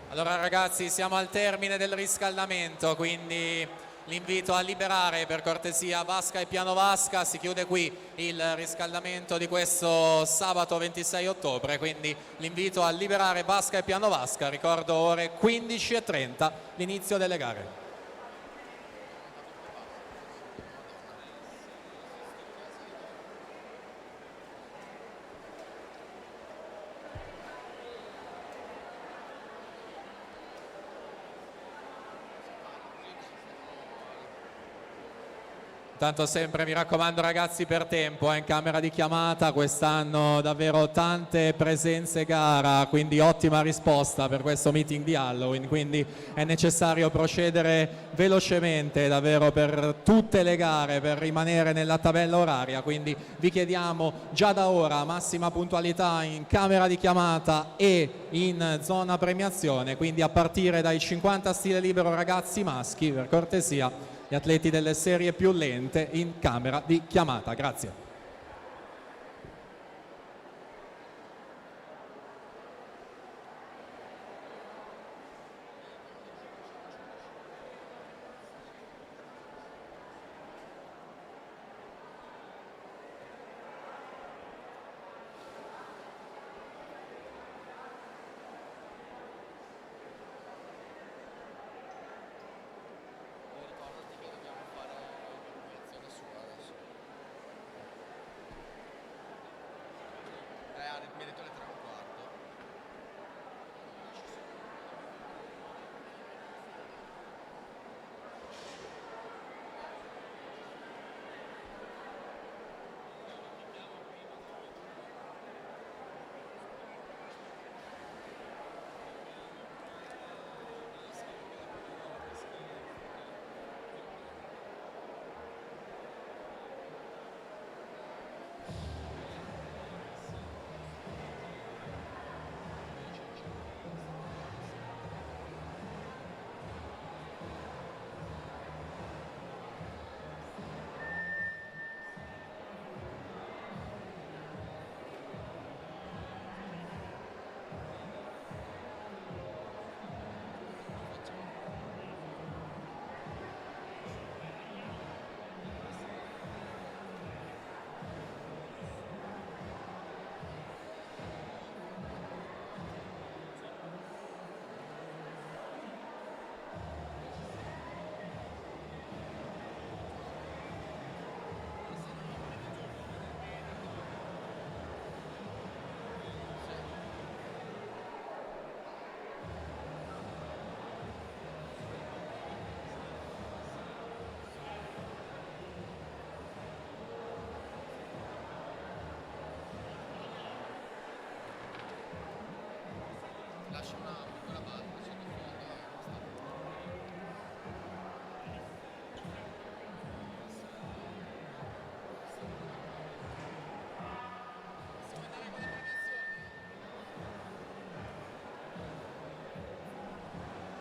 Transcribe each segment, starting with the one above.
Allora ragazzi, siamo al termine del riscaldamento, quindi l'invito a liberare per cortesia vasca e piano vasca. Si chiude qui il riscaldamento di questo sabato 26 ottobre, quindi l'invito a liberare vasca e piano vasca. Ricordo ore 15:30 l'inizio delle gare. Tanto sempre mi raccomando ragazzi, per tempo in camera di chiamata, quest'anno davvero tante presenze gara, quindi ottima risposta per questo meeting di Halloween, quindi è necessario procedere velocemente davvero per tutte le gare per rimanere nella tabella oraria, quindi vi chiediamo già da ora massima puntualità in camera di chiamata e in zona premiazione, quindi a partire dai 50 stile libero ragazzi maschi, per cortesia gli atleti delle serie più lente in camera di chiamata. Grazie.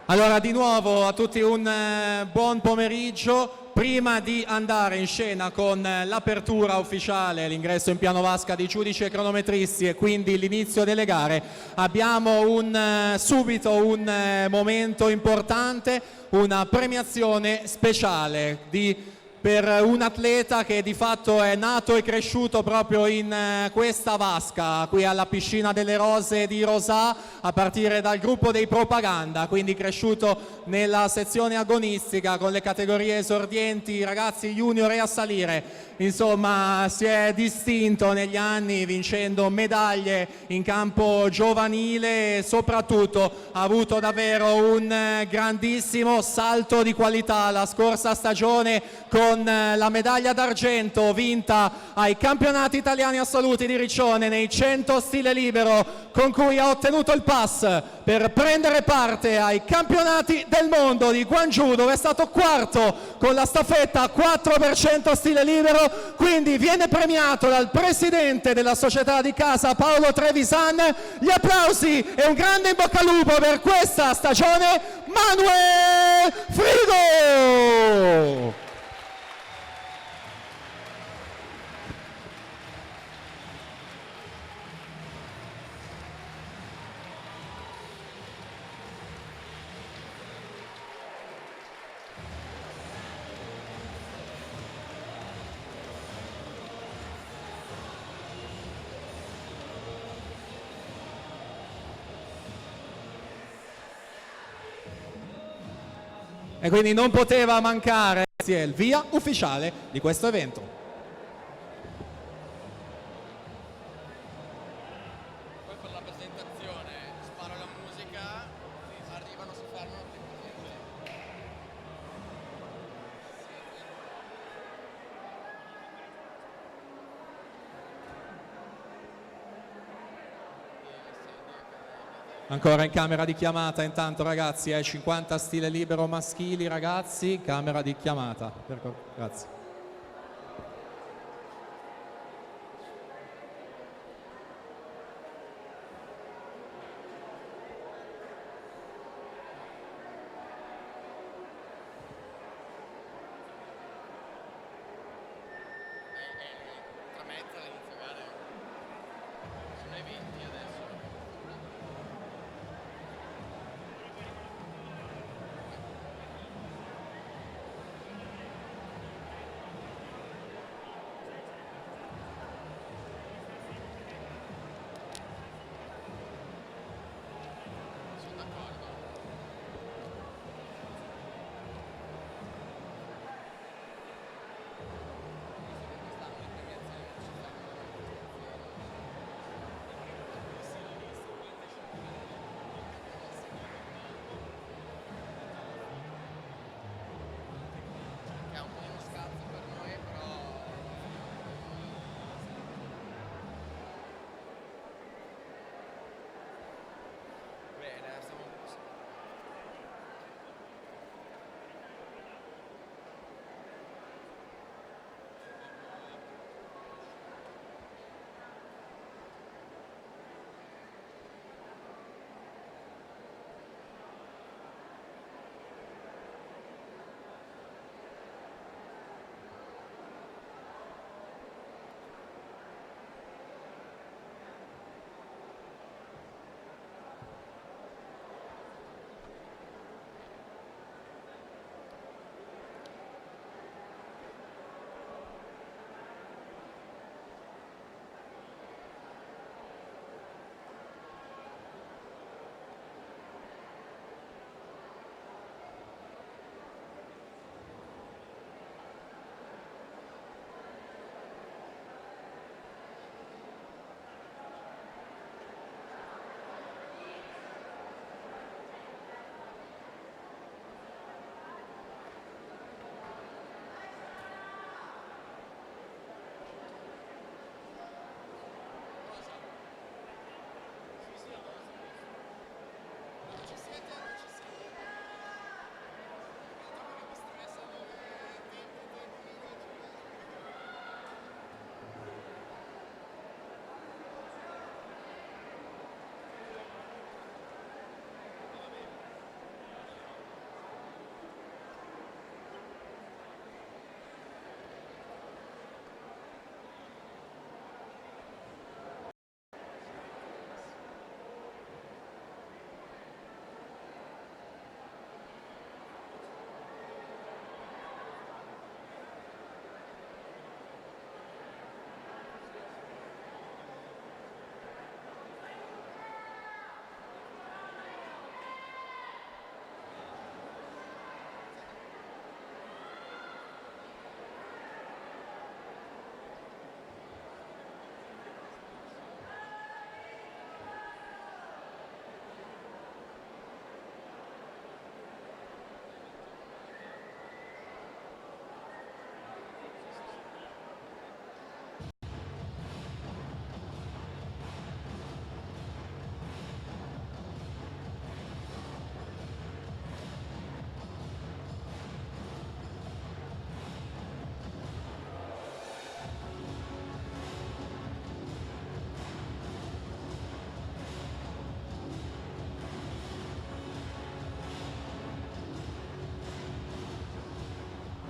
Allora di nuovo a tutti un buon pomeriggio. Prima di andare in scena con l'apertura ufficiale, l'ingresso in piano vasca di giudici e cronometristi e quindi l'inizio delle gare, abbiamo subito un momento importante, una premiazione speciale per un atleta che di fatto è nato e cresciuto proprio in questa vasca, qui alla Piscina delle Rose di Rosà, a partire dal gruppo dei Propaganda, quindi cresciuto nella sezione agonistica con le categorie esordienti, ragazzi junior e a salire. Insomma, si è distinto negli anni vincendo medaglie in campo giovanile e soprattutto ha avuto davvero un grandissimo salto di qualità la scorsa stagione con la medaglia d'argento vinta ai campionati italiani assoluti di Riccione nei 100 stile libero, con cui ha ottenuto il pass per prendere parte ai campionati del mondo di Gwangju, dove è stato quarto con la staffetta 4% stile libero. Quindi viene premiato dal presidente della società di casa Paolo Trevisan. Gli applausi e un grande in bocca al lupo per questa stagione, Manuel Frigo! E quindi non poteva mancare il via ufficiale di questo evento. Poi per la presentazione sparo la musica, arrivano, si fermano. Ancora in camera di chiamata intanto, ragazzi, 50 stile libero maschili, ragazzi, camera di chiamata. Grazie. Tra mezza all'inizio gara. Sono i 20 adesso.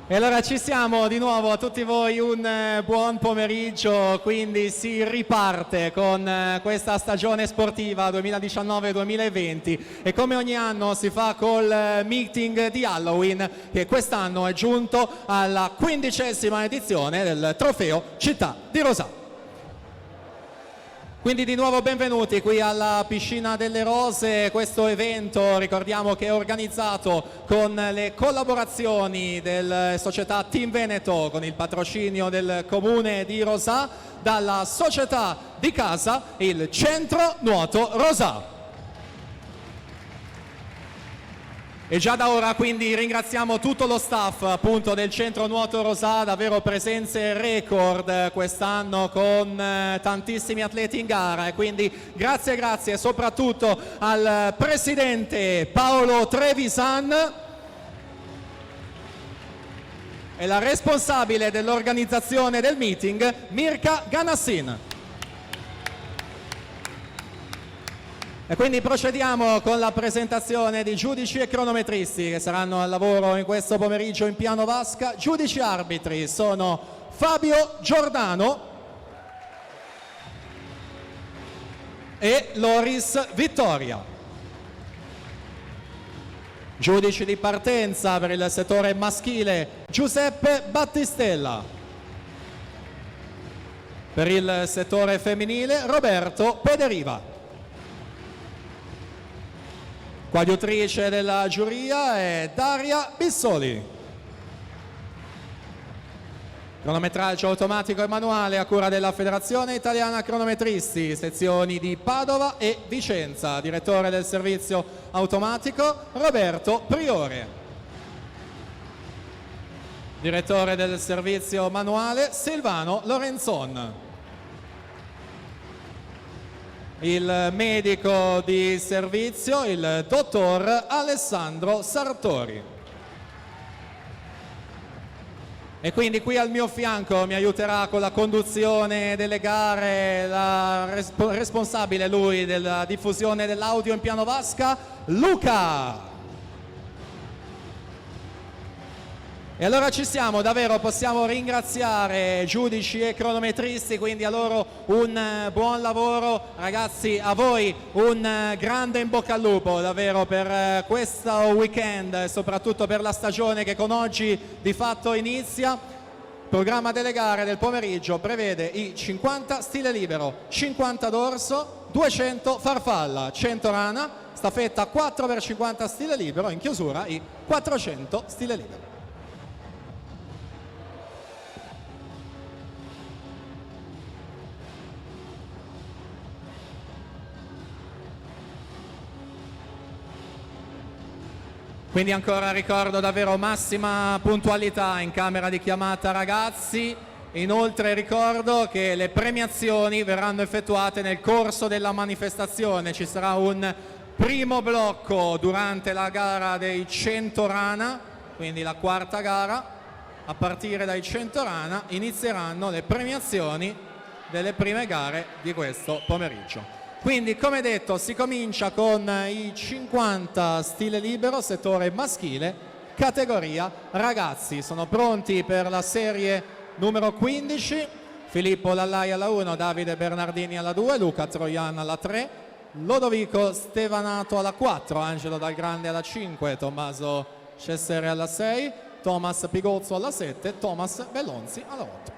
E allora ci siamo di nuovo, a tutti voi un buon pomeriggio, quindi si riparte con questa stagione sportiva 2019-2020 e come ogni anno si fa col meeting di Halloween che quest'anno è giunto alla 15ª edizione del Trofeo Città di Rosà. Quindi di nuovo benvenuti qui alla Piscina delle Rose, questo evento ricordiamo che è organizzato con le collaborazioni della società Team Veneto con il patrocinio del comune di Rosà, dalla società di casa il Centro Nuoto Rosà. E già da ora quindi ringraziamo tutto lo staff appunto del Centro Nuoto Rosà, davvero presenze record quest'anno con tantissimi atleti in gara e quindi grazie soprattutto al presidente Paolo Trevisan e la responsabile dell'organizzazione del meeting Mirka Ganassin. E quindi procediamo con la presentazione di giudici e cronometristi che saranno al lavoro in questo pomeriggio in piano vasca. Giudici arbitri sono Fabio Giordano e Loris Vittoria. Giudici di partenza per il settore maschile Giuseppe Battistella. Per il settore femminile Roberto Pederiva. Coadiutrice della giuria è Daria Bissoli. Cronometraggio automatico e manuale a cura della Federazione Italiana Cronometristi, sezioni di Padova e Vicenza. Direttore del servizio automatico Roberto Priore. Direttore del servizio manuale Silvano Lorenzon. Il medico di servizio, il dottor Alessandro Sartori. E quindi qui al mio fianco mi aiuterà con la conduzione delle gare la responsabile lui della diffusione dell'audio in piano vasca, Luca. E allora ci siamo, davvero possiamo ringraziare giudici e cronometristi, quindi a loro un buon lavoro, ragazzi a voi un grande in bocca al lupo davvero per questo weekend e soprattutto per la stagione che con oggi di fatto inizia. Il programma delle gare del pomeriggio prevede i 50 stile libero, 50 dorso, 200 farfalla, 100 rana, staffetta 4x50 stile libero, in chiusura i 400 stile libero. Quindi ancora ricordo davvero massima puntualità in camera di chiamata ragazzi, inoltre ricordo che le premiazioni verranno effettuate nel corso della manifestazione, ci sarà un primo blocco durante la gara dei 100 rana, quindi la quarta gara, a partire dai 100 rana inizieranno le premiazioni delle prime gare di questo pomeriggio. Quindi come detto si comincia con i 50 stile libero, settore maschile, categoria ragazzi. Sono pronti per la serie numero 15, Filippo Lallai alla 1, Davide Bernardini alla 2, Luca Troian alla 3, Lodovico Stevanato alla 4, Angelo Dal Grande alla 5, Tommaso Cessere alla 6, Thomas Pigozzo alla 7, Thomas Bellonzi alla 8.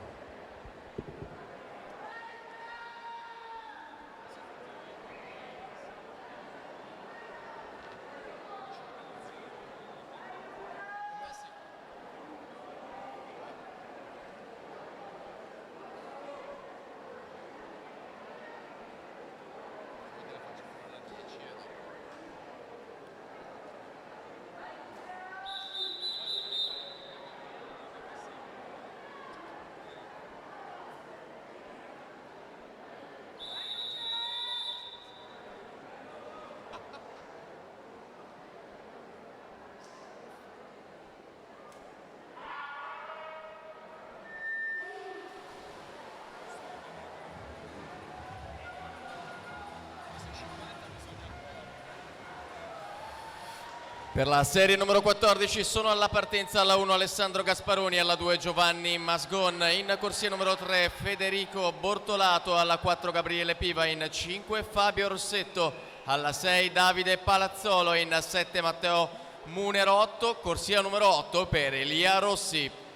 Per la serie numero 14 sono alla partenza alla 1 Alessandro Gasparoni, alla 2 Giovanni Masgon, in corsia numero 3 Federico Bortolato, alla 4 Gabriele Piva, in 5 Fabio Rossetto, alla 6 Davide Palazzolo, in 7 Matteo Munerotto, corsia numero 8 per Elia Rossi.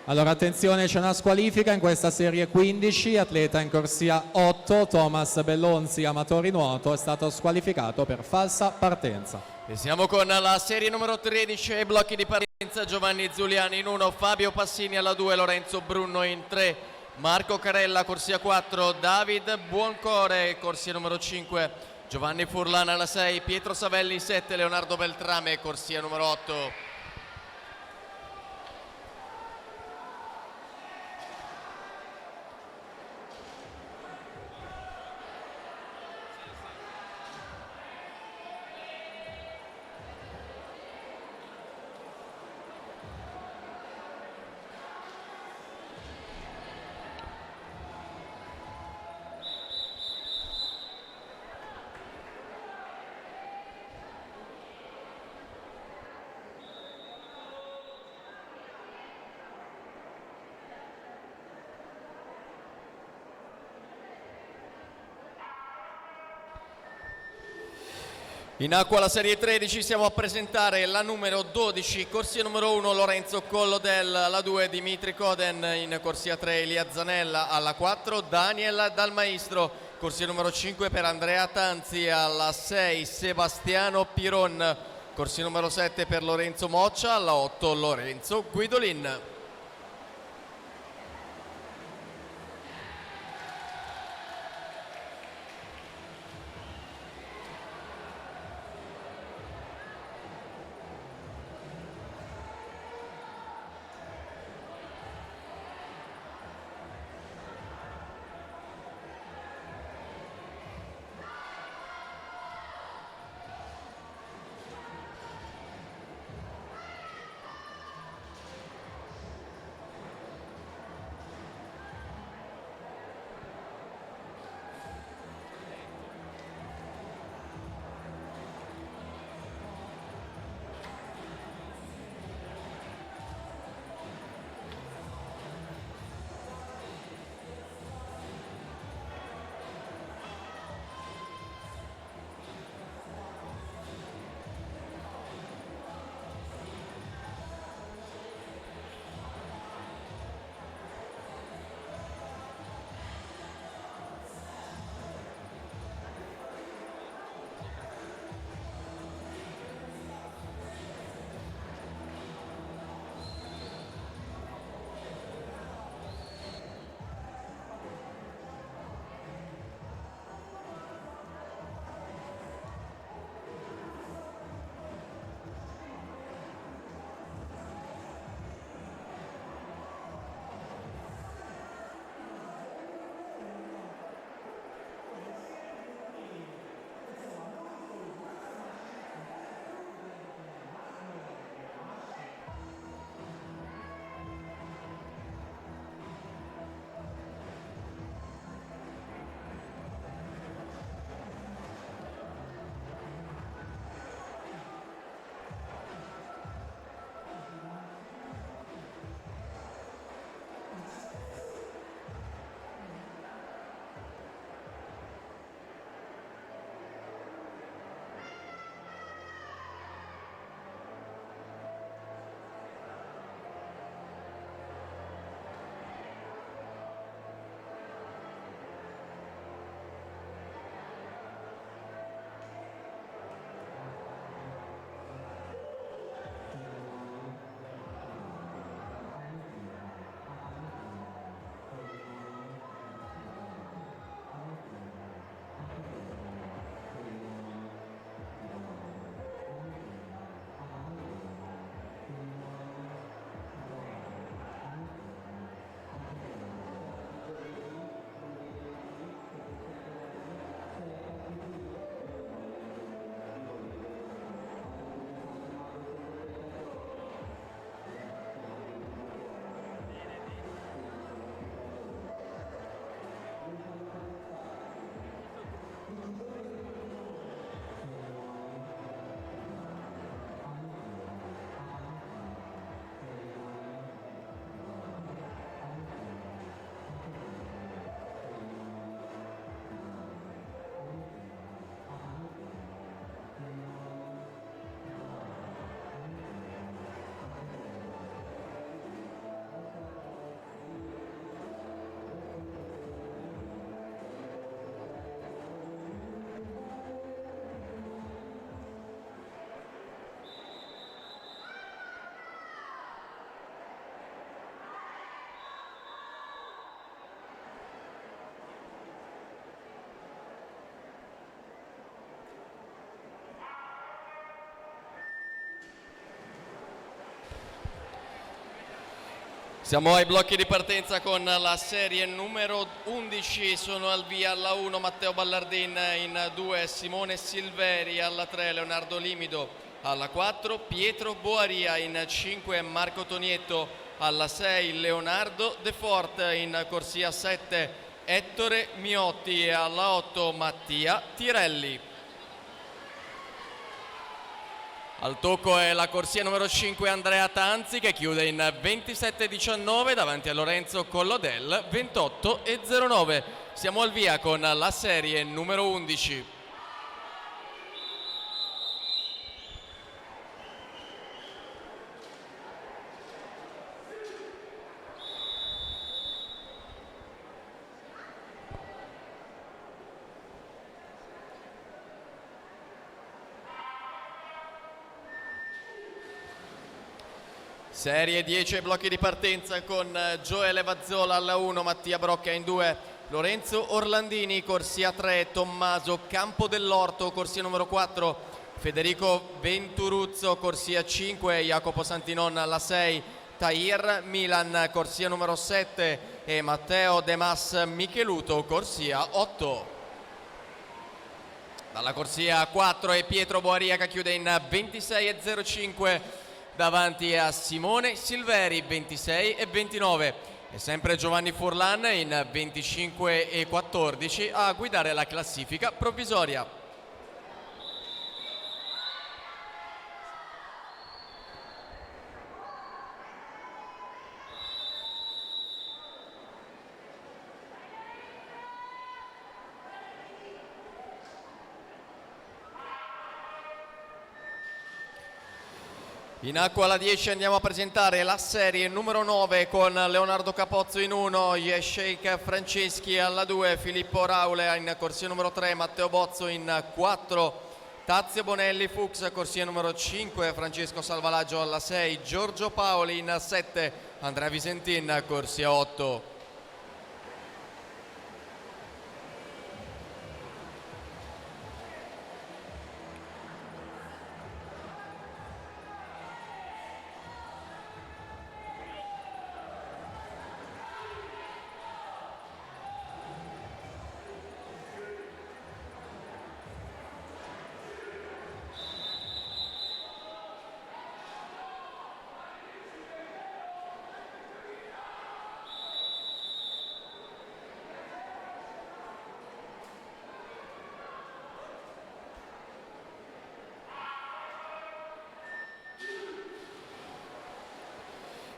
Allora attenzione, c'è una squalifica in questa serie 15, atleta in corsia 8, Thomas Bellonzi, amatori nuoto, è stato squalificato per falsa partenza. E siamo con la serie numero 13 ai blocchi di partenza: Giovanni Zuliani in 1, Fabio Passini alla 2, Lorenzo Brunno in 3, Marco Carella corsia 4, David Buoncore corsia numero 5, Giovanni Furlana alla 6, Pietro Savelli in 7, Leonardo Beltrame corsia numero 8. In acqua la serie 13, siamo a presentare la numero 12, corsia numero 1 Lorenzo Collodel, alla 2 Dimitri Coden, in corsia 3 Elia Zanella, alla 4 Daniel Dalmaistro, corsia numero 5 per Andrea Tanzi, alla 6 Sebastiano Piron, corsia numero 7 per Lorenzo Moccia, alla 8 Lorenzo Guidolin. Siamo ai blocchi di partenza con la serie numero 11, sono al via alla 1 Matteo Ballardin, in 2 Simone Silveri, alla 3 Leonardo Limido, alla 4 Pietro Boaria, in 5 Marco Tonietto, alla 6 Leonardo De Fort, in corsia 7 Ettore Miotti e alla 8 Mattia Tirelli. Al tocco è la corsia numero 5 Andrea Tanzi, che chiude in 27,19 davanti a Lorenzo Collodel 28,09. Siamo al via con la serie numero 11. Serie 10 blocchi di partenza con Gioele Vazzola alla 1, Mattia Brocca in 2, Lorenzo Orlandini, corsia 3, Tommaso Campo dell'Orto, corsia numero 4, Federico Venturuzzo, corsia 5, Jacopo Santinon alla 6, Tahir Milan, corsia numero 7 e Matteo De Mas Micheluto, corsia 8. Dalla corsia 4 è Pietro Boaria che chiude in 26,05 davanti a Simone Silveri 26,29 e sempre Giovanni Furlan in 25,14 a guidare la classifica provvisoria. In acqua alla 10 andiamo a presentare la serie numero 9 con Leonardo Capozzo in 1, Yesheik Franceschi alla 2, Filippo Raule in corsia numero 3, Matteo Bozzo in 4, Tazio Bonelli Fuchs corsia numero 5, Francesco Salvalaggio alla 6, Giorgio Paoli in 7, Andrea Visentin corsia 8.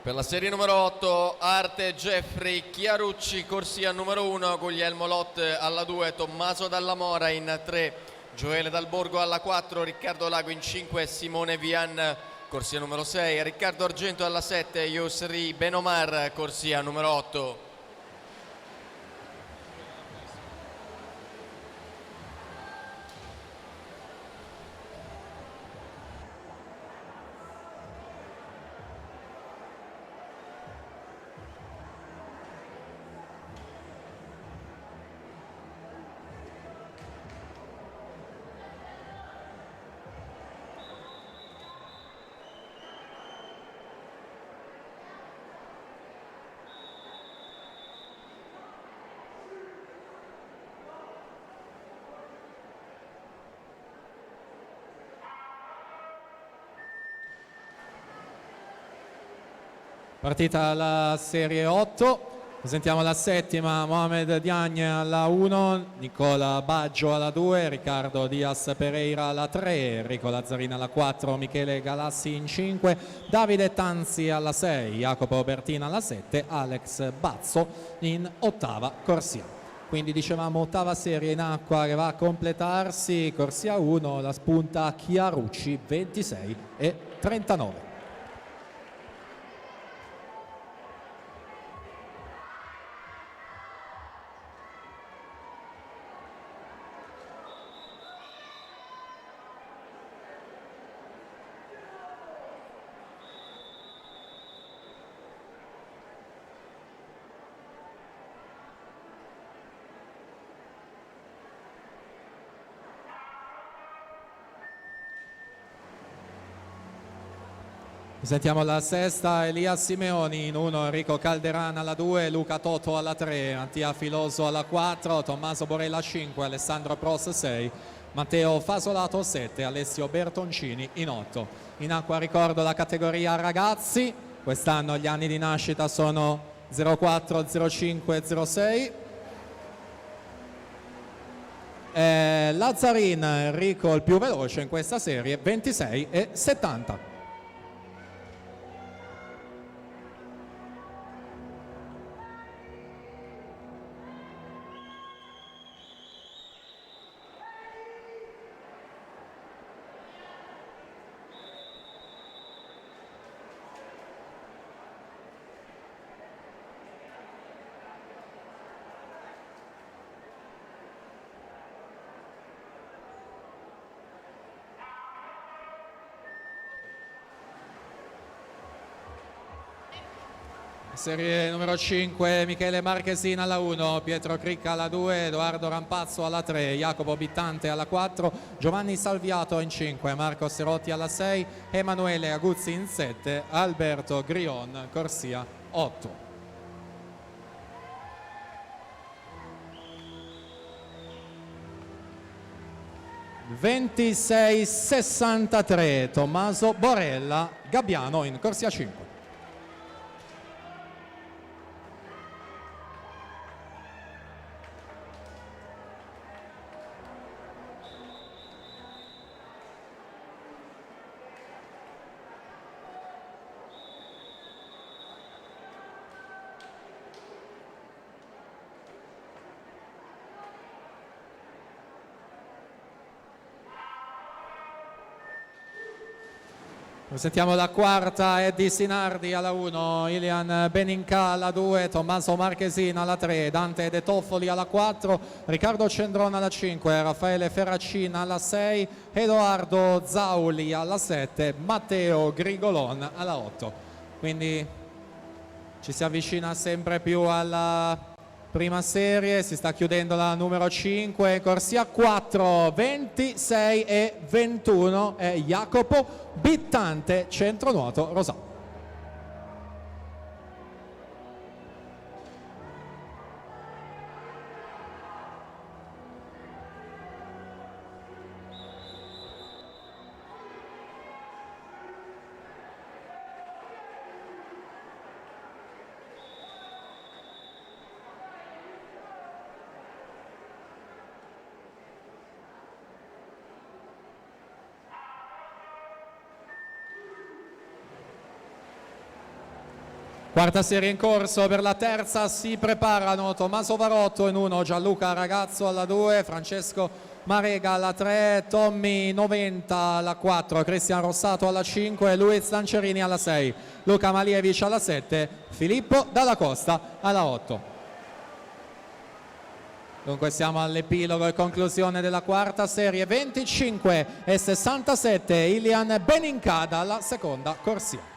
Per la serie numero 8 Arte Jeffrey Chiarucci, corsia numero 1, Guglielmo Lot alla 2, Tommaso Dalla Mora in 3, Gioele Dalborgo alla 4, Riccardo Lago in 5, Simone Vian corsia numero 6, Riccardo Argento alla 7, Yusri Benomar corsia numero 8. Partita la serie 8, presentiamo la settima, Mohamed Diagne alla 1, Nicola Baggio alla 2, Riccardo Diaz Pereira alla 3, Enrico Lazzarina alla 4, Michele Galassi in 5, Davide Tanzi alla 6, Jacopo Bertina alla 7, Alex Bazzo in ottava corsia. Quindi dicevamo ottava serie in acqua che va a completarsi, corsia 1, la spunta Chiarucci 26,39. Sentiamo la sesta, Elia Simeoni in 1, Enrico Calderana alla 2, Luca Toto alla 3, Mattia Filoso alla 4, Tommaso Borella 5, Alessandro Pros 6, Matteo Fasolato 7, Alessio Bertoncini in 8. In acqua ricordo la categoria ragazzi, quest'anno gli anni di nascita sono 04, 05, 06. Lazzarin Enrico il più veloce in questa serie, 26 e 70. Serie numero 5, Michele Marchesina alla 1, Pietro Cricca alla 2, Edoardo Rampazzo alla 3, Jacopo Bittante alla 4, Giovanni Salviato in 5, Marco Serotti alla 6, Emanuele Aguzzi in 7, Alberto Grion Corsia 8. (26-63) Tommaso Borella Gabbiano in Corsia 5. Sentiamo la quarta, Eddie Sinardi alla 1, Ilian Beninca alla 2, Tommaso Marchesina alla 3, Dante De Toffoli alla 4, Riccardo Cendrona alla 5, Raffaele Ferracina alla 6, Edoardo Zauli alla 7, Matteo Grigolon alla 8. Quindi ci si avvicina sempre più alla prima serie, si sta chiudendo la numero 5, Corsia 4, 26 e 21 è Jacopo Bittante, centronuoto rosato. Quarta serie in corso, per la terza si preparano Tommaso Varotto in 1, Gianluca Ragazzo alla 2, Francesco Marega alla 3, Tommy 90 alla 4, Cristian Rossato alla 5, Luiz Lancerini alla 6, Luca Malievic alla 7, Filippo Dalla Costa alla 8. Dunque siamo all'epilogo e conclusione della quarta serie, 25 e 67, Ilian Beninca dalla seconda corsia.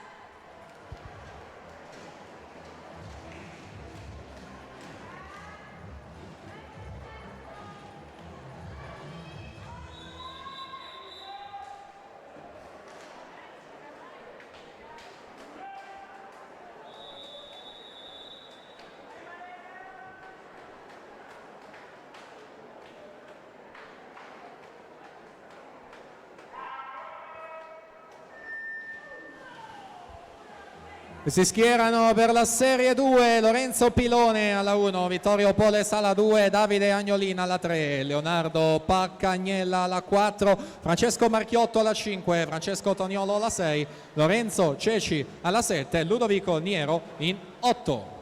Si schierano per la serie 2 Lorenzo Pilone alla 1, Vittorio Poles alla 2, Davide Agnolina alla 3, Leonardo Paccagnella alla 4, Francesco Marchiotto alla 5, Francesco Toniolo alla 6, Lorenzo Ceci alla 7, Ludovico Niero in 8.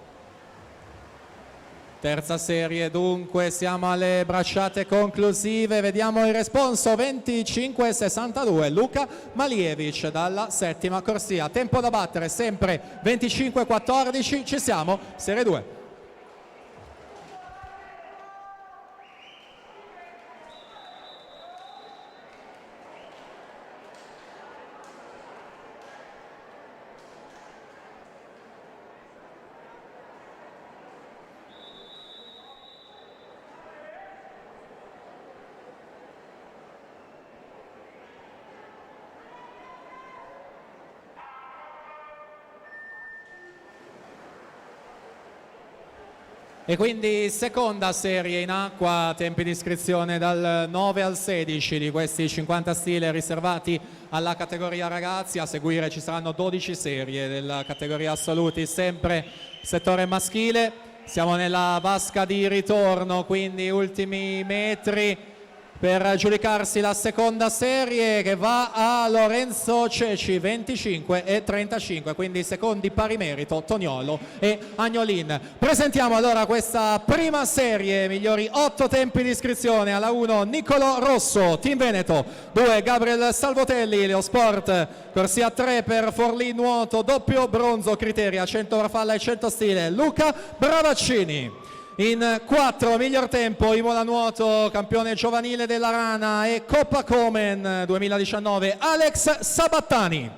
Terza serie, dunque siamo alle bracciate conclusive, vediamo il responso, 25-62 Luca Malievic dalla settima corsia, tempo da battere sempre 25-14, ci siamo, serie 2. E quindi seconda serie in acqua, tempi di iscrizione dal 9 al 16 di questi 50 stile riservati alla categoria ragazzi. A seguire ci saranno 12 serie della categoria assoluti, sempre settore maschile. Siamo nella vasca di ritorno, quindi ultimi metri per giudicarsi la seconda serie, che va a Lorenzo Ceci, 25 e 35, quindi secondi pari merito Toniolo e Agnolin. Presentiamo allora questa prima serie, migliori 8 tempi di iscrizione. Alla 1 Niccolò Rosso, Team Veneto. 2 Gabriel Salvotelli, Leo Sport. Corsia 3 per Forlì Nuoto, doppio bronzo Criteria, 100 farfalla e 100 stile, Luca Bravaccini. In 4 miglior tempo Imola Nuoto, campione giovanile della Rana e Coppa Komen 2019, Alex Sabattani.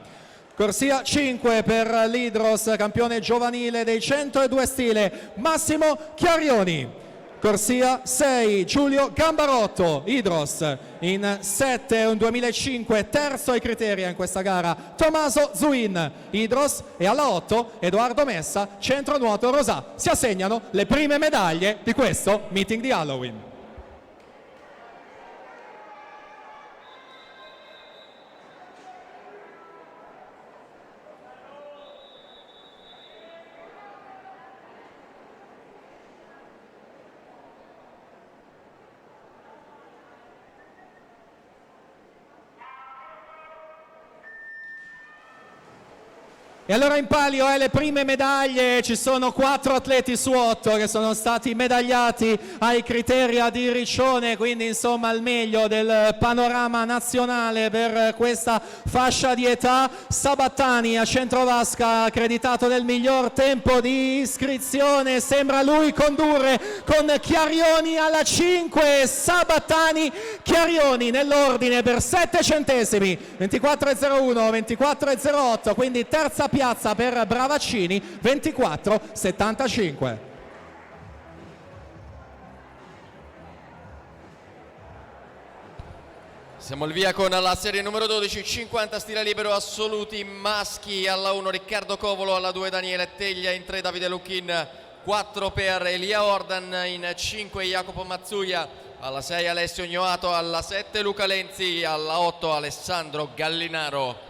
Corsia 5 per l'Idros, campione giovanile dei 102 stile, Massimo Chiarioni. Corsia 6 Giulio Gambarotto, Idros. In 7 un 2005, terzo ai Criteria in questa gara, Tommaso Zuin, Idros. E alla 8 Edoardo Messa, centro nuoto Rosà. Si assegnano le prime medaglie di questo meeting di Halloween. E allora in palio le prime medaglie, ci sono 4 atleti su 8 che sono stati medagliati ai Criteria di Riccione, quindi insomma il meglio del panorama nazionale per questa fascia di età. Sabattani a centrovasca, accreditato del miglior tempo di iscrizione, sembra lui condurre con Chiarioni alla 5, Sabattani, Chiarioni nell'ordine per 7 centesimi, 24,01, 24,08, quindi terza piazza per Bravaccini, 24,75. Siamo al via con la serie numero 12, 50 stile libero assoluti maschi. Alla 1 Riccardo Covolo, alla 2 Daniele Teglia, in 3 Davide Lucchin, 4 per Elia Ordan, in 5 Jacopo Mazzuia, alla 6 Alessio Gnoato, alla 7 Luca Lenzi, alla 8 Alessandro Gallinaro.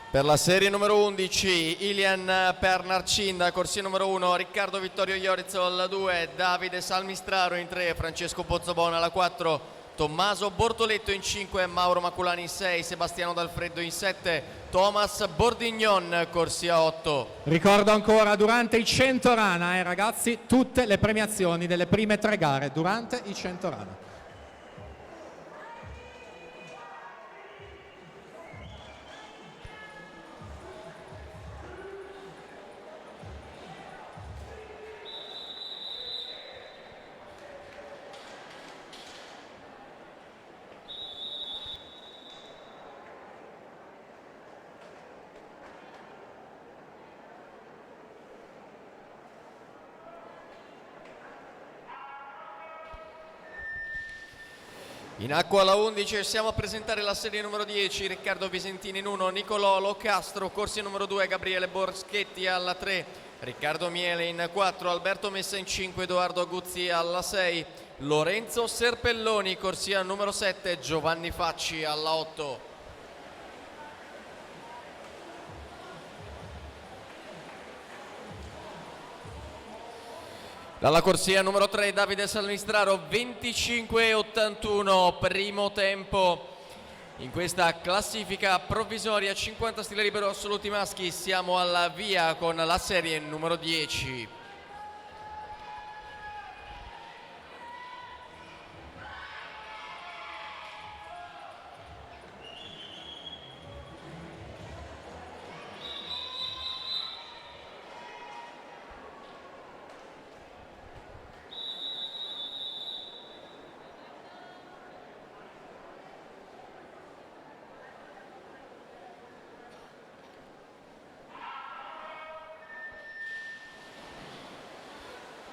Per la serie numero 11 Ilian Pernarcinda, corsia numero 1 Riccardo Vittorio Iorizzo, alla 2 Davide Salmistraro, in 3 Francesco Pozzobona, alla 4 Tommaso Bortoletto, in 5 Mauro Maculani, in 6 Sebastiano D'Alfredo, in 7 Thomas Bordignon, corsia 8. Ricordo ancora, durante i 100 rana ragazzi, tutte le premiazioni delle prime 3 gare durante i 100 rana. In acqua alla 11 siamo a presentare la serie numero 10, Riccardo Visentini in 1, Nicolò Locastro, corsia numero 2 Gabriele Borschetti, alla 3 Riccardo Miele, in 4 Alberto Messa, in 5 Edoardo Aguzzi, alla 6 Lorenzo Serpelloni, corsia numero 7 Giovanni Facci, alla 8. Dalla corsia numero 3 Davide Salmistraro, 25,81 primo tempo in questa classifica provvisoria 50 stile libero assoluti maschi. Siamo alla via con la serie numero 10.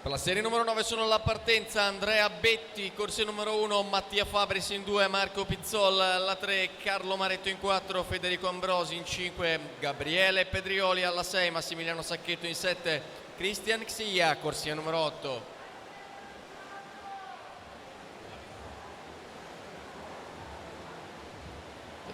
Per la serie numero 9 sono alla partenza Andrea Betti, corsia numero 1 Mattia Fabris in 2, Marco Pizzol alla 3, Carlo Maretto in 4, Federico Ambrosi in 5, Gabriele Pedrioli alla 6, Massimiliano Sacchetto in 7, Cristian Xia, corsia numero 8.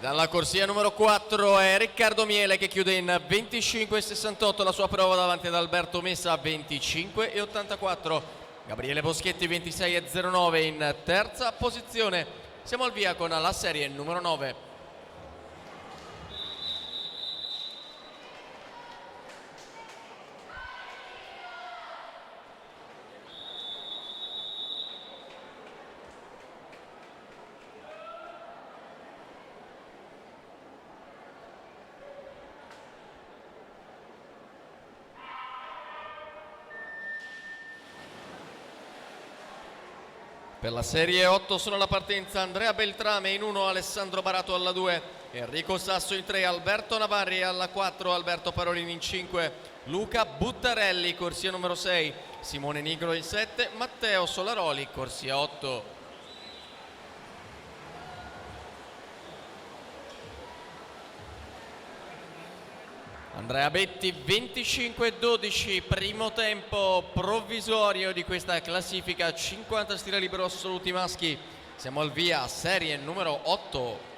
Dalla corsia numero 4 è Riccardo Miele che chiude in 25,68 la sua prova davanti ad Alberto Messa 25,84. Gabriele Boschetti 26,09 in terza posizione. Siamo al via con la serie numero 9. Per la serie 8 sono alla partenza Andrea Beltrame in 1, Alessandro Barato alla 2, Enrico Sasso in 3, Alberto Navarri alla 4, Alberto Parolini in 5, Luca Buttarelli, corsia numero 6, Simone Nigro in 7, Matteo Solaroli, corsia 8. Andrea Betti 25-12, primo tempo provvisorio di questa classifica, 50 stile libero assoluti maschi. Siamo al via, serie numero 8.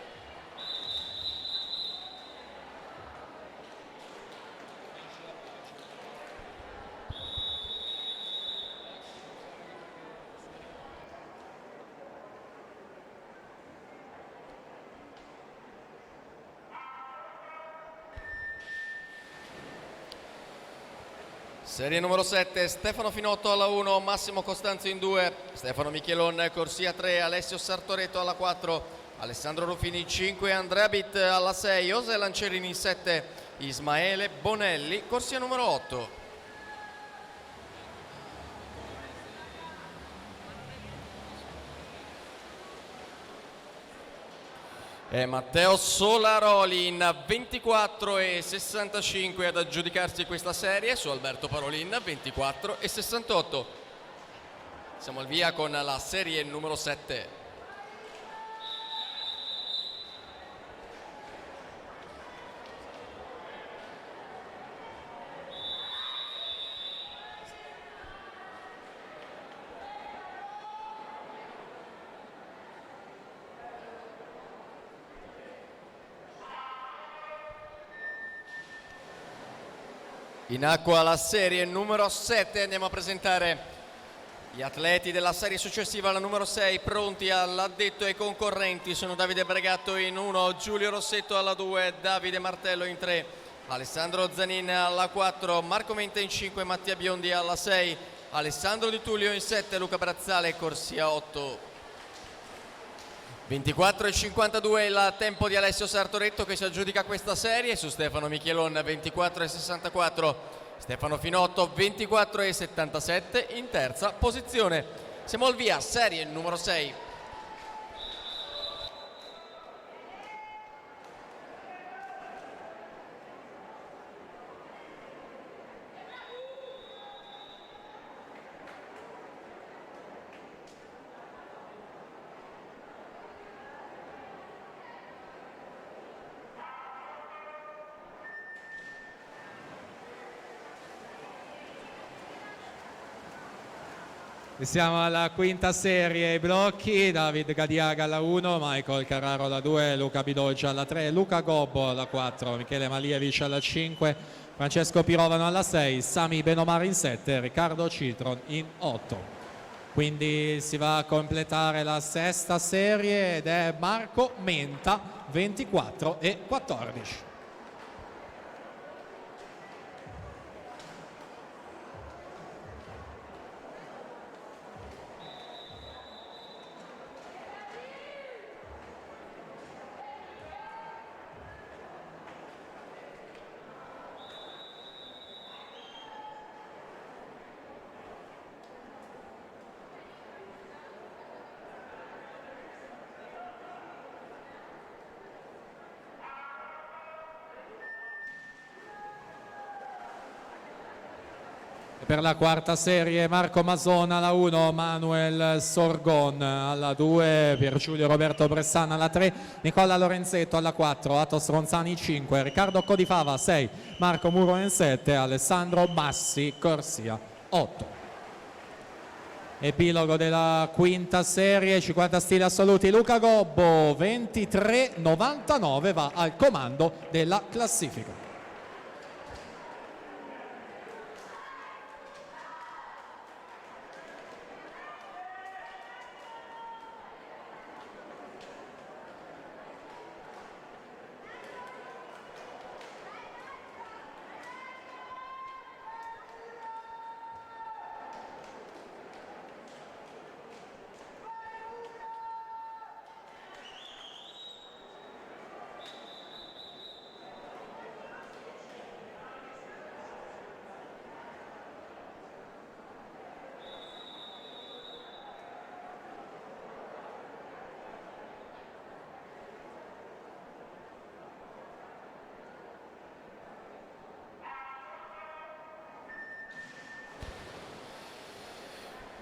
Serie numero 7, Stefano Finotto alla 1, Massimo Costanzo in 2, Stefano Michelon corsia 3, Alessio Sartoretto alla 4, Alessandro Ruffini in 5, Andrea Bitt alla 6, José Lancerini in 7, Ismaele Bonelli, corsia numero 8. E Matteo Solaroli in 24,65 ad aggiudicarsi questa serie su Alberto Parolin 24,68. Siamo al via con la serie numero 7. In acqua la serie numero 7, andiamo a presentare gli atleti della serie successiva, la numero 6, pronti all'addetto ai concorrenti. Sono Davide Bregatto in 1, Giulio Rossetto alla 2, Davide Martello in 3, Alessandro Zanin alla 4, Marco Mente in 5, Mattia Biondi alla 6, Alessandro Di Tullio in 7, Luca Brazzale corsia 8. 24,52 il tempo di Alessio Sartoretto che si aggiudica questa serie su Stefano Michelon 24,64, Stefano Finotto 24,77 in terza posizione. Siamo al via, serie numero 6. Siamo alla quinta serie, i blocchi, David Gadiaga alla 1, Michael Carraro alla 2, Luca Bidoggia alla 3, Luca Gobbo alla 4, Michele Malievic alla 5, Francesco Pirovano alla 6, Sami Benomar in 7, Riccardo Citron in 8. Quindi si va a completare la sesta serie ed è Marco Menta 24,14. Per la quarta serie Marco Masona alla 1, Manuel Sorgon alla 2, Pier Giulio Roberto Bressana alla 3, Nicola Lorenzetto alla 4, Atos Ronzani 5, Riccardo Codifava 6, Marco Muronen 7, Alessandro Bassi Corsia 8. Epilogo della quinta serie, 50 stili assoluti, Luca Gobbo 23,99 va al comando della classifica.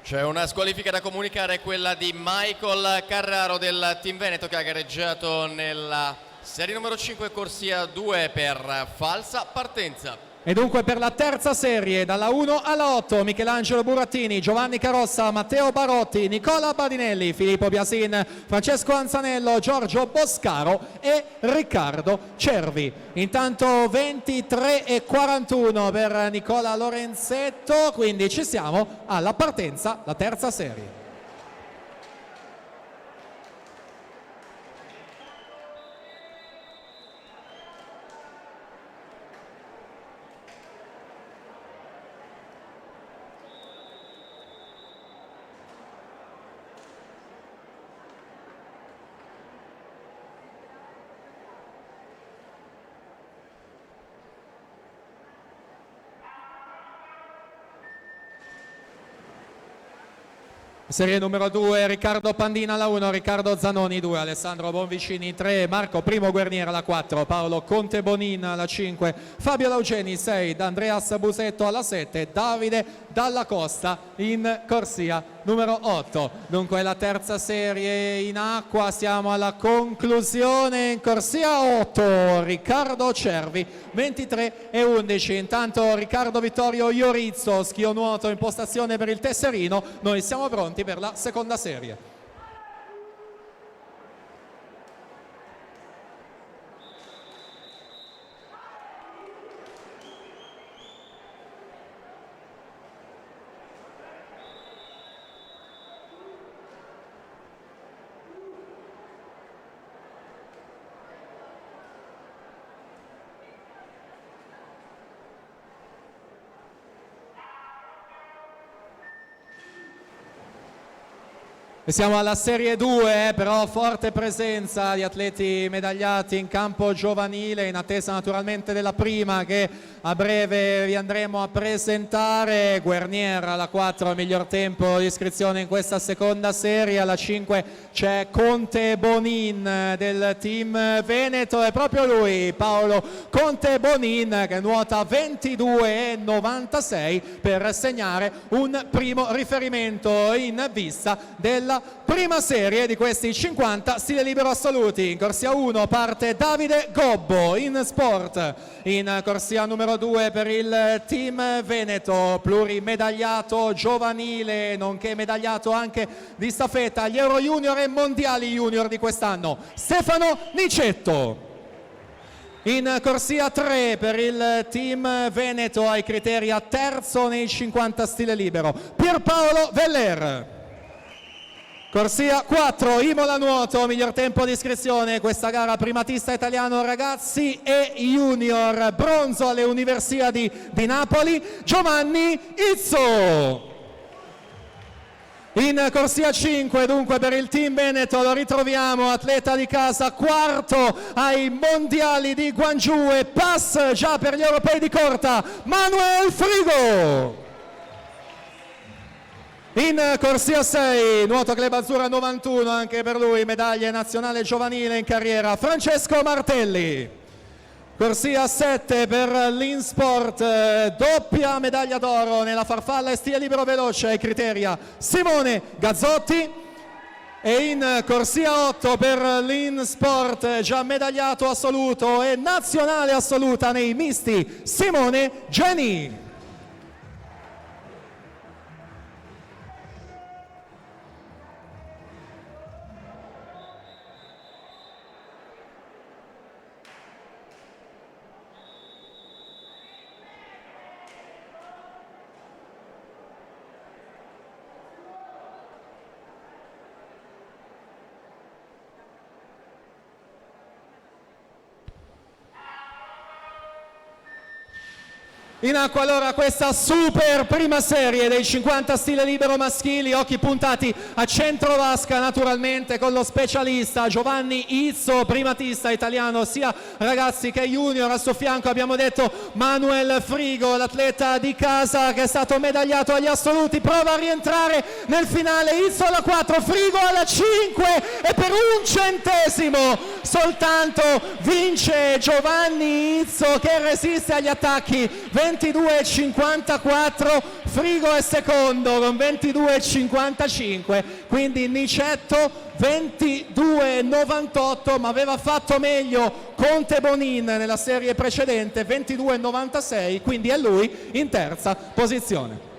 C'è una squalifica da comunicare, quella di Michael Carraro del Team Veneto, che ha gareggiato nella serie numero 5 corsia 2 per falsa partenza. E dunque per la terza serie, dalla 1 alla 8, Michelangelo Burattini, Giovanni Carossa, Matteo Barotti, Nicola Badinelli, Filippo Biasin, Francesco Anzanello, Giorgio Boscaro e Riccardo Cervi. Intanto 23,41 per Nicola Lorenzetto, quindi ci siamo alla partenza, la terza serie. Serie numero 2, Riccardo Pandina alla 1, Riccardo Zanoni 2, Alessandro Bonvicini 3, Marco Primo Guerniera alla 4, Paolo Conte Bonin alla 5, Fabio Laugeni 6, Andreas Busetto alla 7, Davide Dalla Costa in corsia numero 8. Dunque la terza serie in acqua, siamo alla conclusione. In corsia 8 Riccardo Cervi 23,11. Intanto Riccardo Vittorio Iorizzo, schio nuoto, impostazione per il tesserino. Noi siamo pronti per la seconda serie. E siamo alla Serie 2, però forte presenza di atleti medagliati in campo giovanile, in attesa naturalmente della prima che a breve vi andremo a presentare. Guerniera alla 4, miglior tempo di iscrizione in questa seconda serie. Alla 5 c'è Conte Bonin del Team Veneto, è proprio lui, Paolo Conte Bonin, che nuota 22,96 per segnare un primo riferimento in vista della prima serie di questi 50 stile libero assoluti. In corsia 1 parte Davide Gobbo in sport, in corsia numero 2 per il Team Veneto, plurimedagliato giovanile nonché medagliato anche di staffetta agli Euro Junior e Mondiali Junior di quest'anno, Stefano Nicetto. In corsia 3 per il Team Veneto, ai criteri a terzo nei 50 stile libero, Pierpaolo Veller. Corsia 4, Imola Nuoto, miglior tempo di iscrizione, questa gara primatista italiano ragazzi e junior, bronzo alle Universiadi di Napoli, Giovanni Izzo. In corsia 5 dunque per il Team Veneto lo ritroviamo, atleta di casa, quarto ai mondiali di Guangzhou e pass già per gli europei di corta, Manuel Frigo. In corsia 6, nuoto club azzurra 91, anche per lui medaglia nazionale giovanile in carriera, Francesco Martelli. Corsia 7 per l'Insport, doppia medaglia d'oro nella farfalla e stile libero veloce ai Criteria Simone Gazzotti. E in corsia 8 per l'Insport, già medagliato assoluto e nazionale assoluta nei misti, Simone Geni. In acqua allora questa super prima serie dei 50 stile libero maschili, occhi puntati a centro vasca naturalmente con lo specialista Giovanni Izzo, primatista italiano sia ragazzi che junior. A suo fianco abbiamo detto Manuel Frigo, l'atleta di casa che è stato medagliato agli assoluti, prova a rientrare nel finale. Izzo alla 4, Frigo alla 5 e per un centesimo soltanto vince Giovanni Izzo che resiste agli attacchi. 22,54, Frigo è secondo con 22,55, quindi Nicetto 22,98, ma aveva fatto meglio Conte Bonin nella serie precedente, 22,96, quindi è lui in terza posizione.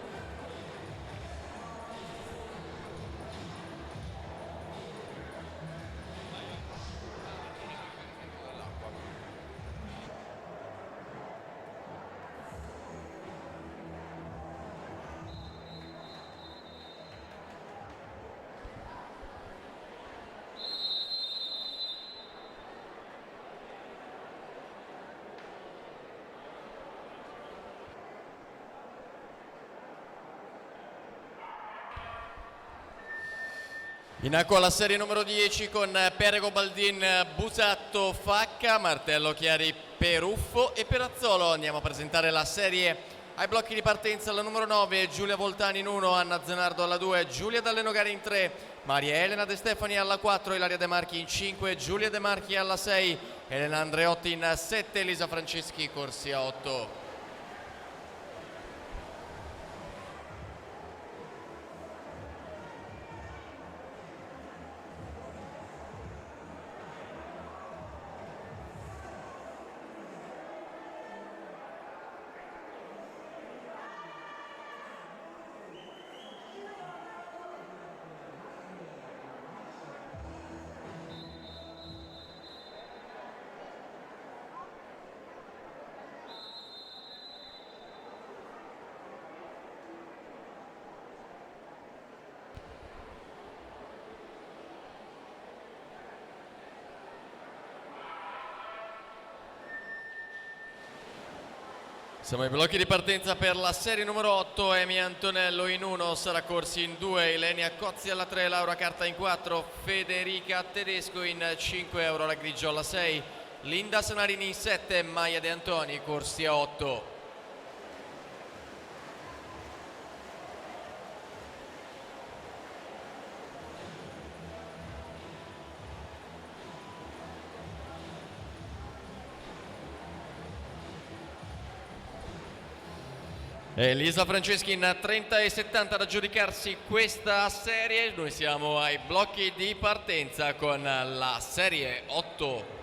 In acqua la serie numero 10 con Perego Baldin, Busatto, Facca, Martello Chiari, Peruffo e Perazzolo. Andiamo a presentare la serie ai blocchi di partenza. La numero 9 Giulia Voltani in 1, Anna Zenardo alla 2, Giulia Dallenogari in 3, Maria Elena De Stefani alla 4, Ilaria De Marchi in 5, Giulia De Marchi alla 6, Elena Andreotti in 7, Elisa Franceschi corsia 8. Siamo ai blocchi di partenza per la serie numero 8, Emi Antonello in 1, Sara Corsi in 2, Ilenia Cozzi alla 3, Laura Carta in 4, Federica Tedesco in 5, Aurora Grigio alla 6, Linda Sanarini in 7, Maia De Antoni corsia 8. Elisa Franceschi in 30,70 ad aggiudicarsi questa serie. Noi siamo ai blocchi di partenza con la serie 8.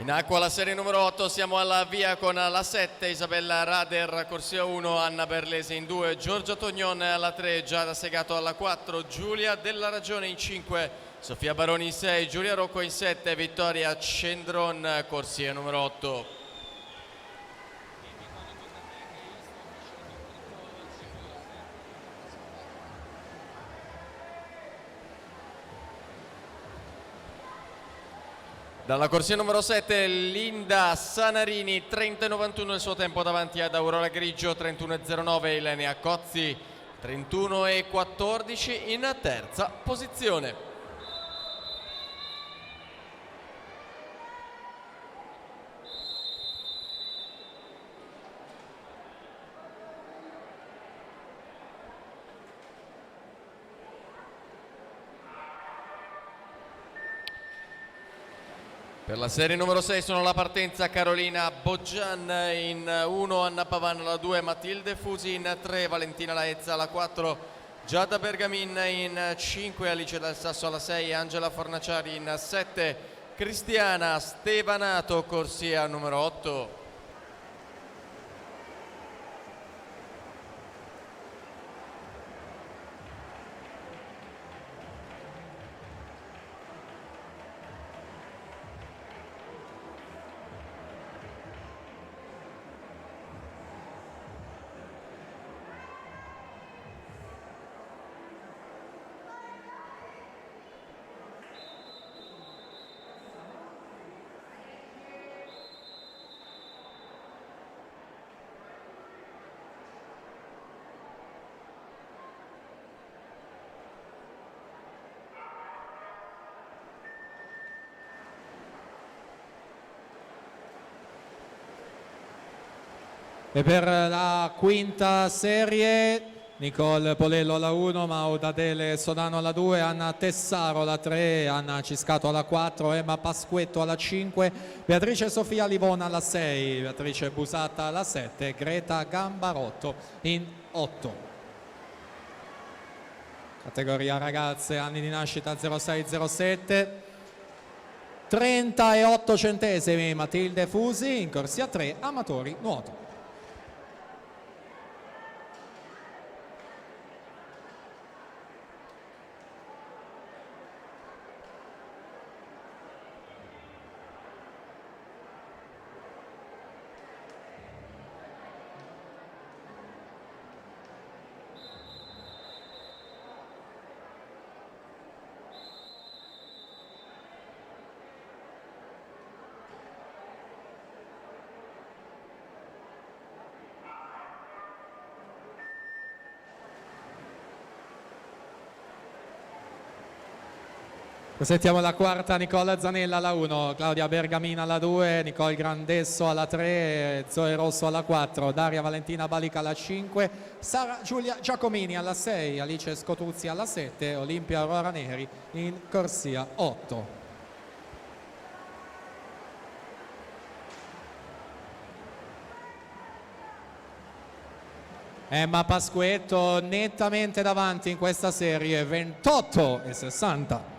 In acqua la serie numero 8, siamo alla via con la 7, Isabella Rader, corsia 1, Anna Berlese in 2, Giorgio Tognon alla 3, Giada Segato alla 4, Giulia Della Ragione in 5, Sofia Baroni in 6, Giulia Rocco in 7, Vittoria Cendron, corsia numero 8. Dalla corsia numero 7 Linda Sanarini 30,91 il suo tempo davanti ad Aurora Grigio, 31,09 Ilenia Cozzi 31,14 in terza posizione. Per la serie numero 6 sono la partenza Carolina Boggian in 1, Anna Pavan alla 2, Matilde Fusi in 3, Valentina Laezza alla 4, Giada Bergamin in 5, Alice Dal Sasso alla 6, Angela Fornaciari in 7, Cristiana Stevanato, corsia numero 8. E per la quinta serie Nicole Polello alla 1, Mao Dadele Sodano alla 2, Anna Tessaro alla 3, Anna Ciscato alla 4, Emma Pasquetto alla 5, Beatrice Sofia Livona alla 6, Beatrice Busata alla 7, Greta Gambarotto in 8. Categoria ragazze, anni di nascita 0607, 38 centesimi Matilde Fusi in corsia 3, amatori nuoto. Sentiamo la quarta, Nicola Zanella alla 1, Claudia Bergamina alla 2, Nicole Grandesso alla 3, Zoe Rosso alla 4, Daria Valentina Balica alla 5, Sara Giulia Giacomini alla 6, Alice Scotuzzi alla 7, Olimpia Aurora Neri in corsia 8. Emma Pasquetto nettamente davanti in questa serie, 28,60.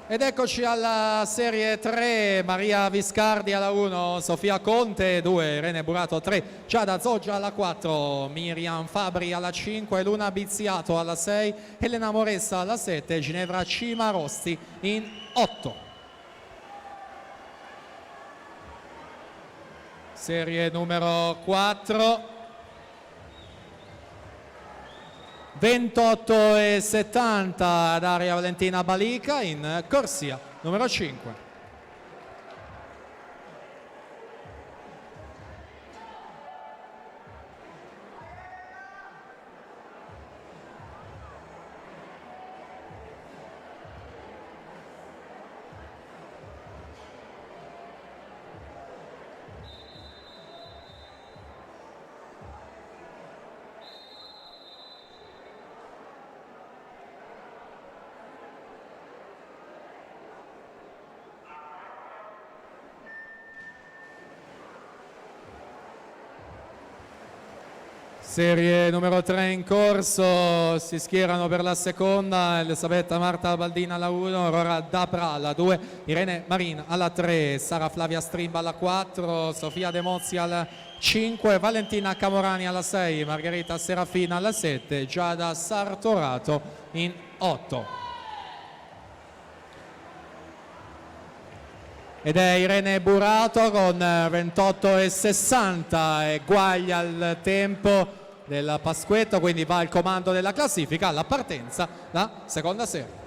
Ed eccoci alla serie 3, Maria Viscardi alla 1, Sofia Conte 2, Irene Burato 3, Giada Zoggia alla 4, Miriam Fabri alla 5, Luna Biziato alla 6, Elena Moressa alla 7, Ginevra Cimarosti in 8. Serie numero 4. 28,70 Daria Valentina Balica in corsia numero 5. Serie numero 3 in corso, si schierano per la seconda Elisabetta Marta Baldina alla 1, Aurora Dapra alla 2, Irene Marin alla 3, Sara Flavia Strimba alla 4, Sofia De Mozzi alla 5, Valentina Camorani alla 6, Margherita Serafina alla 7, Giada Sartorato in 8. Ed è Irene Burato con 28,60, eguaglia il tempo del Pasquetto, quindi va al comando della classifica, alla partenza la seconda serie.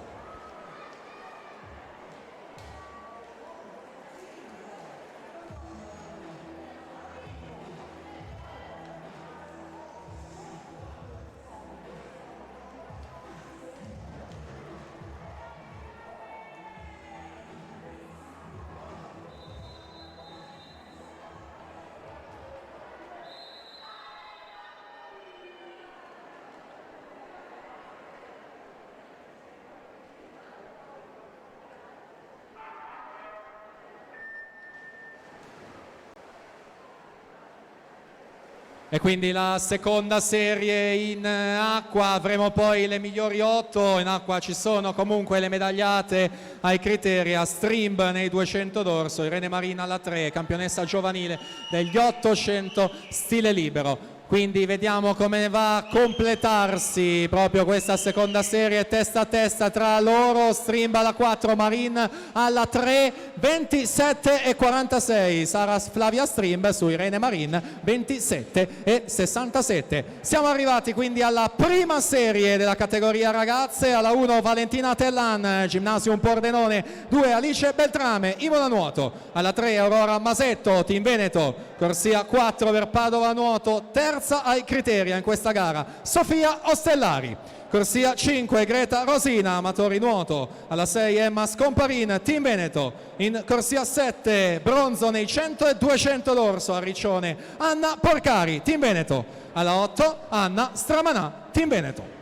E quindi la seconda serie in acqua, avremo poi le migliori 8, in acqua ci sono comunque le medagliate ai criteri a Strimb nei 200 dorso, Irene Marina alla 3, campionessa giovanile degli 800 stile libero. Quindi vediamo come va a completarsi proprio questa seconda serie testa a testa tra loro. Strimb alla 4, Marin alla 3, 27,46 Sara Flavia Strimb su Irene Marin, 27,67. Siamo arrivati quindi alla prima serie della categoria ragazze. Alla 1 Valentina Tellan, Gymnasium Pordenone, 2 Alice Beltrame, Imola Nuoto, alla 3 Aurora Masetto, Team Veneto, corsia 4 per Padova Nuoto, terza ai criteri in questa gara Sofia Ostellari, corsia 5 Greta Rosina, amatori nuoto, alla 6 Emma Scomparin, Team Veneto, in corsia 7 bronzo nei 100 e 200 dorso a Riccione Anna Porcari, Team Veneto, alla 8 Anna Stramanà, Team Veneto.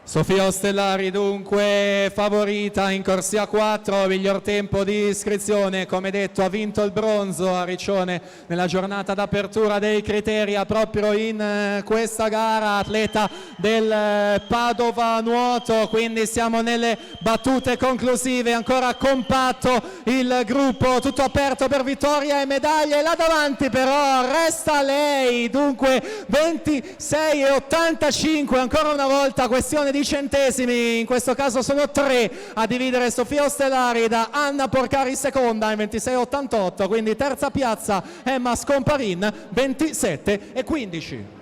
Sofia Ostellari dunque favorita in corsia 4, miglior tempo di iscrizione, come detto ha vinto il bronzo a Riccione nella giornata d'apertura dei criteri proprio in questa gara, atleta del Padova Nuoto, quindi siamo nelle battute conclusive, ancora compatto il gruppo, tutto aperto per vittoria e medaglie, là davanti però resta lei, dunque 26,85, ancora una volta questione di centesimi, in questo caso sono 3 a dividere Sofia Ostellari da Anna Porcari seconda in 26,88, quindi terza piazza Emma Scomparin 27,15.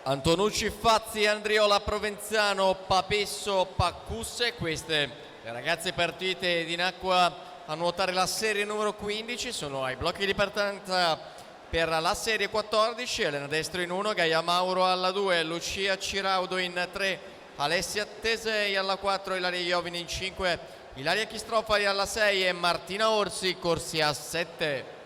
Antonucci, Fazzi, Andriola, Provenzano, Papesso, Paccusse, queste le ragazze partite in acqua a nuotare la serie numero 15, sono ai blocchi di partenza per la serie 14, Elena Destro in 1, Gaia Mauro alla 2, Lucia Ciraudo in 3, Alessia Tesei alla 4, Ilaria Iovini in 5, Ilaria Chistrofari alla 6 e Martina Orsi, corsia 7.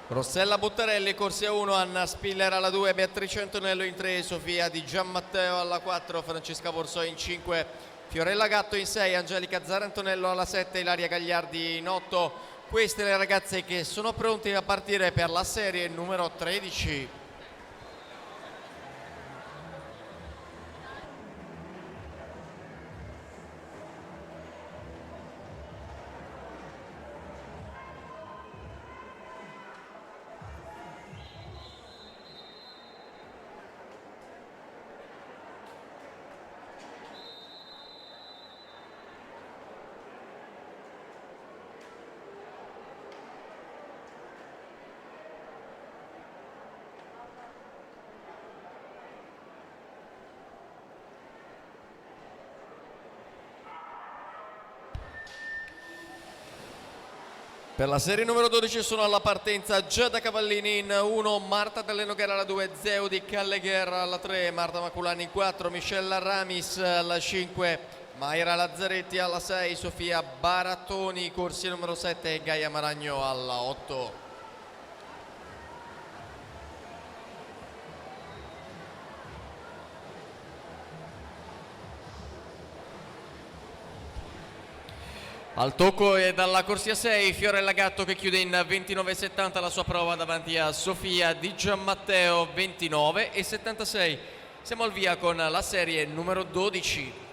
Rossella Buttarelli, corsia 1, Anna Spiller alla 2, Beatrice Antonello in 3, Sofia Di Gianmatteo alla 4, Francesca Borsò in 5, Fiorella Gatto in 6, Angelica Zarantonello alla 7, Ilaria Gagliardi in 8, Queste le ragazze che sono pronte a partire per la serie numero 13. Per la serie numero 12 sono alla partenza Giada Cavallini in 1, Marta Delle Noguera alla 2, Zeudi Callegher alla 3, Marta Maculani in 4, Michelle Ramis alla 5, Mayra Lazzaretti alla 6, Sofia Barattoni, corsia numero 7 e Gaia Maragno alla 8. Al tocco e dalla corsia 6 Fiorella Gatto che chiude in 29,70 la sua prova davanti a Sofia Di Gianmatteo 29,76. Siamo al via con la serie numero 12.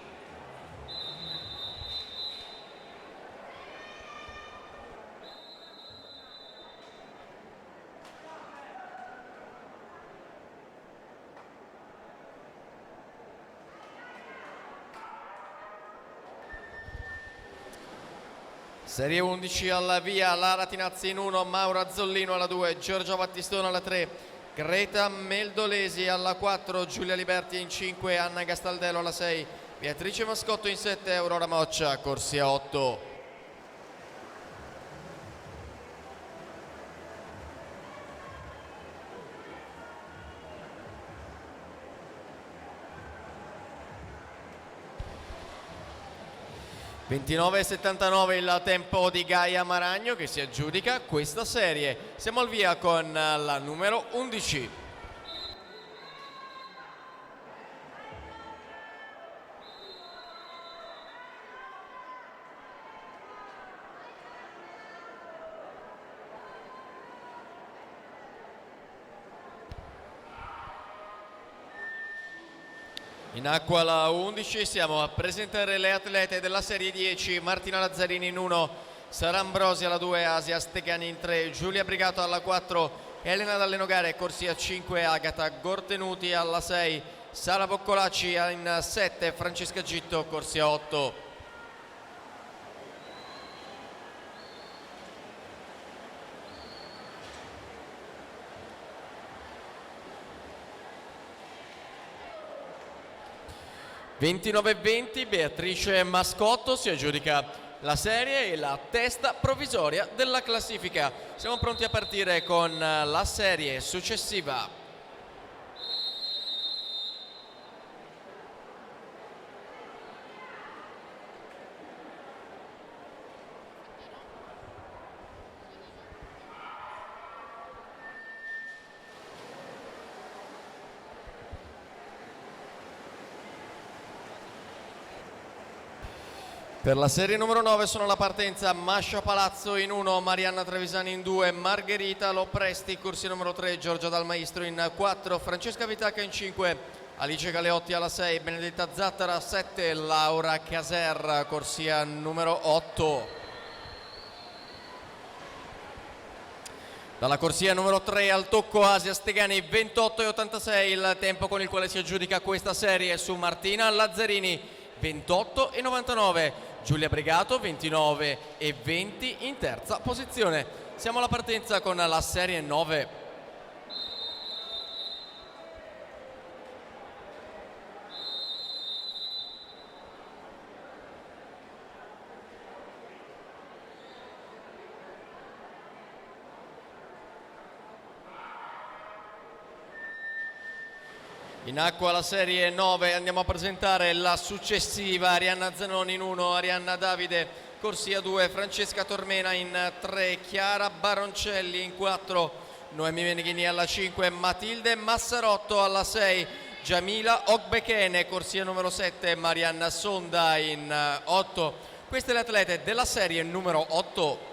Serie 11 alla via, Lara Tinazzi in 1, Maura Zollino alla 2, Giorgia Battistone alla 3, Greta Meldolesi alla 4, Giulia Liberti in 5, Anna Gastaldello alla 6, Beatrice Mascotto in 7, Aurora Moccia, corsia 8. (29,79) il tempo di Gaia Maragno che si aggiudica questa serie. Siamo al via con la numero 11. In acqua la 11, siamo a presentare le atlete della serie 10, Martina Lazzarini in 1, Sara Ambrosi alla 2, Asia Stegani in 3, Giulia Brigato alla 4, Elena Dalle Nogare, corsia 5, Agata Gortenuti alla 6, Sara Boccolacci in 7, Francesca Gitto, corsia 8. (29,20) Beatrice Mascotto si aggiudica la serie e la testa provvisoria della classifica. Siamo pronti a partire con la serie successiva. Per la serie numero 9 sono alla partenza Mascia Palazzo in 1, Marianna Trevisani in 2, Margherita Lopresti, corsia numero 3, Giorgia Dal Maestro in 4, Francesca Vitacca in 5, Alice Galeotti alla 6, Benedetta Zattara 7, Laura Caser, corsia numero 8. Dalla corsia numero 3 al tocco Asia Stegani 28,86 il tempo con il quale si aggiudica questa serie su Martina Lazzarini 28,99. Giulia Brigato 29,20 in terza posizione. Siamo alla partenza con la serie 9. In acqua la serie 9, andiamo a presentare la successiva, Arianna Zanoni in 1, Arianna Davide, corsia 2, Francesca Tormena in 3, Chiara Baroncelli in 4, Noemi Meneghini alla 5, Matilde Massarotto alla 6, Giamila Ogbekene, corsia numero 7, Marianna Sonda in 8. Queste le atlete della serie numero 8.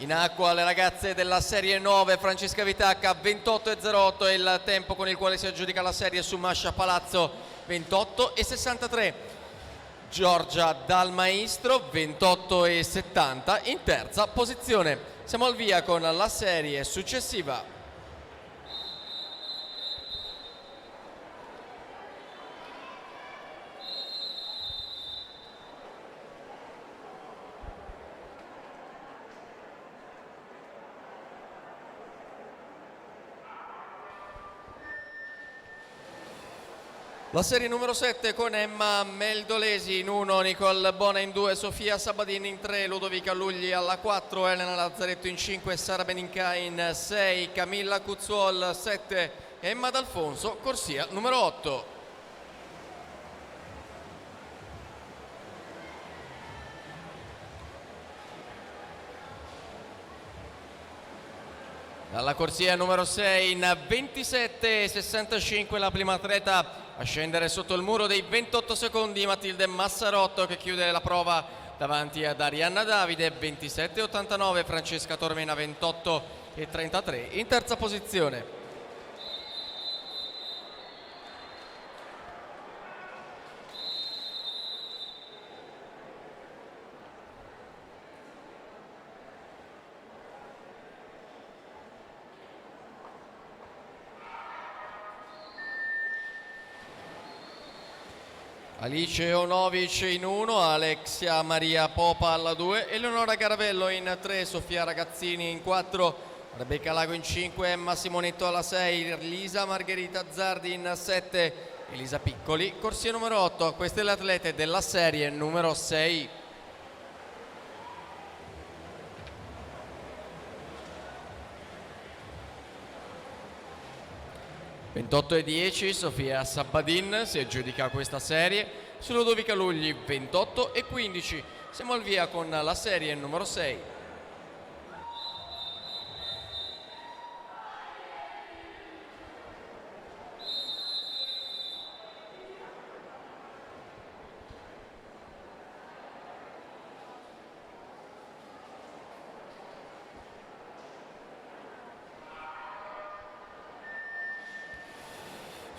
In acqua le ragazze della serie 9, Francesca Vitacca 28,08 è il tempo con il quale si aggiudica la serie su Mascia Palazzo, 28,63. Giorgia Dal Maestro 28,70 in terza posizione. Siamo al via con la serie successiva. La serie numero 7 con Emma Meldolesi in 1, Nicole Bona in 2, Sofia Sabadini in 3, Ludovica Lugli alla 4, Elena Lazzaretto in 5, Sara Beninca in 6, Camilla Cuzzuol 7, Emma D'Alfonso, corsia numero 8. Dalla corsia numero 6 in 27,65 la prima atleta a scendere sotto il muro dei 28 secondi, Matilde Massarotto, che chiude la prova davanti ad Arianna Davide, 27,89, Francesca Tormena 28,33 in terza posizione. Alice Onovic in 1, Alexia Maria Popa alla 2, Eleonora Caravello in 3, Sofia Ragazzini in 4, Rebecca Lago in 5, Emma Simonetto alla 6, Lisa Margherita Zardi in 7, Elisa Piccoli, corsia numero 8. Queste le atlete della serie numero 6. - 28,10 Sofia Sabadin si aggiudica questa serie su Ludovica Lugli, 28,15. Siamo al via con la serie numero 6.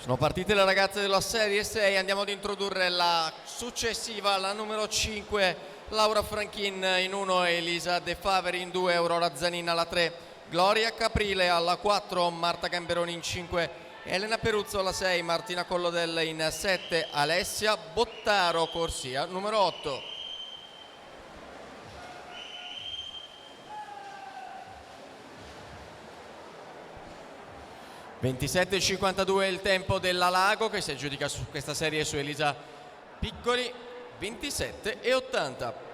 Sono partite le ragazze della serie 6, andiamo ad introdurre la successiva, la numero 5, Laura Franchin in 1, Elisa De Faveri in 2, Aurora Zanin alla 3, Gloria Caprile alla 4, Marta Gamberoni in 5, Elena Peruzzo alla 6, Martina Collodella in 7, Alessia Bottaro, corsia numero 8. - 27,52 il tempo della Lago, che si aggiudica su questa serie su Elisa Piccoli, 27,80.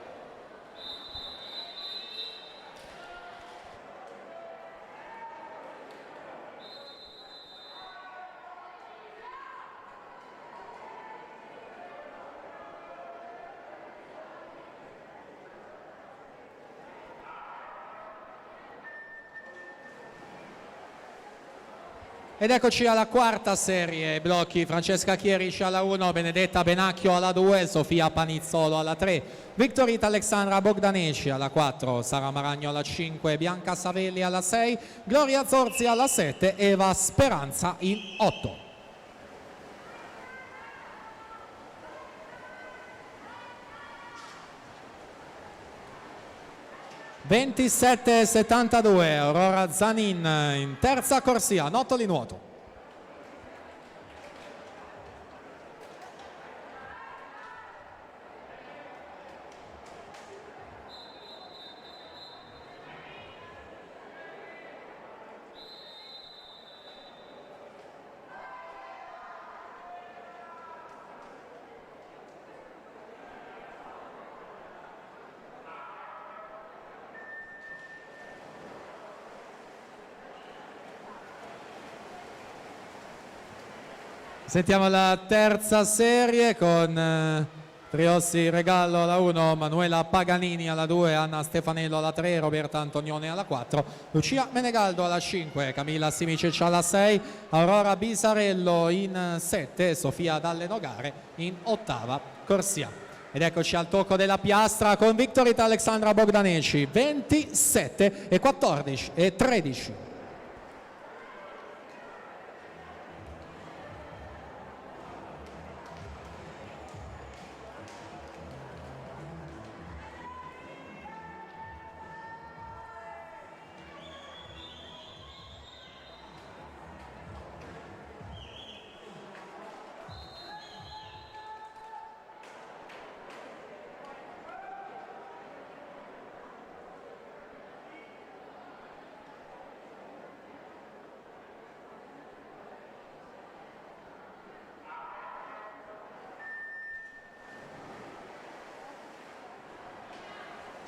Ed eccoci alla quarta serie, blocchi Francesca Chierici alla 1, Benedetta Benacchio alla 2, Sofia Panizzolo alla 3, Victorita Alexandra Bogdaneci alla 4, Sara Maragno alla 5, Bianca Savelli alla 6, Gloria Zorzi alla 7, Eva Speranza in 8. (27,72) Aurora Zanin in terza corsia, nottoli nuoto. Sentiamo la terza serie con Triossi Regallo alla 1, Manuela Paganini alla 2, Anna Stefanello alla 3, Roberta Antonione alla 4, Lucia Menegaldo alla 5, Camilla Simicic alla 6, Aurora Bisarello in 7, Sofia Dalle Nogare in ottava corsia. Ed eccoci al tocco della piastra con vittoria Alexandra Bogdaneci, 27 e 14 e 13.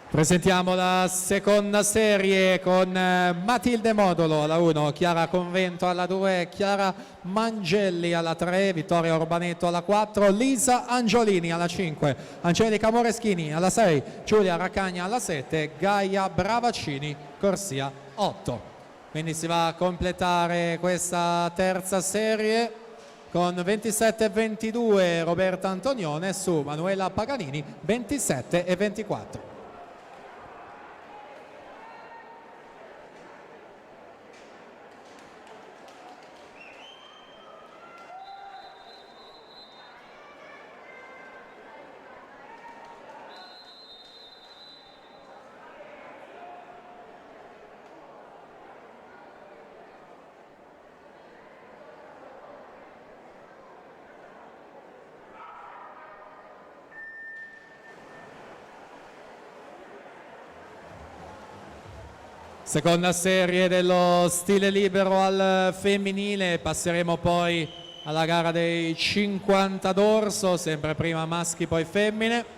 Presentiamo la seconda serie con Matilde Modolo alla 1, Chiara Convento alla 2, Chiara Mangelli alla 3, Vittoria Urbanetto alla 4, Lisa Angiolini alla 5, Angelica Moreschini alla 6, Giulia Raccagna alla 7, Gaia Bravaccini Corsia 8. Quindi si va a completare questa terza serie con 27-22 Roberta Antonione su Manuela Paganini 27-24. Seconda serie dello stile libero al femminile, passeremo poi alla gara dei 50 d'orso, sempre prima maschi poi femmine.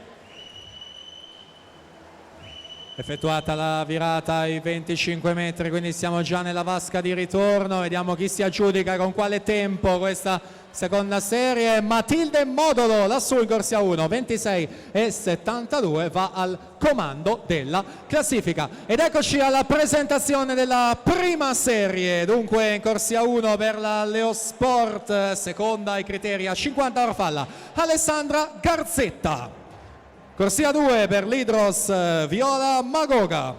Effettuata la virata ai 25 metri, quindi siamo già nella vasca di ritorno, vediamo chi si aggiudica con quale tempo questa seconda serie. Matilde Modolo lassù in corsia 1, 26,72, va al comando della classifica. Ed eccoci alla presentazione della prima serie, dunque in corsia 1 per la Leosport, seconda ai criteri a 50 orfalla, Alessandra Garzetta. Corsia 2 per l'Hydros Viola Magoga,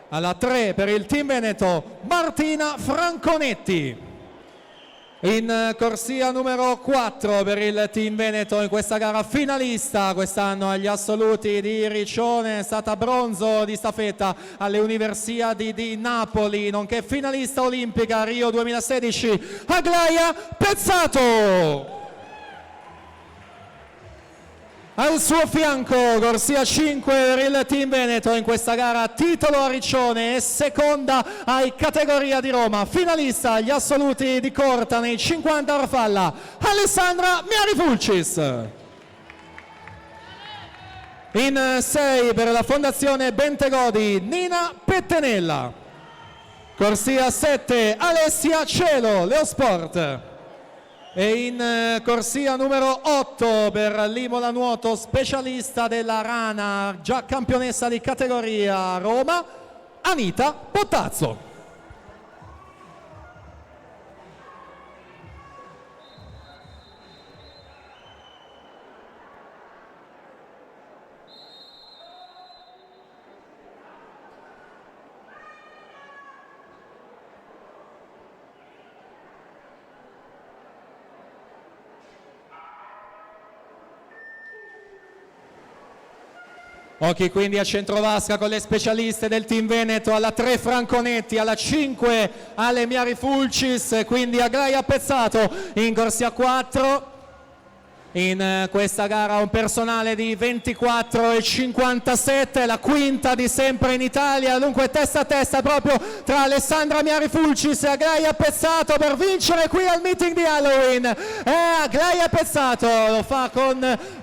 alla 3 per il Team Veneto Martina Franconetti. In corsia numero 4 per il Team Veneto in questa gara finalista quest'anno agli assoluti di Riccione, è stata bronzo di staffetta alle Universiadi di Napoli, nonché finalista olimpica Rio 2016 Aglaia Pezzato. Al suo fianco corsia 5 per il Team Veneto in questa gara titolo a Riccione e seconda ai categoria di Roma, finalista agli assoluti di Corta nei 50 orfalla Alessandra Miarifulcis. In 6 per la Fondazione Bentegodi Nina Pettenella. Corsia 7 Alessia Cielo Leosport. E in corsia numero 8 per l'Imola Nuoto specialista della Rana, già campionessa di categoria Roma, Anita Bottazzo. Occhi quindi a centrovasca con le specialiste del Team Veneto, alla 3 Franconetti, alla 5 Ale Miarifulcis, quindi Aglaia Pezzato in corsia 4. In questa gara un personale di 24,57, la quinta di sempre in Italia, dunque testa a testa proprio tra Alessandra Miarifulcis e Aglaia Pezzato per vincere qui al meeting di Halloween. E Aglaia Pezzato lo fa con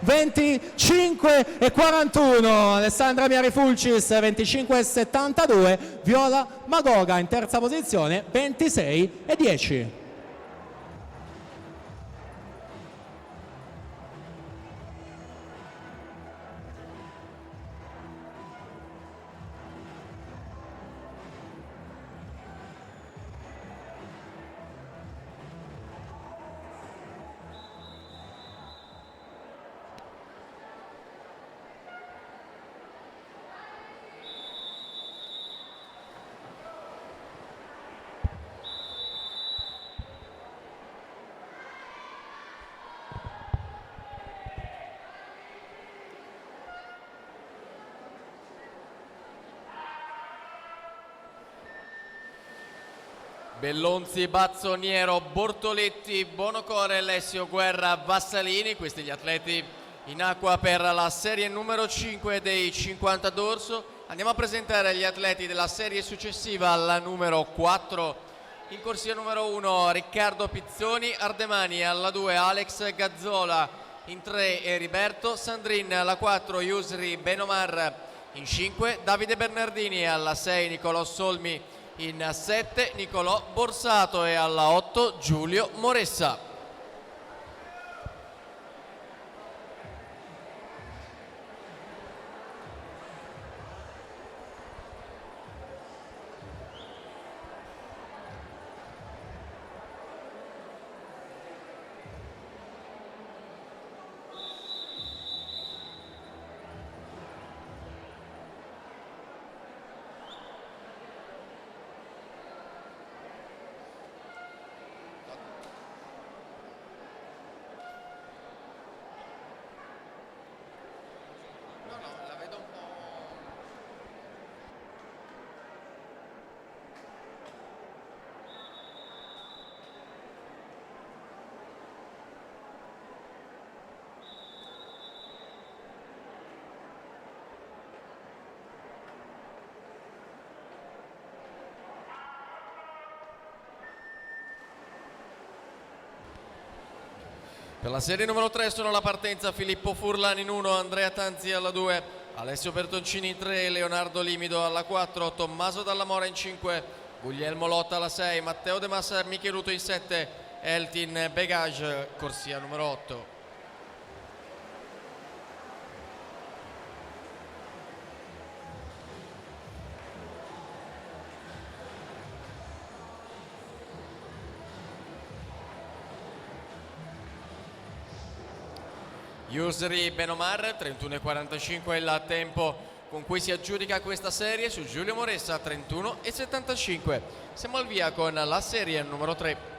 25,41, Alessandra Miarifulcis 25,72, Viola Magoga in terza posizione 26,10. Bellonzi, Bazzoniero, Bortoletti, Bonocore, Alessio Guerra, Vassalini. Questi gli atleti in acqua per la serie numero 5 dei 50 d'orso. Andiamo a presentare gli atleti della serie successiva, la numero 4. In corsia numero 1 Riccardo Pizzoni Ardemani, alla 2 Alex Gazzola, in 3 Eriberto Sandrin, alla 4 Yusri Benomar, in 5 Davide Bernardini, alla 6 Nicolò Solmi, in 7 Nicolò Borsato e alla 8 Giulio Moressa. Per la serie numero 3 sono alla partenza Filippo Furlani in 1, Andrea Tanzi alla 2, Alessio Bertoncini in 3, Leonardo Limido alla 4, Tommaso Dalla Mora in 5, Guglielmo Lotta alla 6, Matteo De Massa Micheluto in 7, Eltin Begage, corsia numero 8. Yusri Benomar, 31,45 il tempo con cui si aggiudica questa serie su Giulio Moressa, 31,75. Siamo al via con la serie numero 3.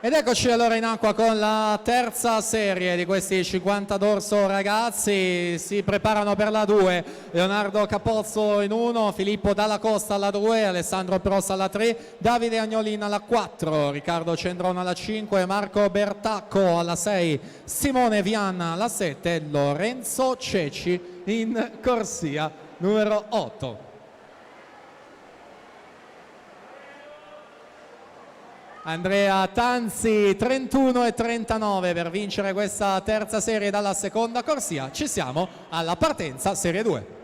Ed eccoci allora in acqua con la terza serie di questi 50 d'orso ragazzi. Si preparano per la 2 Leonardo Capozzo in 1, Filippo Dalla Costa alla 2, Alessandro Prossa alla 3, Davide Agnolin alla 4, Riccardo Cendrone alla 5, Marco Bertacco alla 6, Simone Vianna alla 7, Lorenzo Ceci in corsia numero 8. Andrea Tanzi 31,39 per vincere questa terza serie dalla seconda corsia. Ci siamo alla partenza serie 2.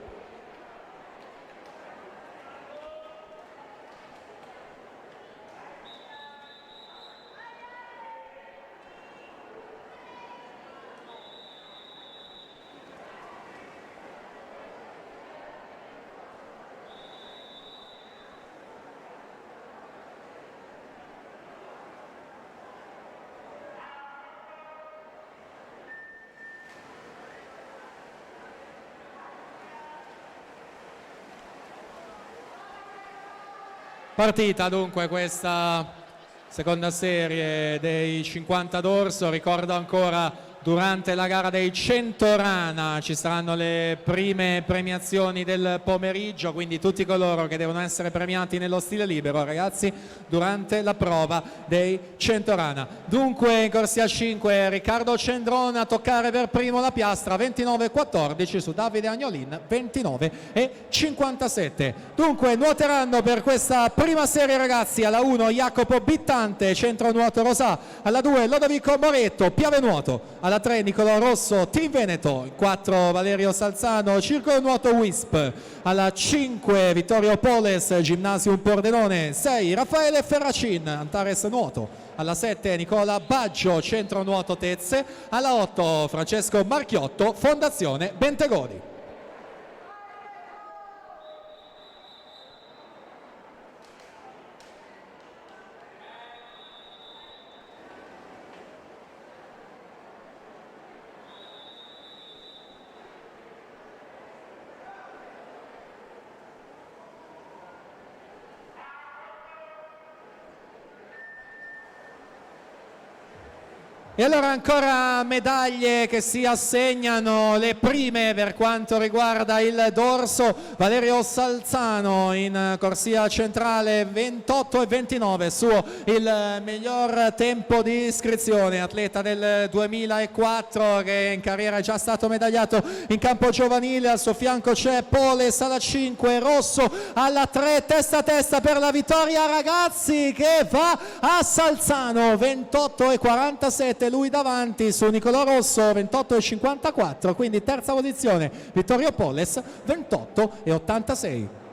Partita dunque questa seconda serie dei 50 d'orso. Ricordo ancora durante la gara dei 100 rana ci saranno le prime premiazioni del pomeriggio, quindi tutti coloro che devono essere premiati nello stile libero ragazzi durante la prova dei 100 rana. Dunque in corsia 5 Riccardo Cendrone a toccare per primo la piastra, 29,14 su Davide Agnolin 29,57. Dunque nuoteranno per questa prima serie ragazzi alla 1 Jacopo Bittante, centro nuoto Rosà, alla 2 Lodovico Moretto, Piave Nuoto, alla 3 Nicolò Rosso, Team Veneto, 4 Valerio Salzano, Circolo Nuoto Wisp, alla 5 Vittorio Poles, Gymnasium Pordenone, 6 Raffaele Ferracin, Antares Nuoto, alla 7 Nicola Baggio, Centro Nuoto Tezze, alla 8 Francesco Marchiotto, Fondazione Bentegodi. E allora ancora medaglie che si assegnano, le prime per quanto riguarda il dorso. Valerio Salzano in corsia centrale 28,29, suo il miglior tempo di iscrizione, atleta del 2004 che in carriera è già stato medagliato in campo giovanile. Al suo fianco c'è Poles alla 5, Rosso alla 3, testa a testa per la vittoria ragazzi, che va a Salzano 28,47, lui davanti su Nicolò Rosso 28,54, quindi terza posizione Vittorio Poles 28,86.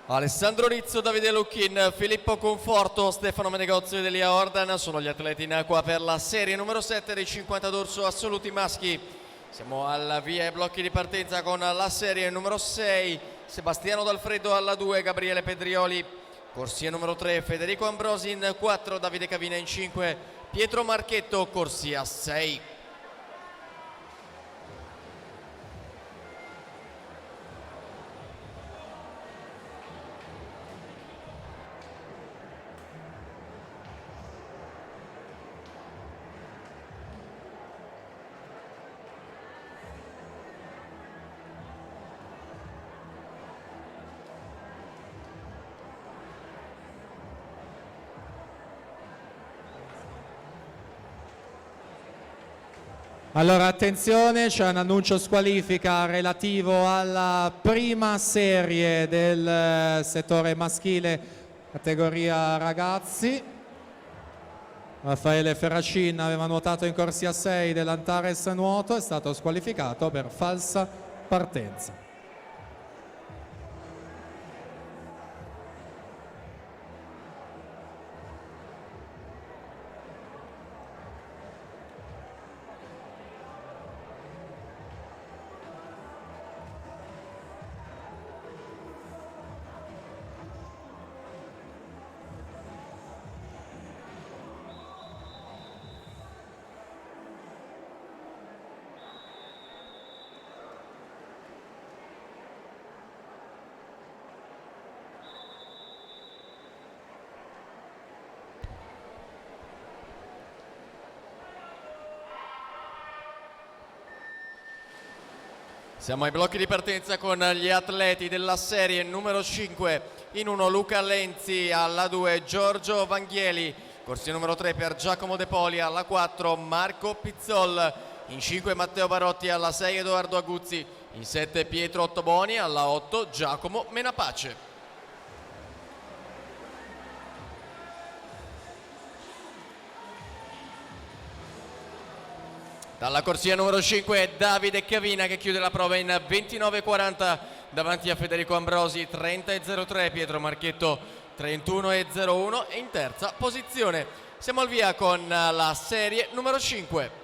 Alessandro Rizzo, Davide Lucchin, Filippo Conforto, Stefano Menegozzi ed Elia Ordan sono gli atleti in acqua per la serie numero 7 dei 50 dorso assoluti maschi. Siamo al via ai blocchi di partenza con la serie numero 6, Sebastiano Dalfredo alla 2, Gabriele Pedrioli, corsia numero 3, Federico Ambrosi in 4, Davide Cavina in 5, Pietro Marchetto, corsia 6. Allora attenzione, c'è un annuncio squalifica relativo alla prima serie del settore maschile categoria ragazzi. Raffaele Ferracin aveva nuotato in corsia 6 dell'Antares Nuoto, è stato squalificato per falsa partenza. Siamo ai blocchi di partenza con gli atleti della serie numero 5. In 1 Luca Lenzi, alla 2 Giorgio Vanghieli, corsia numero 3 per Giacomo De Poli, alla 4 Marco Pizzol, in 5 Matteo Barotti, alla 6 Edoardo Aguzzi, in 7 Pietro Ottoboni, alla 8 Giacomo Menapace. Dalla corsia numero 5 Davide Cavina che chiude la prova in 29,40 davanti a Federico Ambrosi 30,03, Pietro Marchetto 31,01 e in terza posizione. Siamo al via con la serie numero 5.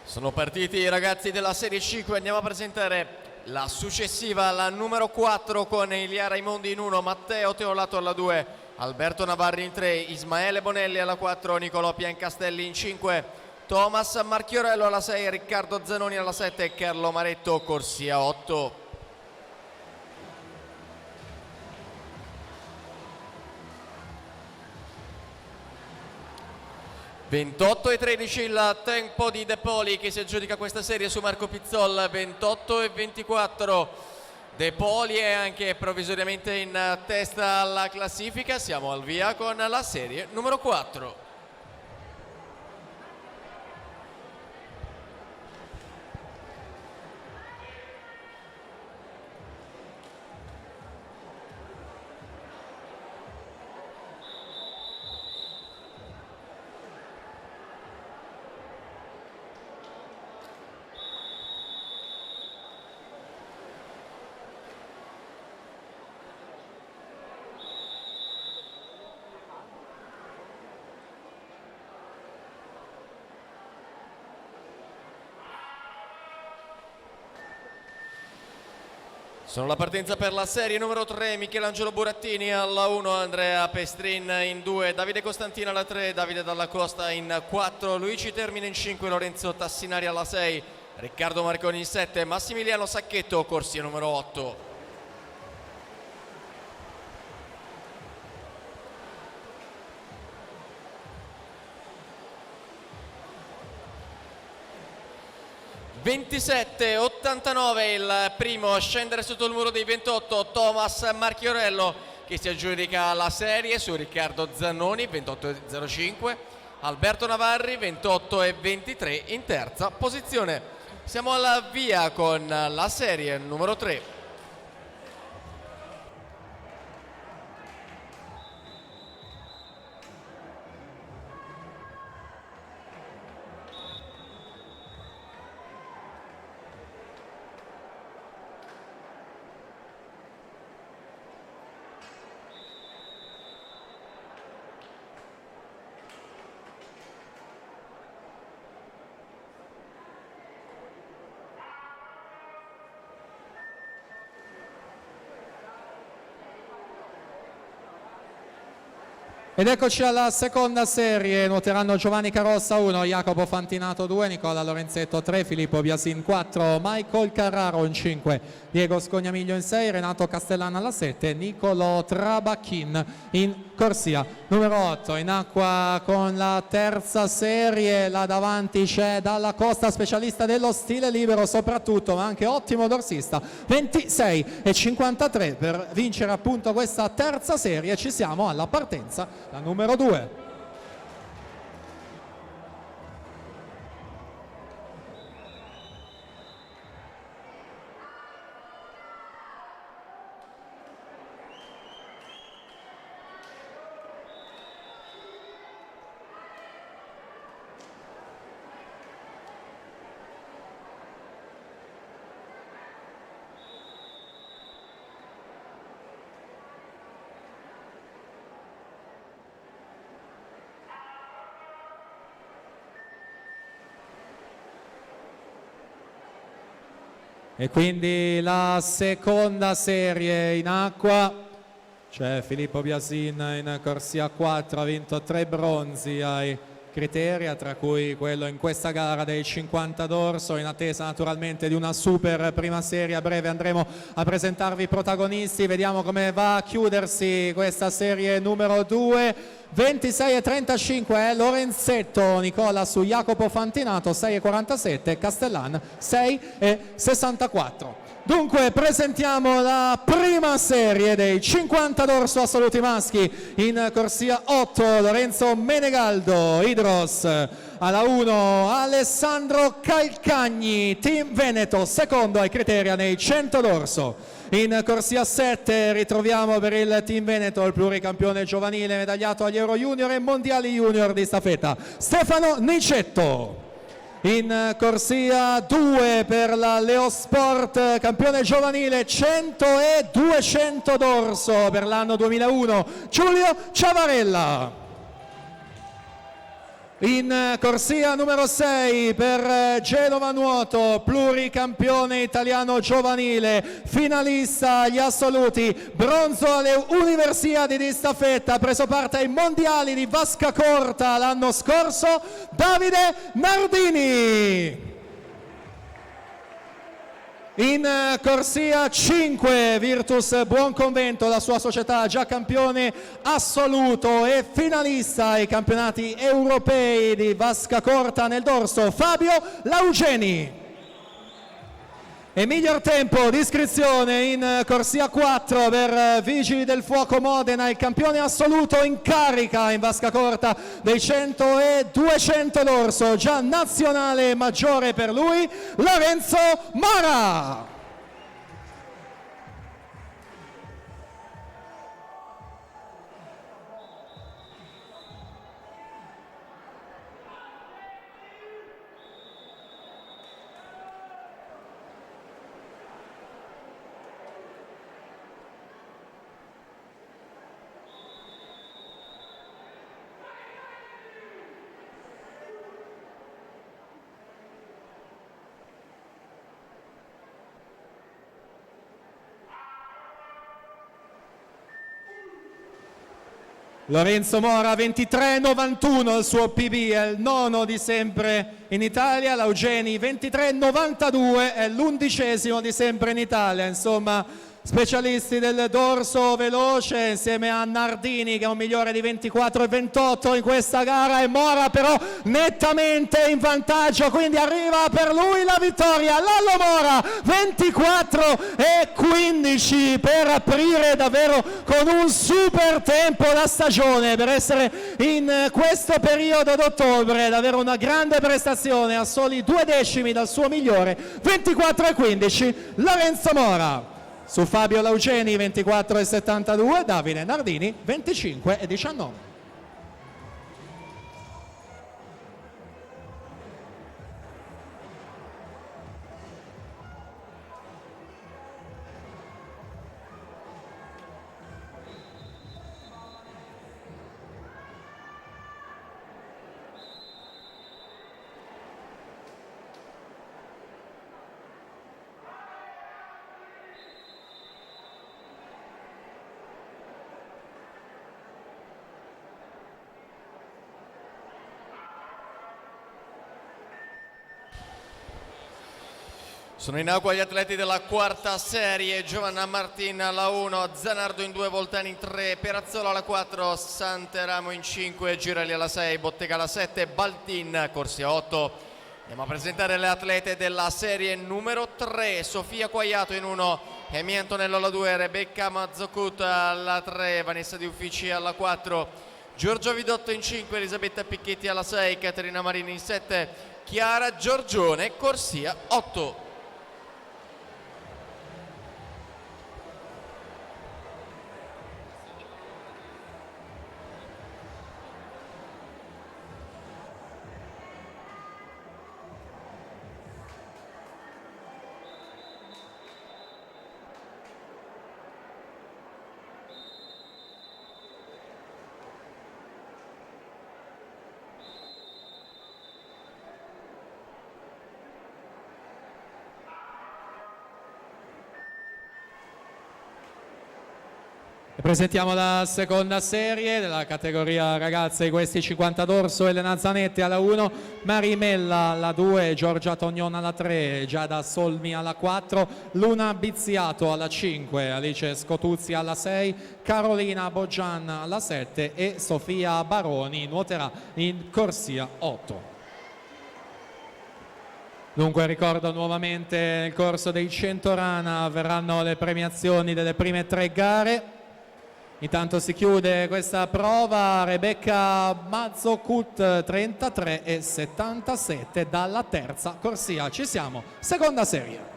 Sono partiti i ragazzi della serie 5, andiamo a presentare la successiva, la numero 4 con Ilia Raimondi in 1, Matteo Teolato alla 2, Alberto Navarri in 3, Ismaele Bonelli alla 4, Nicolò Piancastelli in 5, Thomas Marchiorello alla 6, Riccardo Zanoni alla 7 e Carlo Maretto corsia 8. 28,13 il tempo di De Poli che si aggiudica questa serie su Marco Pizzol, 28,24. De Poli è anche provvisoriamente in testa alla classifica. Siamo al via con la serie numero 4. Sono la partenza per la serie numero 3, Michelangelo Burattini alla 1, Andrea Pestrin in 2, Davide Costantino alla 3, Davide Dalla Costa in 4, Luigi Termine in 5, Lorenzo Tassinari alla 6, Riccardo Marconi in 7, Massimiliano Sacchetto, corsia numero 8. (27,89) il primo a scendere sotto il muro dei 28, Thomas Marchiorello, che si aggiudica la serie su Riccardo Zannoni, 28,05, Alberto Navarri 28,23 in terza posizione. Siamo alla via con la serie numero 3. Ed eccoci alla seconda serie, nuoteranno Giovanni Carossa 1, Jacopo Fantinato 2, Nicola Lorenzetto 3, Filippo Biasin 4, Michael Carraro in 5, Diego Scognamiglio in 6, Renato Castellana alla 7, Nicolo Trabacchin in corsia numero 8. In acqua con la terza serie, là davanti c'è Dalla Costa, specialista dello stile libero soprattutto, ma anche ottimo dorsista, 26,53 per vincere appunto questa terza serie. Ci siamo alla partenza, la numero 2. E quindi la seconda serie in acqua, c'è Filippo Biasin in corsia 4, ha vinto 3 bronzi ai Criteria, tra cui quello in questa gara dei 50 d'orso. In attesa naturalmente di una super prima serie, a breve andremo a presentarvi i protagonisti. Vediamo come va a chiudersi questa serie numero 2. 26,35 Lorenzetto Nicola su Jacopo Fantinato, 6,47 Castellan, 6,64. Dunque presentiamo la prima serie dei 50 d'orso assoluti maschi. In corsia 8 Lorenzo Menegaldo, Idros. Alla 1 Alessandro Calcagni, Team Veneto, secondo ai Criteria nei 100 d'orso. In corsia 7 ritroviamo per il Team Veneto il pluricampione giovanile medagliato agli Euro Junior e Mondiali Junior di staffetta, Stefano Nicetto. In corsia 2 per la Leosport, campione giovanile 100 e 200 d'orso per l'anno 2001, Giulio Ciavarella. In corsia numero 6 per Genova Nuoto, pluricampione italiano giovanile, finalista agli assoluti, bronzo alle Universiadi di staffetta, ha preso parte ai mondiali di vasca corta l'anno scorso, Davide Nardini. In corsia 5 Virtus Buonconvento, la sua società, già campione assoluto e finalista ai campionati europei di vasca corta nel dorso, Fabio Laugeni. E miglior tempo di iscrizione in corsia 4 per Vigili del Fuoco Modena, il campione assoluto in carica in vasca corta dei 100 e 200 d'orso, già nazionale maggiore per lui, Lorenzo Mara. Lorenzo Mora 23,91 il suo PB, è il nono di sempre in Italia. Laugeni 23,92 è l'11° di sempre in Italia. Insomma, specialisti del dorso veloce insieme a Nardini che è un migliore di 24,28 in questa gara, e Mora però nettamente in vantaggio, quindi arriva per lui la vittoria. Lallo Mora 24,15 per aprire davvero con un super tempo la stagione, per essere in questo periodo d'ottobre davvero una grande prestazione, a soli 2 decimi dal suo migliore. 24,15 Lorenzo Mora. Su Fabio Laugeni 24,72, Davide Nardini 25,19. Sono in acqua gli atleti della quarta serie: Giovanna Martin alla 1, Zanardo in 2, Voltani in 3, Perazzolo alla 4, Santeramo in 5, Girelli alla 6, Bottega alla 7, Baltin Corsia 8. Andiamo a presentare le atlete della serie numero 3: Sofia Quagliato in 1, Emi Antonello alla 2, Rebecca Mazzocut alla 3, Vanessa Di Uffici alla 4, Giorgio Vidotto in 5, Elisabetta Picchetti alla 6, Caterina Marini in 7, Chiara Giorgione Corsia 8. Presentiamo la seconda serie della categoria ragazze di questi 50 d'orso: Elena Zanetti alla 1, Marimella alla 2, Giorgia Tognon alla 3, Giada Solmi alla 4, Luna Bizziato alla 5, Alice Scotuzzi alla 6, Carolina Boggian alla 7 e Sofia Baroni nuoterà in corsia 8. Dunque ricordo nuovamente, nel corso dei 100 rana avverranno le premiazioni delle prime 3 gare. Intanto si chiude questa prova: Rebecca Mazzocut 33,77 dalla terza corsia. Ci siamo, seconda serie.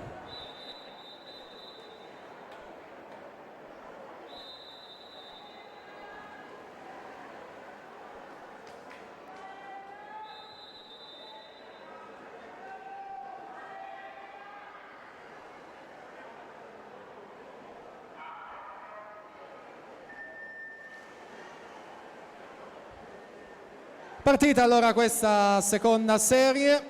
Partita allora questa seconda serie.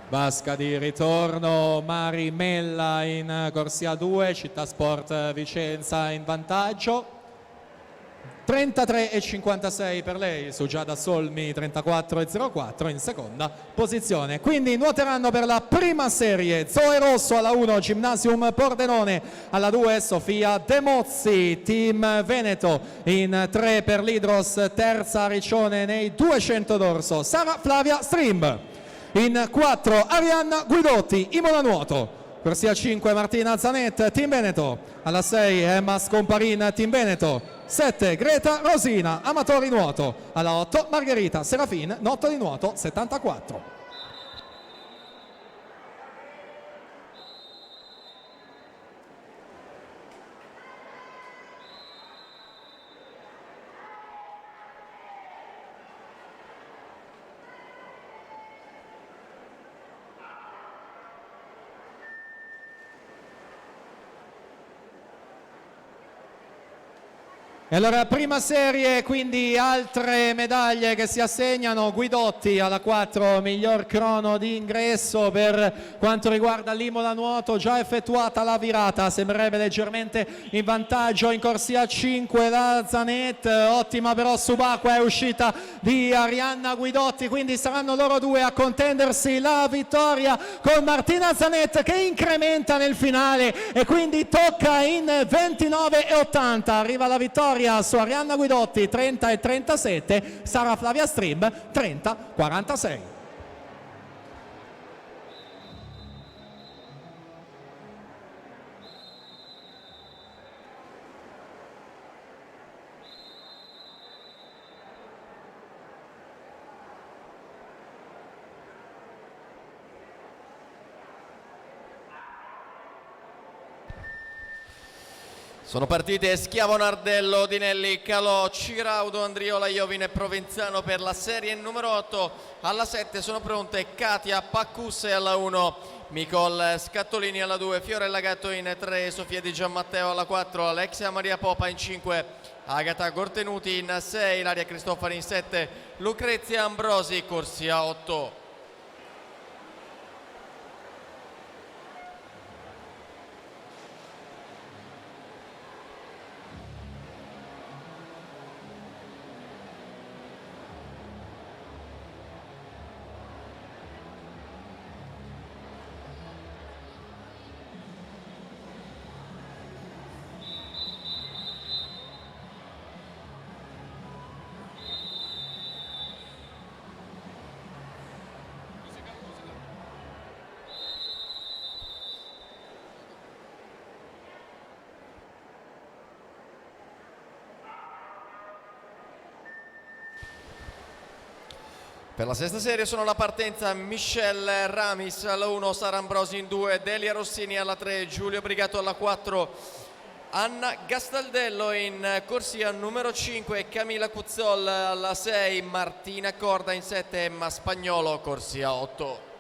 Vasca di ritorno, Marimella in corsia 2, Città Sport Vicenza in vantaggio. 33,56 per lei su Giada Solmi, 34,04 in seconda posizione. Quindi nuoteranno per la prima serie Zoe Rosso alla 1, Gymnasium Pordenone alla 2, Sofia De Mozzi, Team Veneto in 3 per l'Hydros, terza Riccione nei 200 d'orso, Sara Flavia Stream. In 4 Arianna Guidotti, Imola Nuoto. Corsia 5 Martina Zanet, Team Veneto. Alla 6 Emma Scomparin, Team Veneto. 7 Greta Rosina, Amatori Nuoto. Alla 8 Margherita Serafin, Notto di Nuoto 74. E allora prima serie, quindi altre medaglie che si assegnano. Guidotti alla 4, miglior crono di ingresso. Per quanto riguarda l'Imola nuoto, già effettuata la virata, sembrerebbe leggermente in vantaggio in corsia 5 la Zanet, ottima però subacquea è uscita di Arianna Guidotti, quindi saranno loro due a contendersi la vittoria, con Martina Zanet che incrementa nel finale e quindi tocca in 29,80. Arriva la vittoria su Arianna Guidotti 30,37, Sara Flavia Strib 30,46. Sono partite Schiavo Nardello, Dinelli, Calò, Ciraudo, Andriola, Iovine e Provenzano per la serie numero 8. Alla 7 sono pronte Katia Paccusse alla 1, Micol Scattolini alla 2, Fiorella Gatto in 3, Sofia Di Giammatteo alla 4, Alexia Maria Popa in 5, Agata Gortenuti in 6, Ilaria Cristofari in 7, Lucrezia Ambrosi, corsia 8. Per la sesta serie sono la partenza Michelle Ramis alla 1, Sara Ambrosi in 2, Delia Rossini alla 3, Giulio Brigato alla 4, Anna Gastaldello in corsia numero 5, Camilla Cuzzol alla 6, Martina Corda in 7, Emma Spagnolo corsia 8.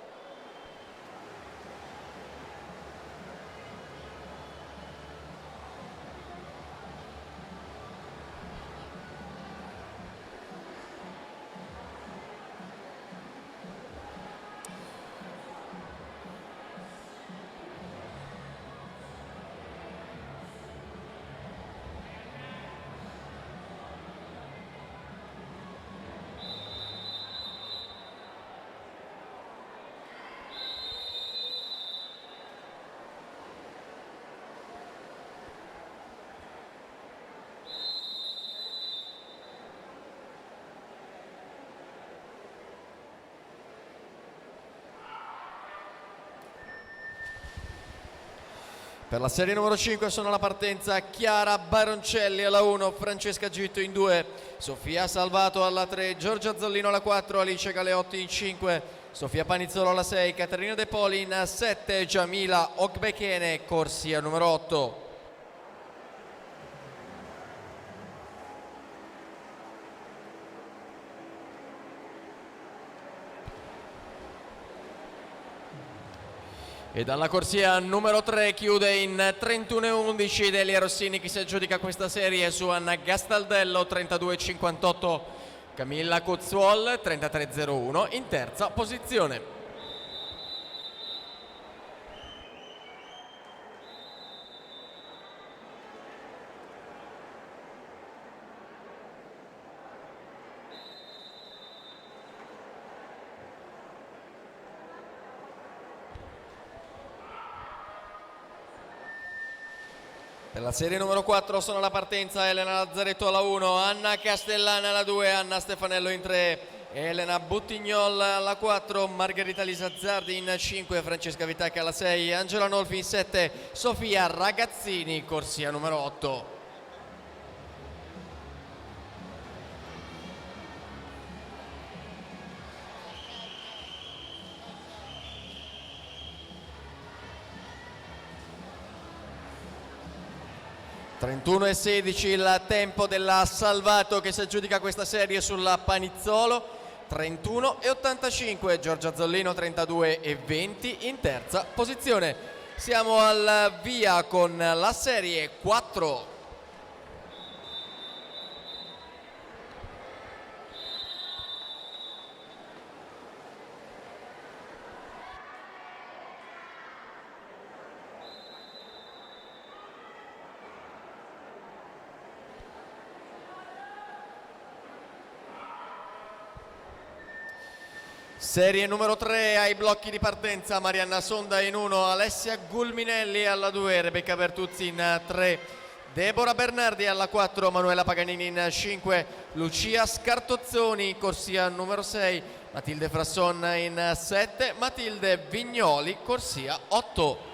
Per la serie numero 5 sono la partenza Chiara Baroncelli alla 1, Francesca Gitto in 2, Sofia Salvato alla 3, Giorgia Zollino alla 4, Alice Galeotti in 5, Sofia Panizzolo alla 6, Caterina De Poli in 7, Giamila Ogbekene corsia numero 8. 'E dalla corsia numero 3 chiude in 31,11 Delia Rossini, che si aggiudica questa serie su Anna Gastaldello 32,58, Camilla Cuzzuol 33,01 in terza posizione. Per la serie numero 4 sono la partenza Elena Lazzaretto alla 1, Anna Castellana alla 2, Anna Stefanello in 3, Elena Buttignol alla 4, Margherita Lisazzardi in 5, Francesca Vitacca alla 6, Angela Nolfi in 7, Sofia Ragazzini corsia numero 8. (31,16) il tempo della Salvato, che si aggiudica questa serie sulla Panizzolo, 31,85, Giorgia Zollino 32,20 in terza posizione. Siamo al via con la serie 4. Serie numero 3 ai blocchi di partenza: Marianna Sonda in 1, Alessia Gulminelli alla 2, Rebecca Bertuzzi in 3, Deborah Bernardi alla 4, Manuela Paganini in 5, Lucia Scartozzoni, corsia numero 6, Matilde Frasson in 7, Matilde Vignoli, corsia 8.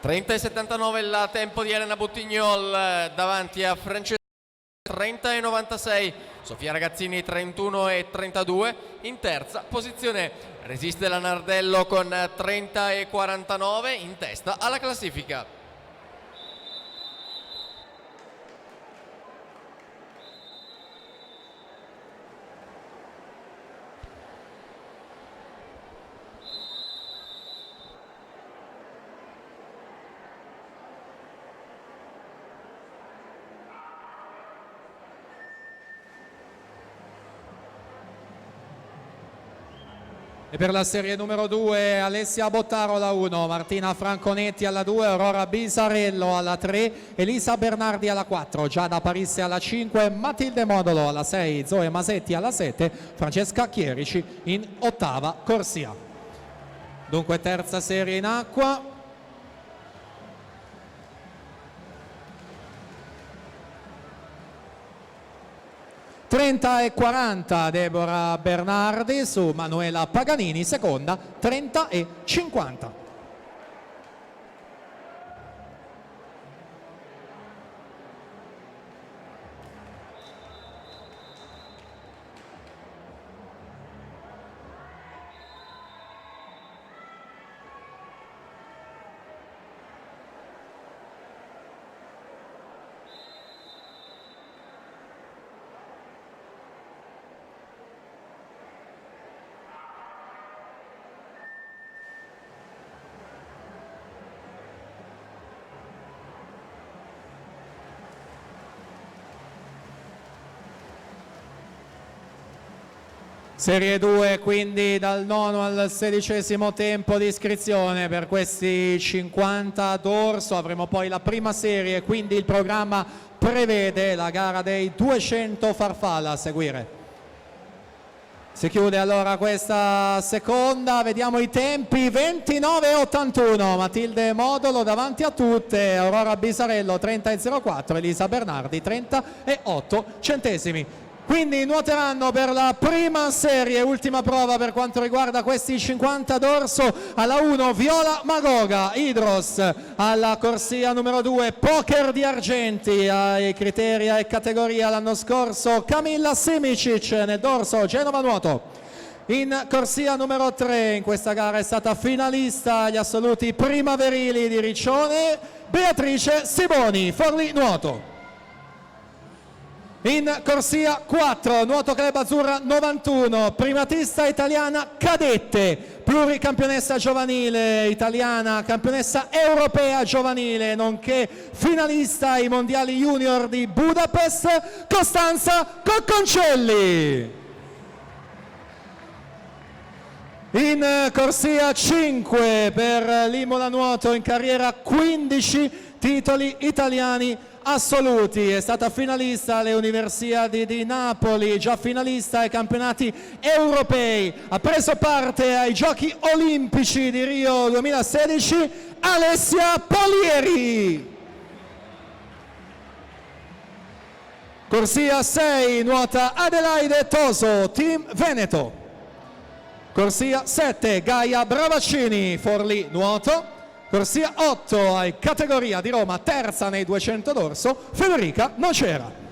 (30,79) il tempo di Elena Buttignol davanti a Francesca. 30,96 Sofia Ragazzini, 31,32 in terza posizione. Resiste la Nardello con 30,49 in testa alla classifica. E per la serie numero 2 Alessia Bottaro alla 1, Martina Franconetti alla 2, Aurora Bisarello alla 3, Elisa Bernardi alla 4, Giada Parisse alla 5, Matilde Modolo alla 6, Zoe Masetti alla 7, Francesca Chierici in ottava corsia. Dunque terza serie in acqua. (30,40) Deborah Bernardi su Manuela Paganini, seconda 30,50. Serie 2 quindi dal 9 al 16° tempo di iscrizione per questi 50 dorso. Avremo poi la prima serie, quindi il programma prevede la gara dei 200 farfalla a seguire. Si chiude allora questa seconda, vediamo i tempi: 29,81 Matilde Modolo davanti a tutte, Aurora Bisarello 30,04, Elisa Bernardi 30,8 centesimi. Quindi nuoteranno per la prima serie, ultima prova per quanto riguarda questi 50 dorso. Alla 1 Viola Magoga, Idros. Alla corsia numero 2 Poker di Argenti, ai criteri e categoria l'anno scorso Camilla Simicic nel dorso Genova Nuoto. In corsia numero 3 in questa gara è stata finalista agli assoluti primaverili di Riccione Beatrice Simoni, Forlì Nuoto. In corsia 4 Nuoto Club Azzurra 91, primatista italiana cadette, pluricampionessa giovanile italiana, campionessa europea giovanile, nonché finalista ai mondiali junior di Budapest, Costanza Cocconcelli. In corsia 5 per l'Imola Nuoto, in carriera 15 titoli italiani assoluti, è stata finalista alle Universiadi di Napoli, già finalista ai campionati europei, ha preso parte ai Giochi Olimpici di Rio 2016, Alessia Polieri. Corsia 6 nuota Adelaide Toso, Team Veneto. Corsia 7 Gaia Bravaccini, Forlì Nuoto. Corsia 8 ai categoria di Roma, terza nei 200 dorso, Federica Nocera.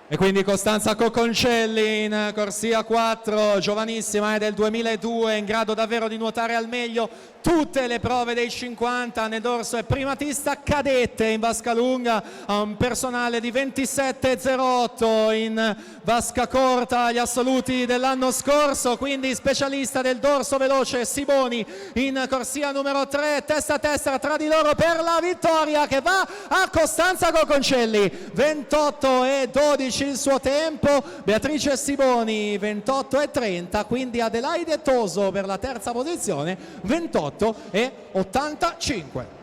E quindi Costanza Coconcelli in corsia 4, giovanissima, è del 2002, in grado davvero di nuotare al meglio tutte le prove dei 50, nel dorso è primatista cadette in vasca lunga, ha un personale di 27,08, in vasca corta gli assoluti dell'anno scorso, quindi specialista del dorso veloce Siboni in corsia numero 3, testa a testa tra di loro per la vittoria che va a Costanza Coconcelli, 28,12 il suo tempo, Beatrice Siboni 28,30, quindi Adelaide Toso per la terza posizione 28,85.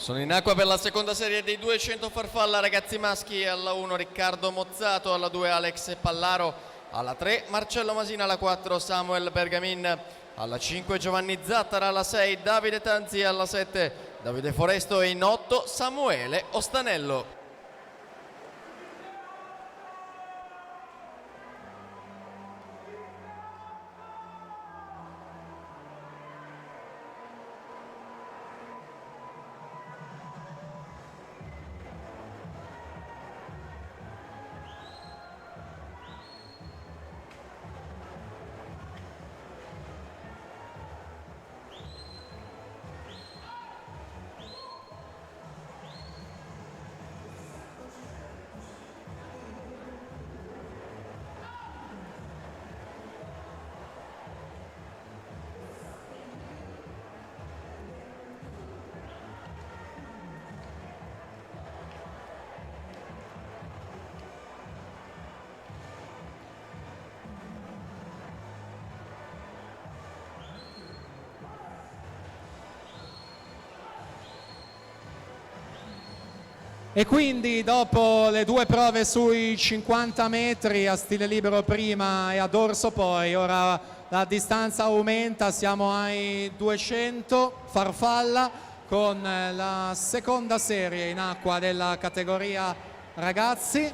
Sono in acqua per la seconda serie dei 200 farfalla ragazzi maschi, alla 1 Riccardo Mozzato, alla 2 Alex Pallaro, alla 3 Marcello Masina, alla 4 Samuel Bergamin, alla 5 Giovanni Zattara, alla 6 Davide Tanzi, alla 7 Davide Foresto e in 8 Samuele Ostanello. E quindi dopo le due prove sui 50 metri a stile libero prima e a dorso poi, ora la distanza aumenta, siamo ai 200 farfalla con la seconda serie in acqua della categoria ragazzi.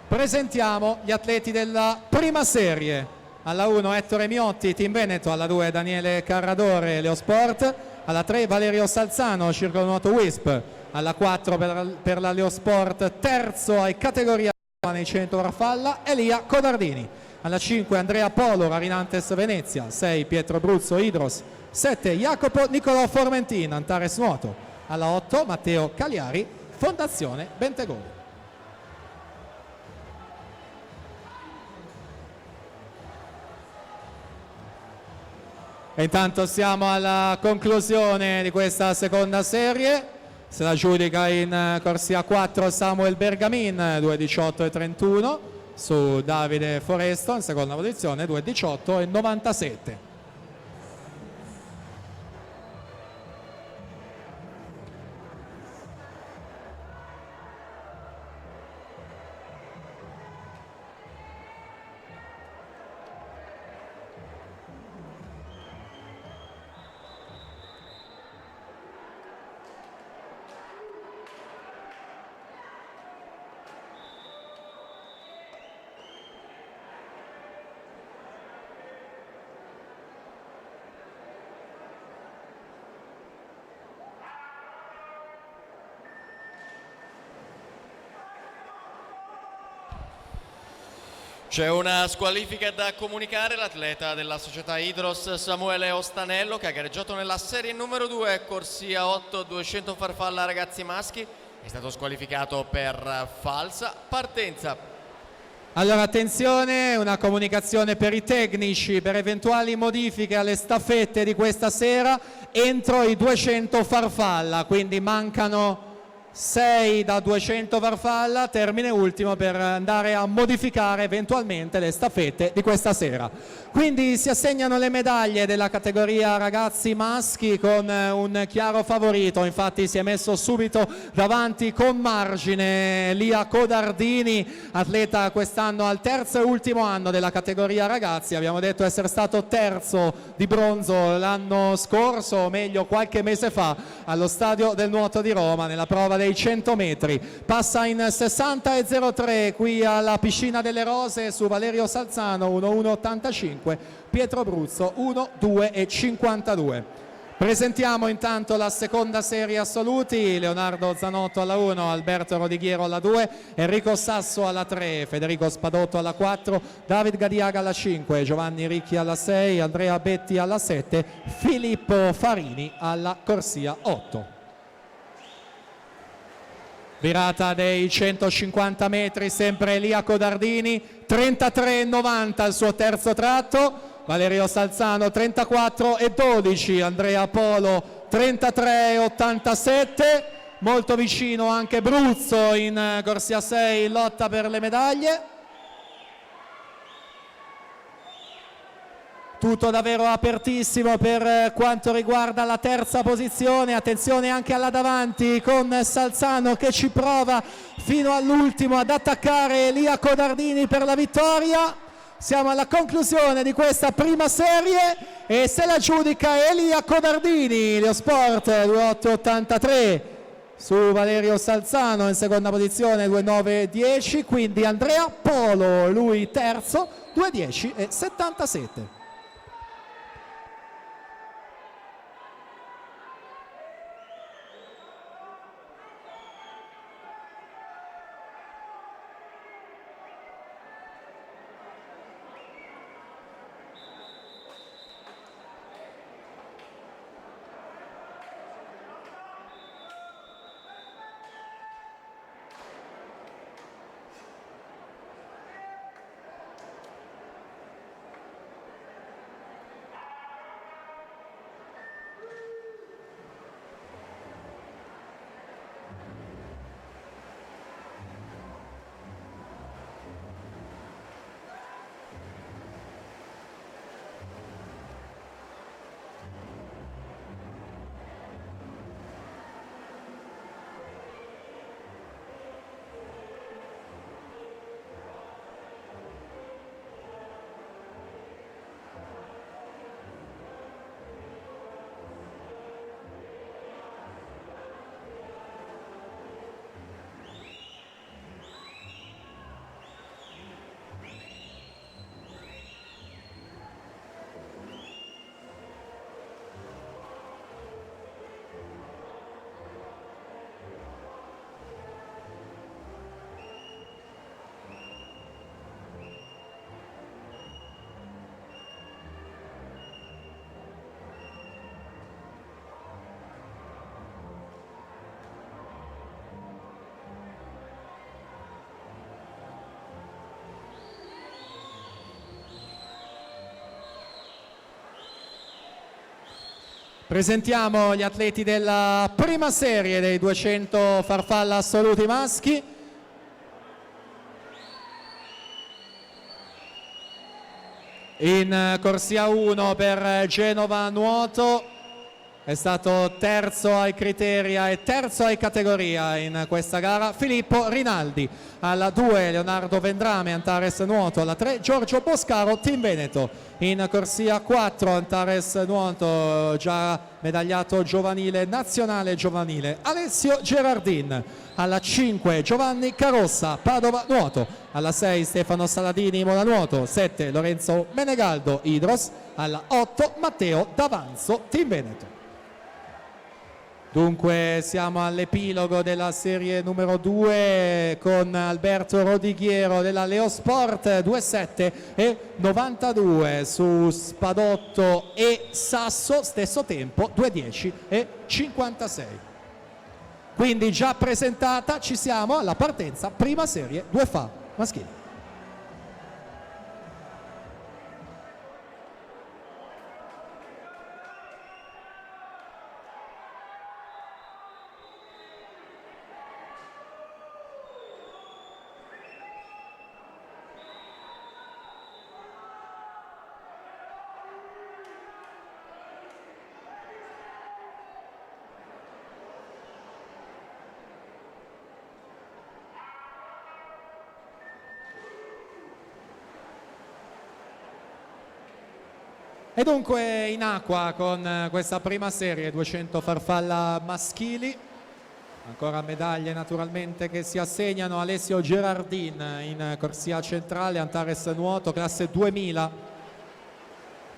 Presentiamo gli atleti della prima serie. Alla 1 Ettore Miotti, Team Veneto, alla 2 Daniele Carradore, Leosport, alla 3 Valerio Salzano, Circolo Nuoto Wisp, alla 4 per la Leosport, terzo ai categoria nei 100 farfalla Elia Codardini, alla 5 Andrea Polo, Rarinantes Venezia, 6 Pietro Bruzzo Idros, 7 Jacopo Nicolò Formentin, Antares Nuoto, alla 8 Matteo Cagliari, Fondazione Bentegodi. E intanto siamo alla conclusione di questa seconda serie. Se la giudica in corsia 4 Samuel Bergamin, 2,18,31 su Davide Foresto in seconda posizione, 2,18,97. C'è una squalifica da comunicare, l'atleta della società Idros Samuele Ostanello che ha gareggiato nella serie numero 2, corsia 8, 200 farfalla ragazzi maschi, è stato squalificato per falsa partenza. Allora attenzione, una comunicazione per i tecnici per eventuali modifiche alle staffette di questa sera entro i 200 farfalla, quindi mancano 6 da 200 farfalla, termine ultimo per andare a modificare eventualmente le staffette di questa sera. Quindi si assegnano le medaglie della categoria ragazzi maschi con un chiaro favorito, infatti si è messo subito davanti con margine Lia Codardini, atleta quest'anno al terzo e ultimo anno della categoria ragazzi. Abbiamo detto essere stato terzo di bronzo l'anno scorso, o meglio qualche mese fa, allo Stadio del Nuoto di Roma nella prova dei 100 metri. Passa in 60,03 qui alla Piscina delle Rose su Valerio Salzano 1,185, Pietro Bruzzo 1,252. Presentiamo intanto la seconda serie assoluti: Leonardo Zanotto alla 1, Alberto Rodighiero alla 2, Enrico Sasso alla 3, Federico Spadotto alla 4, David Gadiaga alla 5, Giovanni Ricchi alla 6, Andrea Betti alla 7, Filippo Farini alla corsia 8. Virata dei 150 metri, sempre Lia Codardini, 33,90 il suo terzo tratto, Valerio Salzano 34,12, Andrea Polo 33,87, molto vicino anche Bruzzo in corsia 6 in lotta per le medaglie. Tutto davvero apertissimo per quanto riguarda la terza posizione. Attenzione anche alla davanti con Salzano che ci prova fino all'ultimo ad attaccare Lia Codardini per la vittoria. Siamo alla conclusione di questa prima serie e se la giudica Elia Codardini, Leo Sport 2,883 su Valerio Salzano in seconda posizione 2,910, quindi Andrea Polo lui terzo 2,10,77. Presentiamo gli atleti della prima serie dei 200 farfalla assoluti maschi. In corsia 1 per Genova Nuoto è stato terzo ai criteria e terzo ai categoria in questa gara Filippo Rinaldi. Alla 2 Leonardo Vendrame, Antares Nuoto. Alla 3 Giorgio Boscaro, Team Veneto. In corsia 4 Antares Nuoto, già medagliato giovanile nazionale giovanile, Alessio Gerardin. Alla 5 Giovanni Carossa, Padova Nuoto. Alla 6 Stefano Saladini, Mola Nuoto. 7 Lorenzo Menegaldo, Idros. Alla 8 Matteo D'Avanzo, Team Veneto. Dunque siamo all'epilogo della serie numero 2 con Alberto Rodighiero della Leo Sport 2,7 e 92 su Spadotto e Sasso, stesso tempo 2,10 e 56. Quindi già presentata, ci siamo alla partenza prima serie 2 fa maschile. E dunque in acqua con questa prima serie 200 farfalla maschili, ancora medaglie naturalmente che si assegnano. Alessio Gerardin in corsia centrale, Antares nuoto, classe 2000,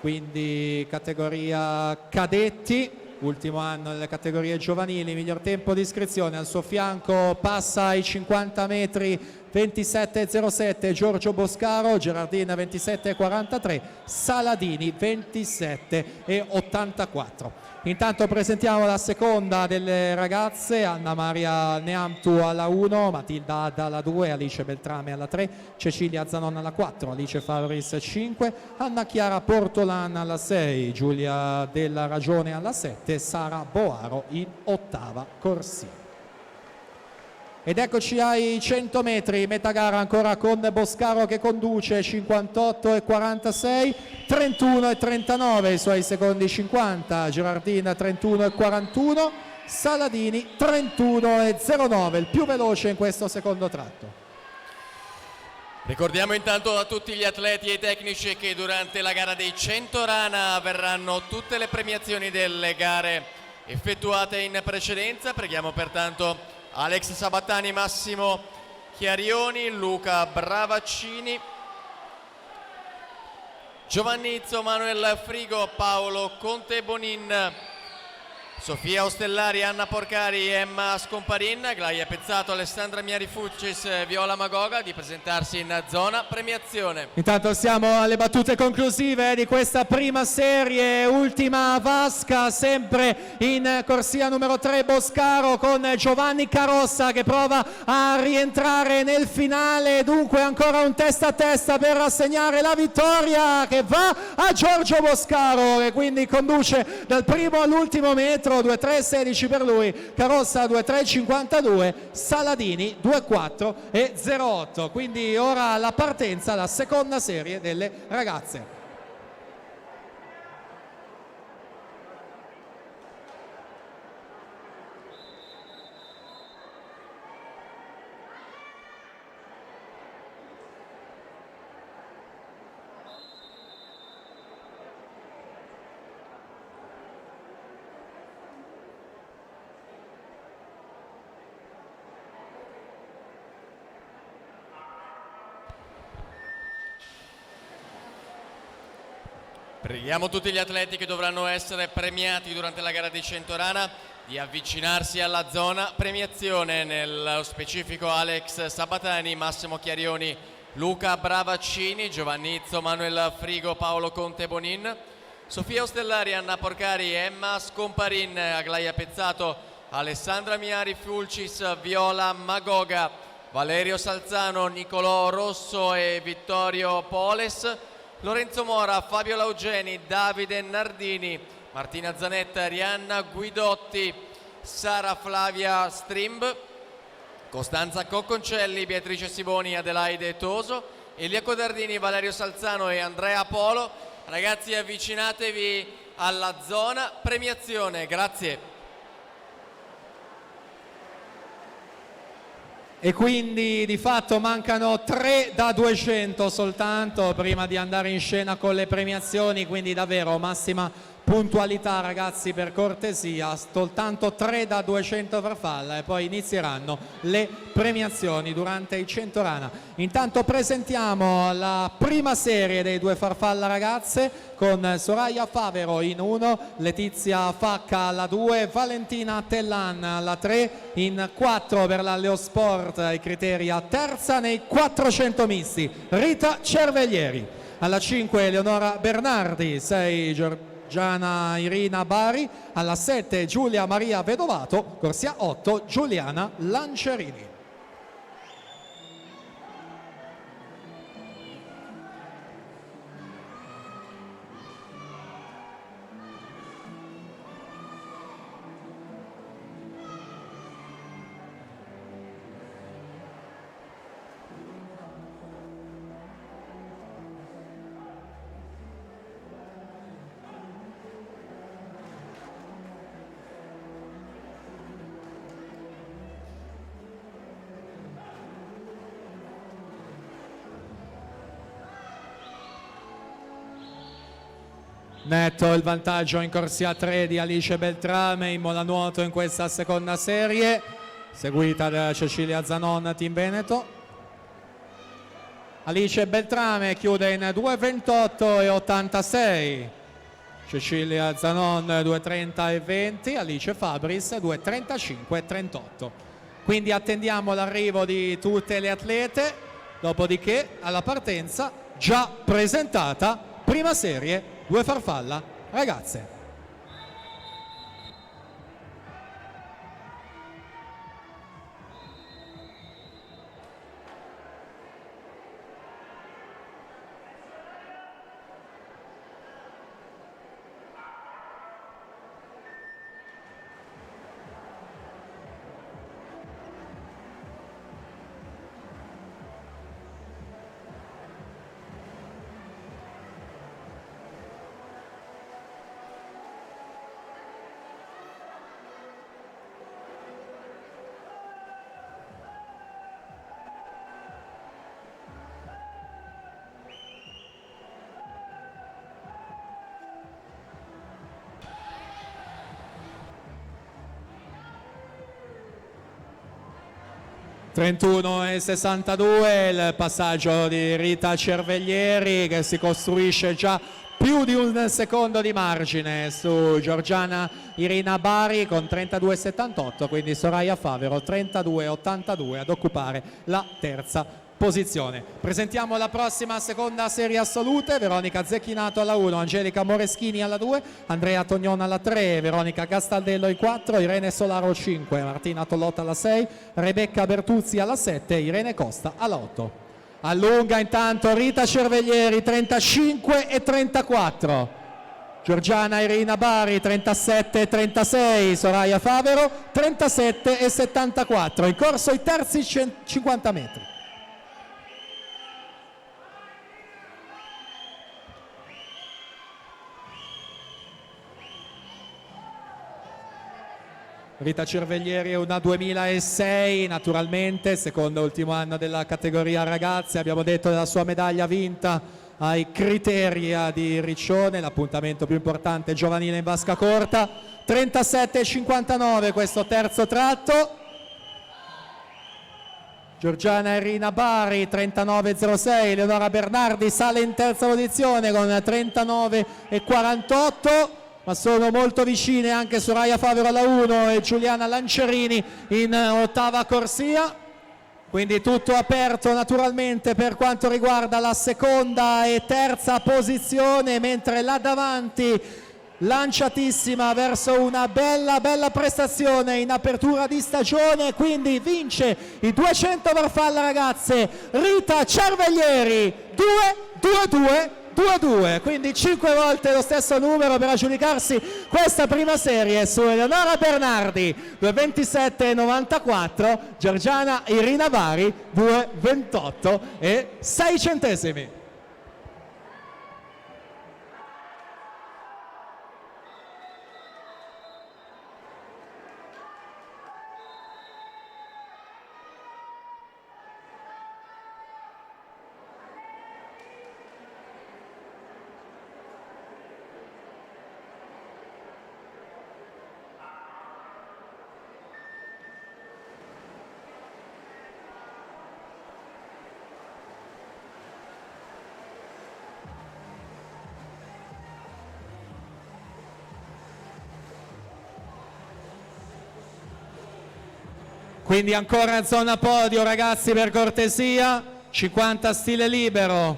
quindi categoria cadetti, ultimo anno nelle categorie giovanili. Miglior tempo di iscrizione, al suo fianco passa ai 50 metri 27,07 Giorgio Boscaro, Gerardin 27,43, Saladini 27,84. Intanto presentiamo la seconda delle ragazze: Anna Maria Neamtu alla 1, Matilda Adda alla 2, Alice Beltrame alla 3, Cecilia Zanon alla 4, Alice Favoris 5, Anna Chiara Portolan alla 6, Giulia Della Ragione alla 7, Sara Boaro in ottava corsia. Ed eccoci ai 100 metri, metà gara ancora con Boscaro che conduce, 58,46, 31,39 i suoi secondi 50, Gerardin 31,41, Saladini 31,09, il più veloce in questo secondo tratto. Ricordiamo intanto a tutti gli atleti e i tecnici che durante la gara dei 100 rana avverranno tutte le premiazioni delle gare effettuate in precedenza. Preghiamo pertanto Alex Sabattani, Massimo Chiarioni, Luca Bravaccini, Giovanni Izzo, Manuel Frigo, Paolo Conte Bonin, Sofia Ostellari, Anna Porcari, Emma Scomparin, Aglaia Pezzato, Alessandra Miari Fuccis, Viola Magoga di presentarsi in zona premiazione. Intanto siamo alle battute conclusive di questa prima serie, ultima vasca, sempre in corsia numero 3 Boscaro con Giovanni Carossa che prova a rientrare nel finale. Dunque ancora un testa a testa per assegnare la vittoria, che va a Giorgio Boscaro, che quindi conduce dal primo all'ultimo metro. 2,3,16 per lui, Carossa 2,3,52, Saladini 2,4,08. Quindi ora la partenza, la seconda serie delle ragazze. Preghiamo tutti gli atleti che dovranno essere premiati durante la gara di 100 rana di avvicinarsi alla zona premiazione, nello specifico Alex Sabatani, Massimo Chiarioni, Luca Bravaccini, Giovanni Izzo, Manuel Frigo, Paolo Conte Bonin, Sofia Ostellari, Anna Porcari, Emma Scomparin, Aglaia Pezzato, Alessandra Miari Fulcis, Viola Magoga, Valerio Salzano, Nicolò Rosso e Vittorio Poles, Lorenzo Mora, Fabio Laugeni, Davide Nardini, Martina Zanetta, Rianna Guidotti, Sara Flavia Strimb, Costanza Cocconcelli, Beatrice Siboni, Adelaide Toso, Elia Codardini, Valerio Salzano e Andrea Polo. Ragazzi, avvicinatevi alla zona premiazione, grazie. E quindi di fatto mancano 3 da 200 soltanto prima di andare in scena con le premiazioni, quindi davvero massima puntualità ragazzi, per cortesia, soltanto 3 da 200 farfalla e poi inizieranno le premiazioni durante i 100 rana. Intanto presentiamo la prima serie dei 2 farfalla ragazze con Soraya Favero in 1, Letizia Facca alla 2, Valentina Tellan alla 3, in 4 per la Leosport ai criteri a terza nei 400 misti Rita Cerveglieri, alla 5 Eleonora Bernardi, 6 Gianna Irina Bari, alla 7 Giulia Maria Vedovato, corsia 8 Giuliana Lancerini. netto il vantaggio in corsia 3 di Alice Beltrame in mola nuoto in questa seconda serie, seguita da Cecilia Zanon, Team Veneto. Alice Beltrame chiude in 2:28 e 86, Cecilia Zanon 2:30 e 20, Alice Fabris 2:35 e 38. Quindi attendiamo l'arrivo di tutte le atlete, dopodiché alla partenza già presentata prima serie 2 farfalla ragazze. e 62 il passaggio di Rita Cerveglieri che si costruisce già più di un secondo di margine su Giorgiana Irina Bari con 32,78, quindi Soraya Favero 32,82 ad occupare la terza posizione. Presentiamo la prossima seconda serie assolute: Veronica Zecchinato alla 1, Angelica Moreschini alla 2, Andrea Tognon alla 3, Veronica Castaldello ai 4, Irene Solaro 5, Martina Tollotta alla 6, Rebecca Bertuzzi alla 7, Irene Costa alla 8. Allunga intanto Rita Cerveglieri 35 e 34, Giorgiana Irina Bari 37 e 36, Soraya Favero 37 e 74. In corso i terzi 50 metri. Rita Cerveglieri è una 2006, naturalmente, secondo ultimo anno della categoria ragazze. Abbiamo detto della sua medaglia vinta ai Criteria di Riccione, l'appuntamento più importante giovanile in vasca corta. 37,59 questo terzo tratto. Giorgiana Irina Bari 39,06, Leonora Bernardi sale in terza posizione con 39,48. ma sono molto vicine anche Soraya Favero alla 1 e Giuliana Lancerini in ottava corsia, quindi tutto aperto naturalmente per quanto riguarda la seconda e terza posizione, mentre là davanti lanciatissima verso una bella prestazione in apertura di stagione, quindi vince i 200 farfalla ragazze Rita Cerveglieri 2-2-2-2, quindi 5 volte lo stesso numero per aggiudicarsi questa prima serie su Eleonora Bernardi 2:27,94, Giorgiana Irina Bari 2:28 e 6 centesimi. Quindi ancora zona podio ragazzi, per cortesia, 50 stile libero,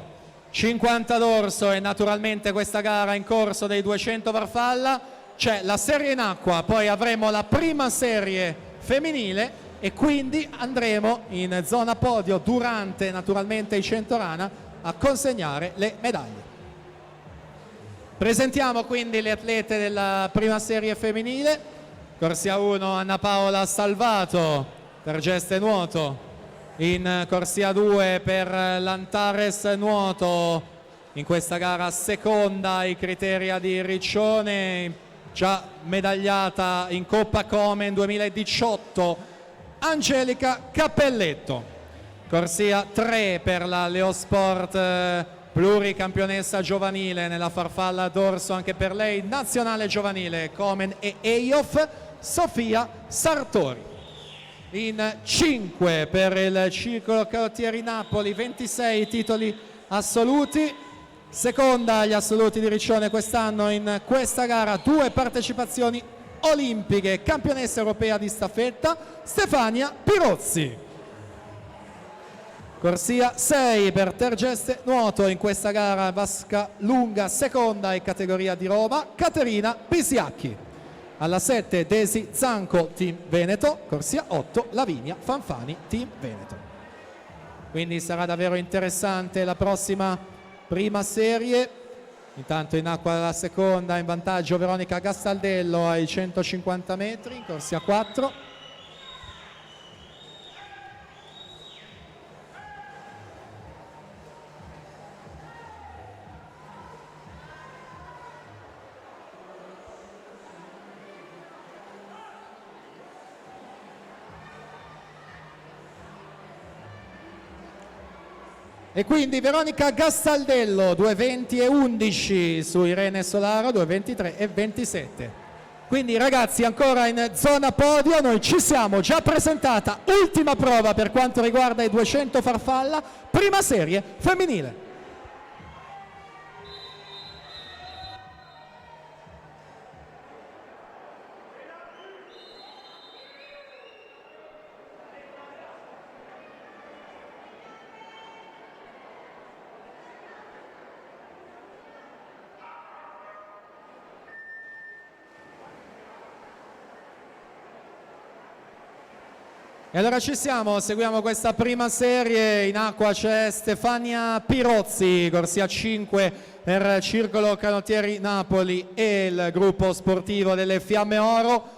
50 dorso e naturalmente questa gara in corso dei 200 farfalla. C'è la serie in acqua, poi avremo la prima serie femminile e quindi andremo in zona podio durante naturalmente i 100 rana a consegnare le medaglie. Presentiamo quindi le atlete della prima serie femminile. Corsia 1 Anna Paola Salvato per geste nuoto, in corsia 2 per l'Antares nuoto, in questa gara seconda ai Criteria di Riccione, già medagliata in Coppa Komen 2018 Angelica Cappelletto. Corsia 3 per la Leosport pluricampionessa giovanile nella farfalla d'orso anche per lei, nazionale giovanile Komen e Eyof, Sofia Sartori. In 5 per il Circolo Carottieri Napoli, 26 titoli assoluti, seconda agli assoluti di Riccione quest'anno in questa gara, 2 partecipazioni olimpiche, campionessa europea di staffetta Stefania Pirozzi. Corsia 6 per Tergeste Nuoto in questa gara, vasca lunga seconda in categoria di Roma, Caterina Bisiacchi. Alla 7 Desi Zanco, Team Veneto, corsia 8 Lavinia Fanfani, Team Veneto. Quindi sarà davvero interessante la prossima prima serie. Intanto in acqua la seconda, in vantaggio Veronica Gastaldello ai 150 metri, in corsia 4. E quindi Veronica Gastaldello 2:20 e 11 su Irene Solaro 2:23 e 27. Quindi ragazzi, ancora in zona podio, noi ci siamo già presentata, ultima prova per quanto riguarda i 200 farfalla, prima serie femminile. E allora ci siamo, seguiamo questa prima serie. In acqua c'è Stefania Pirozzi, corsia 5 per Circolo Canottieri Napoli e il gruppo sportivo delle Fiamme Oro.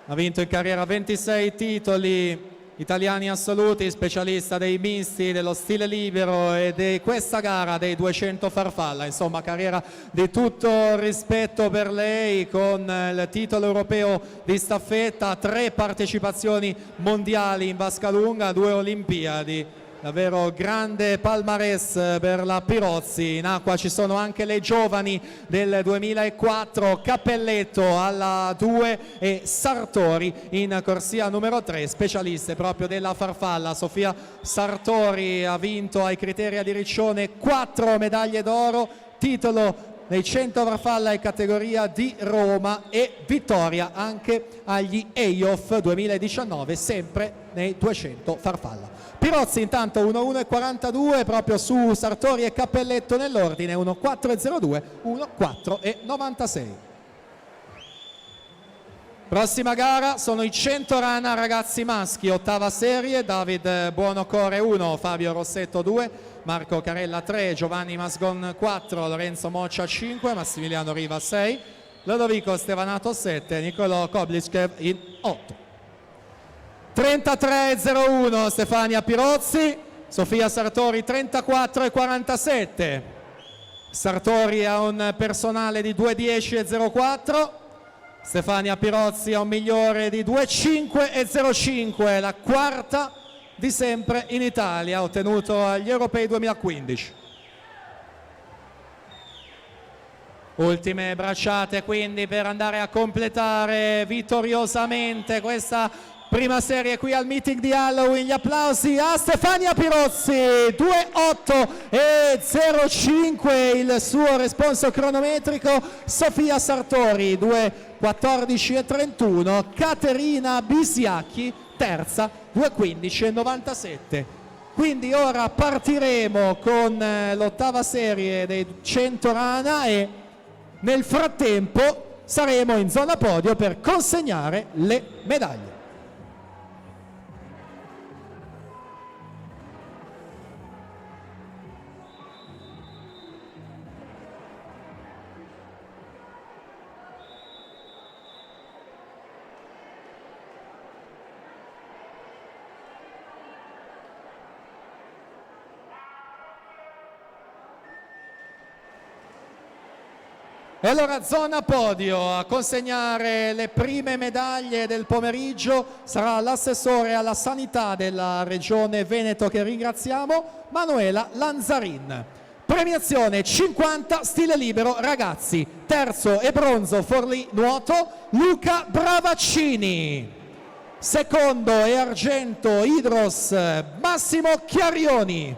Ha vinto in carriera 26 titoli italiani assoluti, specialista dei misti, dello stile libero e di questa gara dei 200 farfalla. Insomma, carriera di tutto rispetto per lei, con il titolo europeo di staffetta, 3 partecipazioni mondiali in vasca lunga, 2 Olimpiadi. Davvero grande palmarès per la Pirozzi. In acqua ci sono anche le giovani del 2004, Cappelletto alla 2 e Sartori in corsia numero 3, specialiste proprio della farfalla. Sofia Sartori ha vinto ai criteri di Riccione 4 medaglie d'oro, titolo nei 100 farfalla in categoria di Roma e vittoria anche agli Eyof 2019 sempre nei 200 farfalla. Pirozzi intanto 1:1:42 proprio su Sartori e Cappelletto nell'ordine, 1:4:02, 1:4:96. Prossima gara sono i 100 rana ragazzi maschi, ottava serie, David Buonocore 1, Fabio Rossetto 2, Marco Carella 3, Giovanni Masgon 4, Lorenzo Moccia 5, Massimiliano Riva 6, Lodovico Stevanato 7, Nicolò Koblichkev in 8. 33:01 Stefania Pirozzi, Sofia Sartori 34:47. Sartori ha un personale di 2:10:04, Stefania Pirozzi ha un migliore di 2:05:05, la quarta di sempre in Italia, ottenuto agli Europei 2015. Ultime bracciate quindi per andare a completare vittoriosamente questa prima serie qui al meeting di Halloween. Gli applausi a Stefania Pirozzi, 2:08:05 il suo responso cronometrico. Sofia Sartori 2:14:31, Caterina Bisiacchi terza 2:15:97. Quindi ora partiremo con l'ottava serie dei 100 rana e nel frattempo saremo in zona podio per consegnare le medaglie. E allora zona podio, a consegnare le prime medaglie del pomeriggio sarà l'assessore alla sanità della regione Veneto, che ringraziamo, Manuela Lanzarin. Premiazione 50 stile libero ragazzi, terzo e bronzo Forlì nuoto Luca Bravaccini, secondo e argento Idros Massimo Chiarioni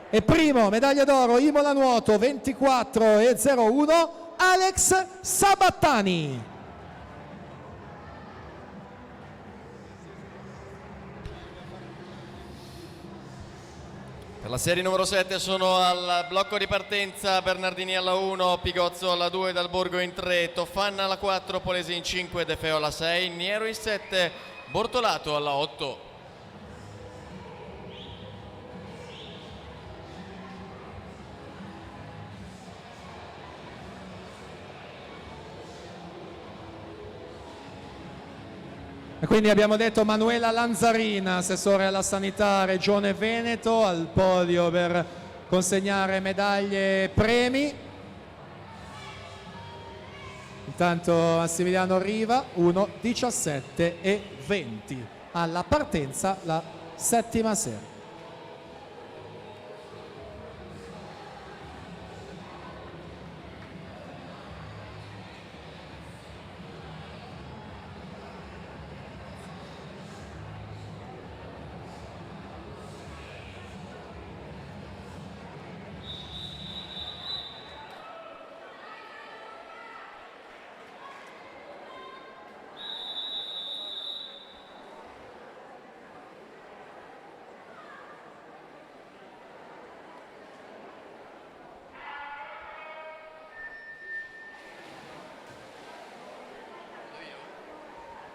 e primo medaglia d'oro Imola nuoto 24,01 Alex Sabattani. Per la serie numero 7 sono al blocco di partenza Bernardini alla 1, Pigozzo alla 2, Dalborgo in 3, Toffanna alla 4, Polesi in 5, De Feo alla 6, Niero in 7, Bortolato alla 8. E quindi abbiamo detto Manuela Lanzarina, assessore alla sanità Regione Veneto, al podio per consegnare medaglie e premi. Intanto Massimiliano Riva 1:17:20 alla partenza la settima serie.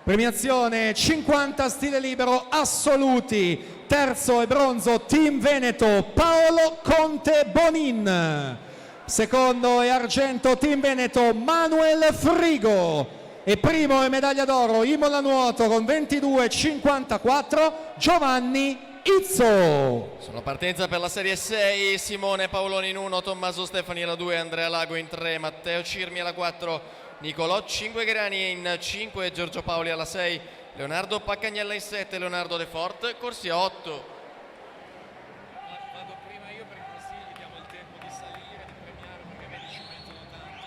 Premiazione 50 stile libero assoluti, terzo e bronzo Team Veneto Paolo Conte Bonin, secondo e argento Team Veneto Manuel Frigo e primo e medaglia d'oro Imola nuoto con 22,54 Giovanni Izzo. Sono partenza per la serie 6, Simone Paoloni in 1, Tommaso Stefani alla 2, Andrea Lago in 3, Matteo Cirmi alla 4, Nicolò Cinquegrani in 5, Giorgio Paoli alla 6, Leonardo Paccagnella in 7, Leonardo De Fort, corsia 8. Vado prima io per i consigli, diamo il tempo di salire, di premiare perché vedi ci mettono tanto.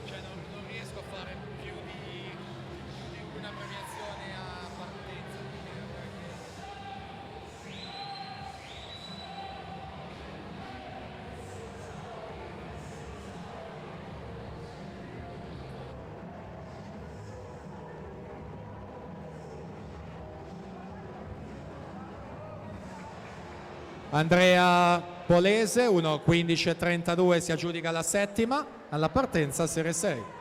Cioè non riesco a fare più di una premiazione a partenza. Andrea Polese 1:15:32 si aggiudica la settima alla partenza serie 6.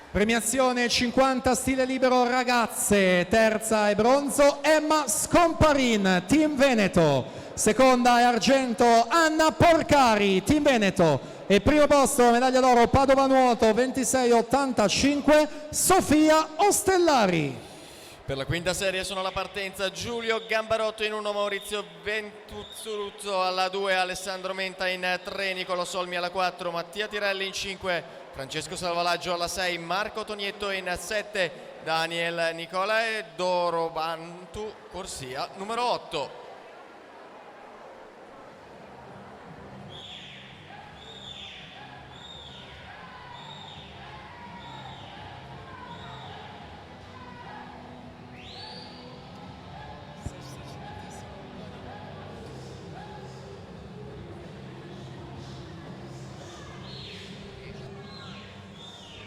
Premiazione 50 stile libero ragazze, terza e bronzo Emma Scomparin, Team Veneto, seconda e argento Anna Porcari, Team Veneto e primo posto medaglia d'oro Padova Nuoto 26,85 Sofia Ostellari. Per la quinta serie sono alla partenza Giulio Gambarotto in 1, Maurizio Ventuzzuruzzo alla 2, Alessandro Menta in 3, Nicolò Solmi alla 4, Mattia Tirelli in 5, Francesco Salvalaggio alla 6, Marco Tonietto in 7, Daniel Nicola e Doro Bantu, corsia numero 8.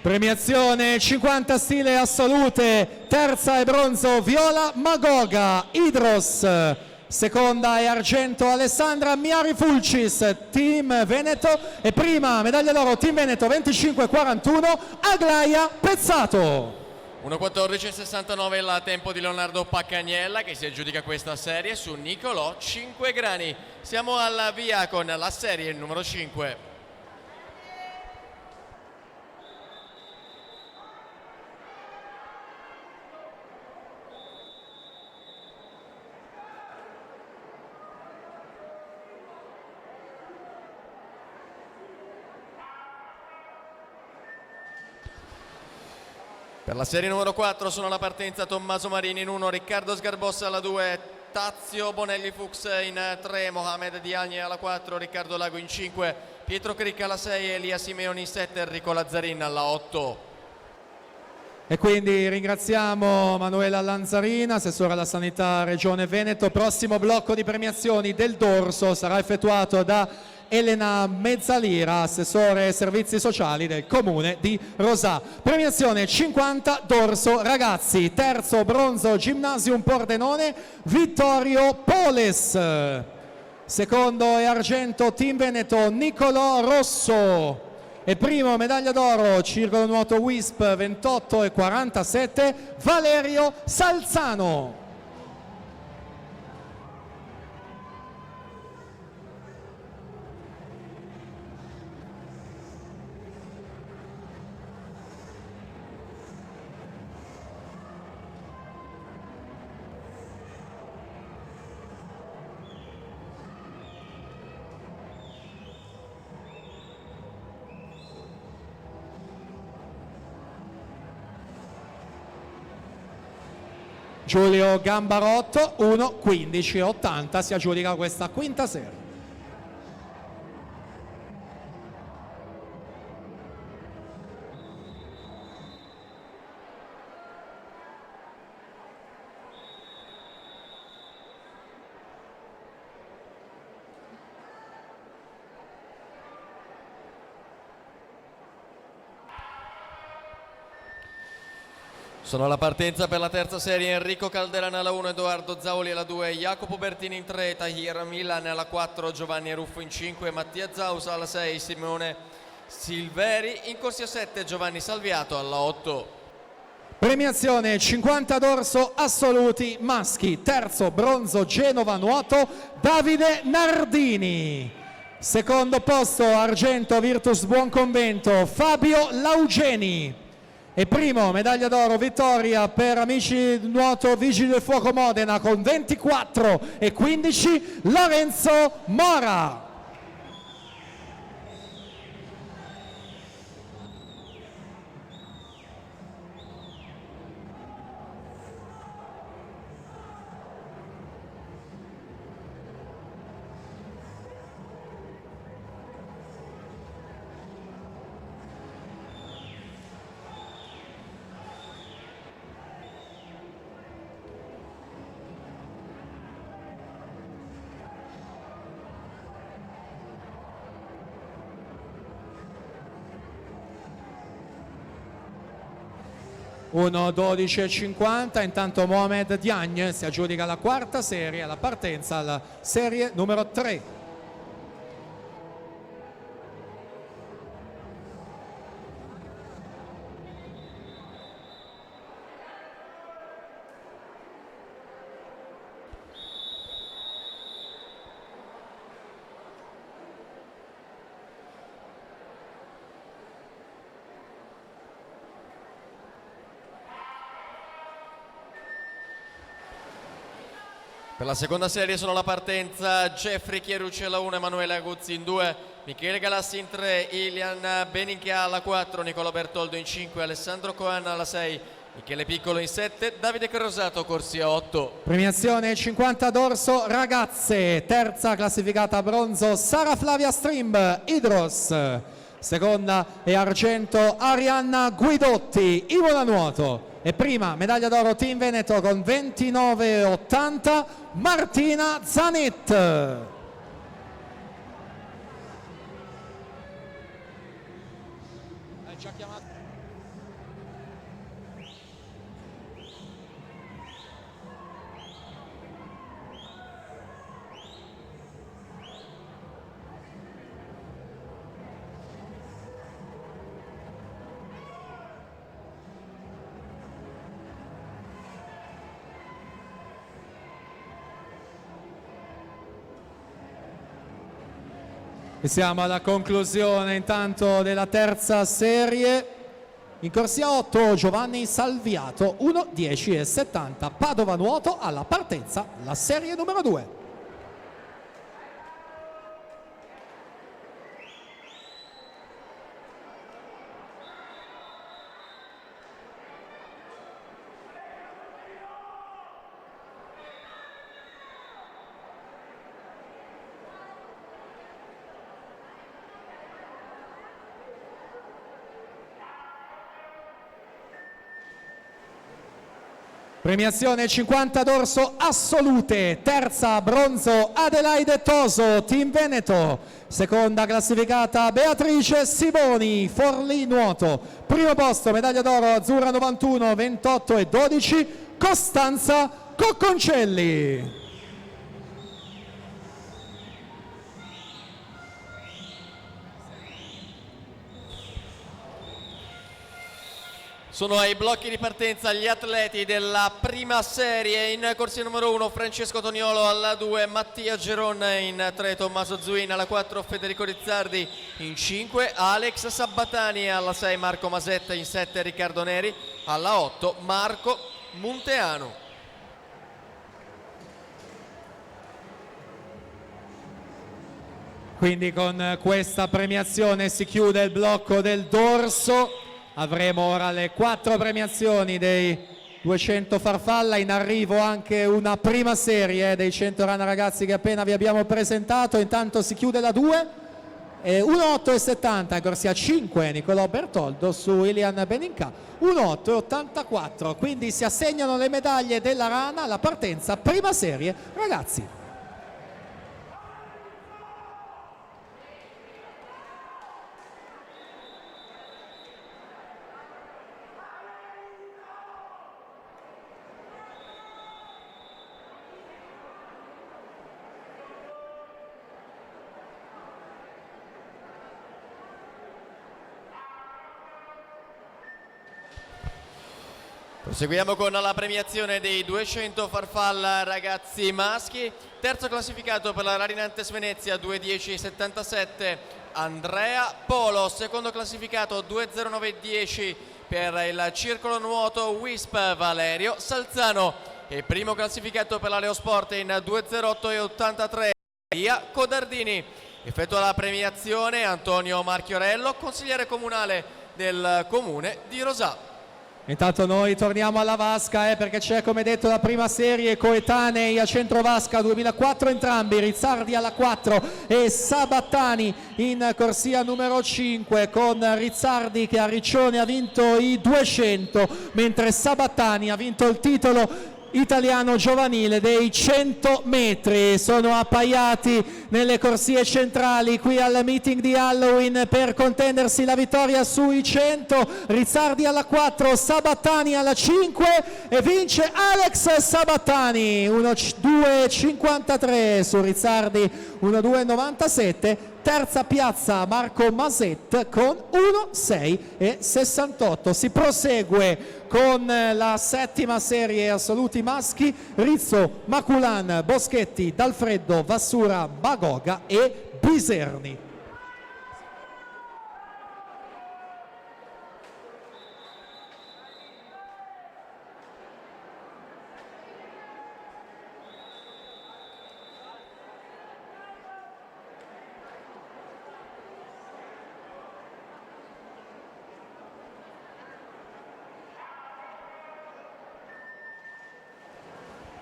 Premiazione 50 stile assolute, terza e bronzo Viola Magoga, Idros, seconda e argento Alessandra Miari Fulcis, Team Veneto, e prima medaglia d'oro Team Veneto 25-41 Aglaia Pezzato. 1:14:69 il tempo di Leonardo Paccagnella, che si aggiudica questa serie su Nicolò Cinquegrani. Siamo al via con la serie numero 5. Per la serie numero 4 sono alla partenza Tommaso Marini in 1, Riccardo Sgarbossa alla 2, Tazio Bonelli Fuchs in 3, Mohamed Diagni alla 4, Riccardo Lago in 5, Pietro Cricca alla 6, Elia Simeoni in 7, Enrico Lazzarin alla 8. E quindi ringraziamo Manuela Lanzarina, assessore alla sanità Regione Veneto. Prossimo blocco di premiazioni del dorso sarà effettuato da Elena Mezzalira, assessore ai servizi sociali del comune di Rosà. Premiazione 50 dorso ragazzi, terzo bronzo Gymnasium Pordenone Vittorio Poles, secondo e argento Team Veneto Nicolò Rosso, e primo medaglia d'oro circolo nuoto WISP 28-47 Valerio Salzano. Giulio Gambarotto 1:15:80 si aggiudica questa quinta serie. Sono alla partenza per la terza serie Enrico Calderana alla 1, Edoardo Zauli alla 2, Jacopo Bertini in 3, Tahir Milan alla 4, Giovanni Ruffo in 5, Mattia Zausa alla 6, Simone Silveri in corsia 7, Giovanni Salviato alla 8. Premiazione 50 dorso assoluti maschi, terzo bronzo Genova nuoto Davide Nardini, secondo posto argento Virtus Buonconvento Fabio Laugeni, e primo medaglia d'oro vittoria per Amici Nuoto Vigili del Fuoco Modena con 24:15 Lorenzo Mora. Uno 12:50, intanto Mohamed Diagne si aggiudica la quarta serie alla partenza alla serie numero 3. Per la seconda serie sono alla partenza Jeffrey Chierucci alla 1, Emanuele Aguzzi in 2, Michele Galassi in 3, Ilian Beninchia alla 4, Nicola Bertoldo in 5, Alessandro Coan alla 6, Michele Piccolo in 7, Davide Crosato corsia 8. Premiazione 50 dorso ragazze, terza classificata bronzo Sara Flavia Strimb Idros, seconda e argento Arianna Guidotti Imola Nuoto, e prima medaglia d'oro Team Veneto con 29:80 Martina Zanet. E siamo alla conclusione intanto della terza serie. In corsia 8 Giovanni Salviato 1:10:70, Padova Nuoto alla partenza, la serie numero 2. Premiazione 50 d'orso assolute, terza bronzo Adelaide Toso, Team Veneto, seconda classificata Beatrice Simoni, Forlì Nuoto, primo posto medaglia d'oro azzurra 91, 28:12, Costanza Cocconcelli. Sono ai blocchi di partenza gli atleti della prima serie. In corsia numero 1 Francesco Toniolo, alla 2 Mattia Geron, in 3 Tommaso Zuin, alla 4 Federico Rizzardi, in 5 Alex Sabbatani, alla 6 Marco Masetta, in 7 Riccardo Neri, alla 8 Marco Munteanu. Quindi con questa premiazione si chiude il blocco del dorso. Avremo ora le 4 premiazioni dei 200 farfalla, in arrivo anche una prima serie dei 100 rana ragazzi che appena vi abbiamo presentato. Intanto si chiude la 2, 1:8:70 in corsia 5 Nicolò Bertoldo su Ilian Beninca, 1:8:84, quindi si assegnano le medaglie della rana alla partenza prima serie ragazzi. Proseguiamo con la premiazione dei 200 farfalla ragazzi maschi. Terzo classificato per la Rarinantes Venezia 2:10:77 Andrea Polo. Secondo classificato 2:09:10 per il Circolo Nuoto Wisp Valerio Salzano. E primo classificato per la Leosport in 2:08:83 Maria Codardini. Effettua la premiazione Antonio Marchiorello, consigliere comunale del comune di Rosà. Intanto noi torniamo alla vasca perché c'è, come detto, la prima serie coetanei a centro vasca 2004 entrambi, Rizzardi alla 4 e Sabattani in corsia numero 5, con Rizzardi che a Riccione ha vinto i 200 mentre Sabattani ha vinto il titolo italiano giovanile dei 100 metri. Sono appaiati nelle corsie centrali qui al meeting di Halloween per contendersi la vittoria sui 100. Rizzardi alla 4, Sabattani alla 5 e vince Alex Sabattani, 1:2:53 su Rizzardi, 1:2:97. Terza piazza Marco Maset con 1:6:68. Si prosegue con la settima serie assoluti maschi, Rizzo, Maculan, Boschetti, Dalfreddo, Vassura, Bagoga e Biserni.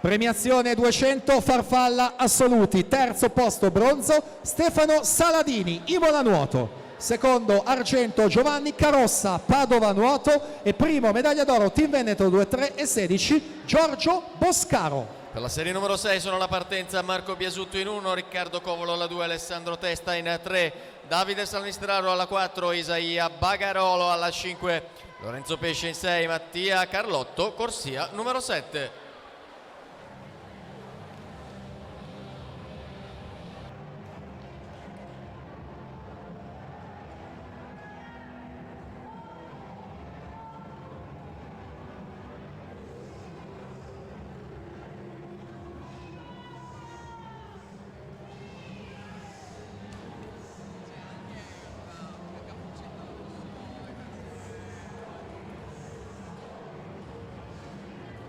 Premiazione 200 farfalla assoluti, terzo posto bronzo Stefano Saladini, Imola Nuoto, secondo argento Giovanni Carossa, Padova Nuoto e primo medaglia d'oro Team Veneto 2:3:16 Giorgio Boscaro. Per la serie numero 6 sono alla partenza Marco Biasutto in 1, Riccardo Covolo alla 2, Alessandro Testa in 3, Davide Salmistraro alla 4, Isaia Bagarolo alla 5, Lorenzo Pesce in 6, Mattia Carlotto, corsia numero 7.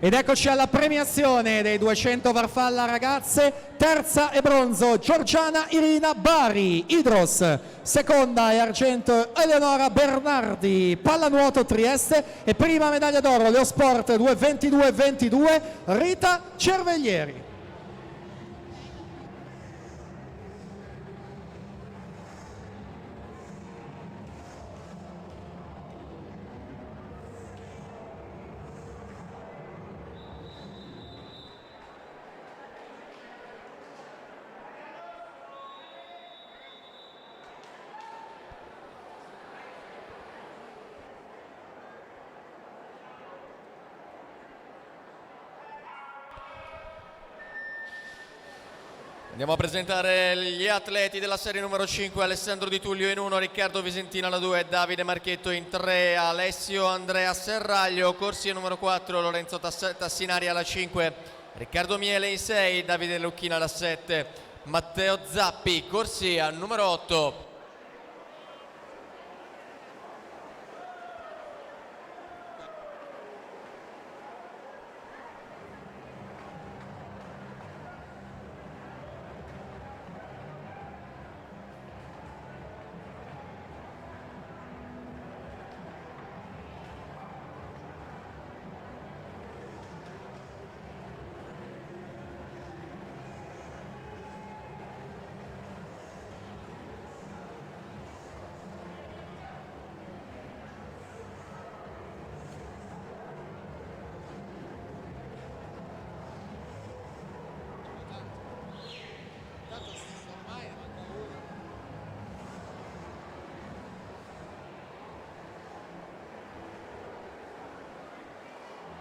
Ed eccoci alla premiazione dei 200 farfalla ragazze. Terza e bronzo Giorgiana Irina Bari, Idros. Seconda e argento Eleonora Bernardi, pallanuoto Trieste. E prima medaglia d'oro Leosport 2:22:22 Rita Cerveglieri. Andiamo a presentare gli atleti della serie numero 5, Alessandro Di Tullio in 1, Riccardo Visentina alla 2, Davide Marchetto in 3, Alessio Andrea Serraglio, corsia numero 4, Lorenzo Tassinari alla 5, Riccardo Miele in 6, Davide Lucchina alla 7, Matteo Zappi, corsia numero 8.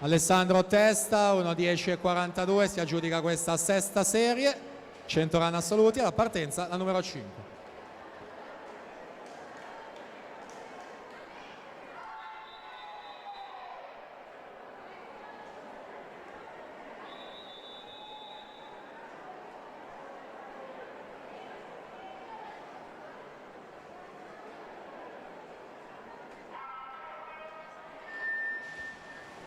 Alessandro Testa 1:10:42, si aggiudica questa sesta serie, 100 run assoluti, alla partenza la numero 5.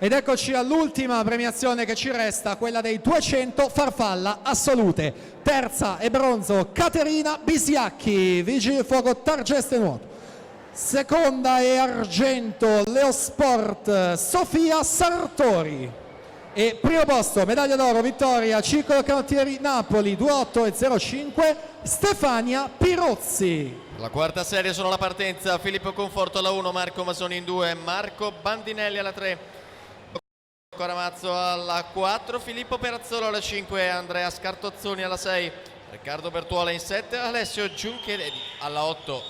Ed eccoci all'ultima premiazione che ci resta, quella dei 200 farfalla assolute. Terza e bronzo Caterina Bisiacchi, Vigili del Fuoco Targeste Nuoto. Seconda e argento Leosport Sofia Sartori. E primo posto, medaglia d'oro, vittoria, Circolo Canottieri Napoli 2:08:05 Stefania Pirozzi. La quarta serie sono la partenza, Filippo Conforto alla 1, Marco Masoni in 2, Marco Bandinelli alla 3, Coramazzo alla 4, Filippo Perazzolo alla 5, Andrea Scartozzoni alla 6, Riccardo Bertuola in 7, Alessio Giuncheledi alla 8.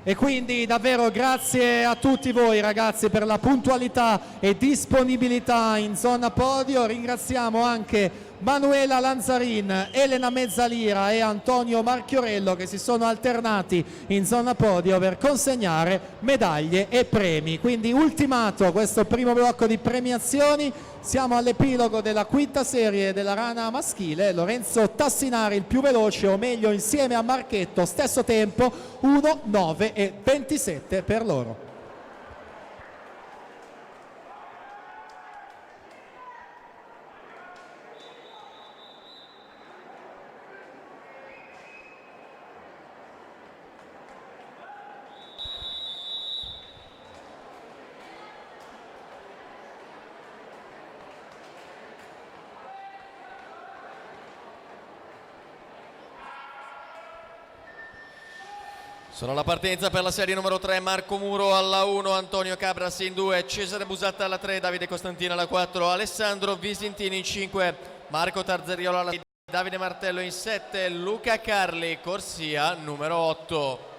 E quindi davvero grazie a tutti voi ragazzi per la puntualità e disponibilità in zona podio. Ringraziamo anche Manuela Lanzarin, Elena Mezzalira e Antonio Marchiorello che si sono alternati in zona podio per consegnare medaglie e premi. Quindi ultimato questo primo blocco di premiazioni, siamo all'epilogo della quinta serie della rana maschile. Lorenzo Tassinari il più veloce, o meglio insieme a Marchetto, stesso tempo 1:09:27 per loro. Sono alla partenza per la serie numero 3, Marco Muro alla 1, Antonio Cabras in 2, Cesare Busatta alla 3, Davide Costantino alla 4, Alessandro Visintini in 5, Marco Tarzeriolo alla 6, Davide Martello in 7, Luca Carli, corsia numero 8.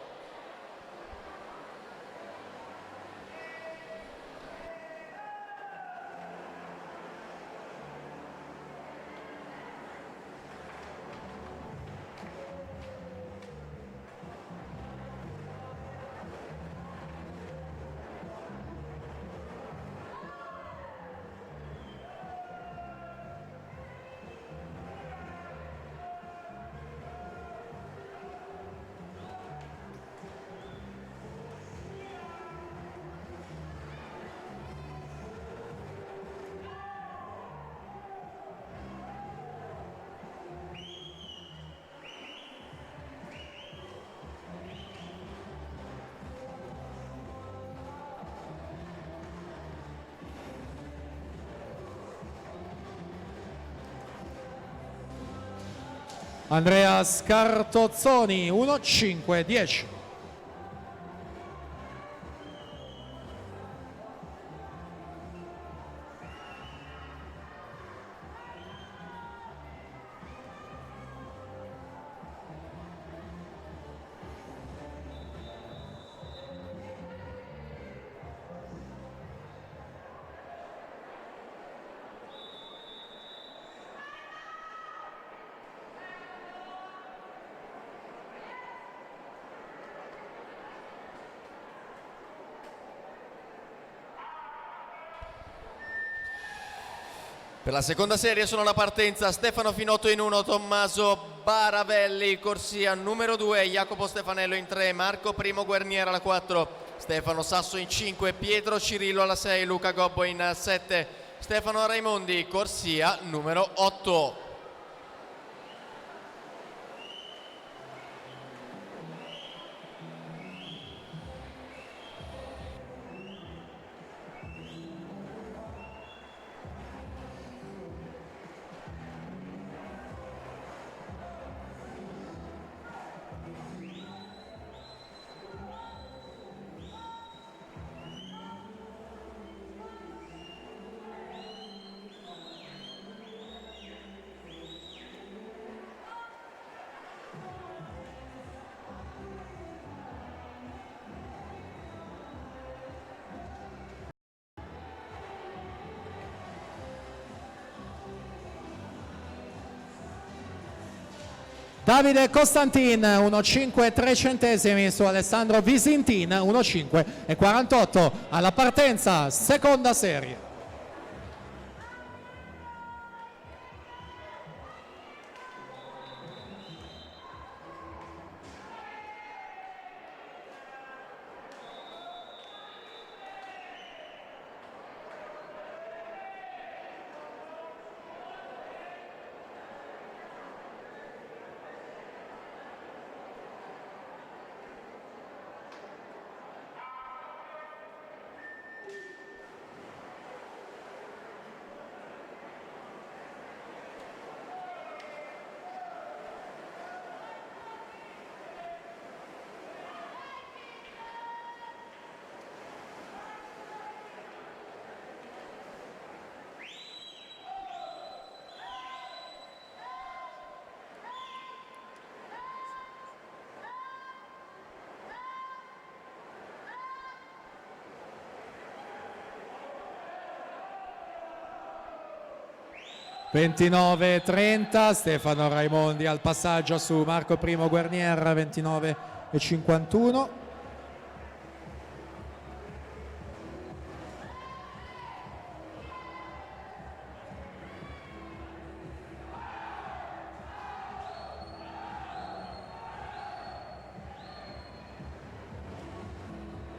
Andrea Scartozzoni 1,5-10. Per la seconda serie sono alla partenza Stefano Finotto in 1, Tommaso Baravelli, corsia numero 2, Jacopo Stefanello in 3, Marco Primo Guerniera alla 4, Stefano Sasso in 5, Pietro Cirillo alla 6, Luca Gobbo in 7, Stefano Raimondi, corsia numero 8. Davide Costantin 1,5-3 su Alessandro Visintin 1,5-48 alla partenza, seconda serie. (29:30) Stefano Raimondi al passaggio su Marco Primo Guerniera 29,51.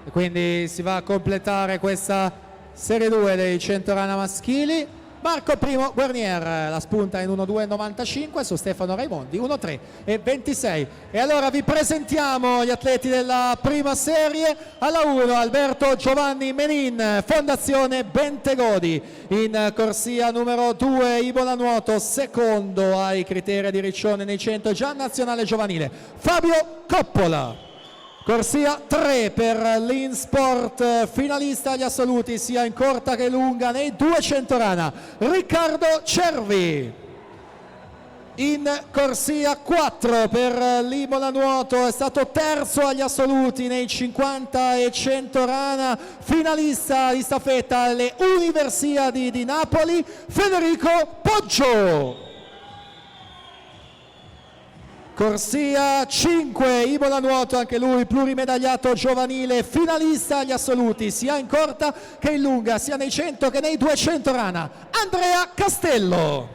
E quindi si va a completare questa serie 2 dei 100 rana maschili. Marco Primo Guernier la spunta in 1,2,95 su Stefano Raimondi 1,3,26. E allora vi presentiamo gli atleti della prima serie. Alla 1 Alberto Giovanni Menin, Fondazione Bentegodi, in corsia numero 2 Imola Nuoto, secondo ai criteri di Riccione nei 100, già nazionale giovanile Fabio Coppola. Corsia 3 per l'Insport, finalista agli assoluti sia in corta che lunga nei 200 rana, Riccardo Cervi. In corsia 4 per l'Imola Nuoto, è stato terzo agli assoluti nei 50 e 100 rana, finalista di staffetta alle Universiadi di Napoli, Federico Poggio. Corsia 5, Imola Nuoto, anche lui plurimedagliato giovanile, finalista agli assoluti sia in corta che in lunga, sia nei 100 che nei 200 rana, Andrea Castello.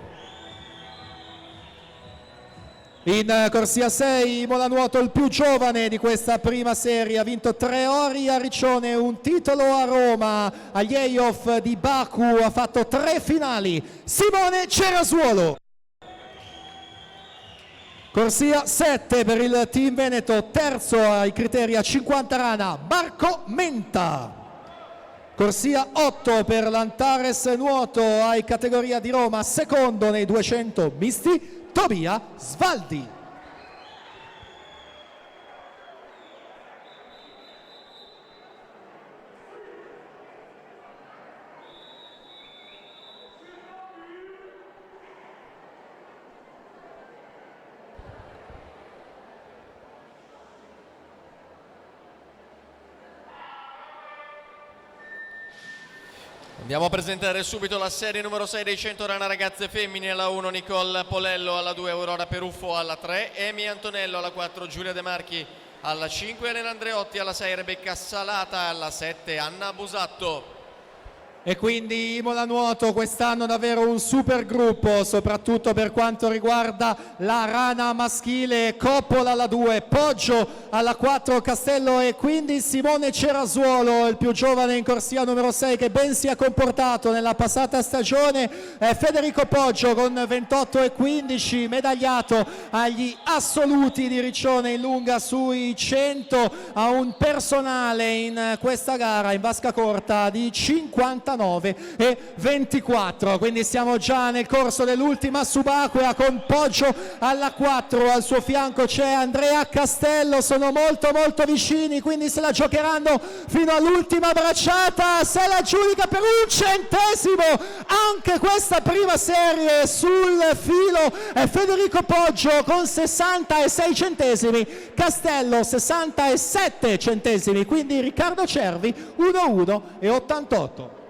In corsia 6 Imola Nuoto, il più giovane di questa prima serie, ha vinto 3 ori a Riccione, un titolo a Roma, agli Playoff di Baku, ha fatto 3 finali, Simone Cerasuolo. Corsia 7 per il team Veneto, terzo ai criteri a 50 rana, Marco Menta. Corsia 8 per l'Antares Nuoto ai categoria di Roma, secondo nei 200 misti, Tobia Svaldi. Andiamo a presentare subito la serie numero 6 dei 100 rana ragazze femmine. Alla 1 Nicole Polello, alla 2 Aurora Peruffo, alla 3 Emi Antonello, alla 4 Giulia De Marchi, alla 5 Elena Andreotti, alla 6 Rebecca Salata, alla 7 Anna Busatto. E quindi Imola Nuoto quest'anno davvero un super gruppo, soprattutto per quanto riguarda la rana maschile. Coppola alla 2, Poggio alla 4, Castello e quindi Simone Cerasuolo, il più giovane in corsia numero 6 che ben si è comportato nella passata stagione. Federico Poggio con 28 e 15, medagliato agli assoluti di Riccione in lunga sui 100, a un personale in questa gara in vasca corta di 59 e 24, quindi siamo già nel corso dell'ultima subacquea con Poggio alla 4, al suo fianco c'è Andrea Castello, sono molto vicini, quindi se la giocheranno fino all'ultima bracciata, se la giudica per un centesimo anche questa prima serie. Sul filo è Federico Poggio con 66 centesimi, Castello 67 centesimi, quindi Riccardo Cervi 1-1 e 88.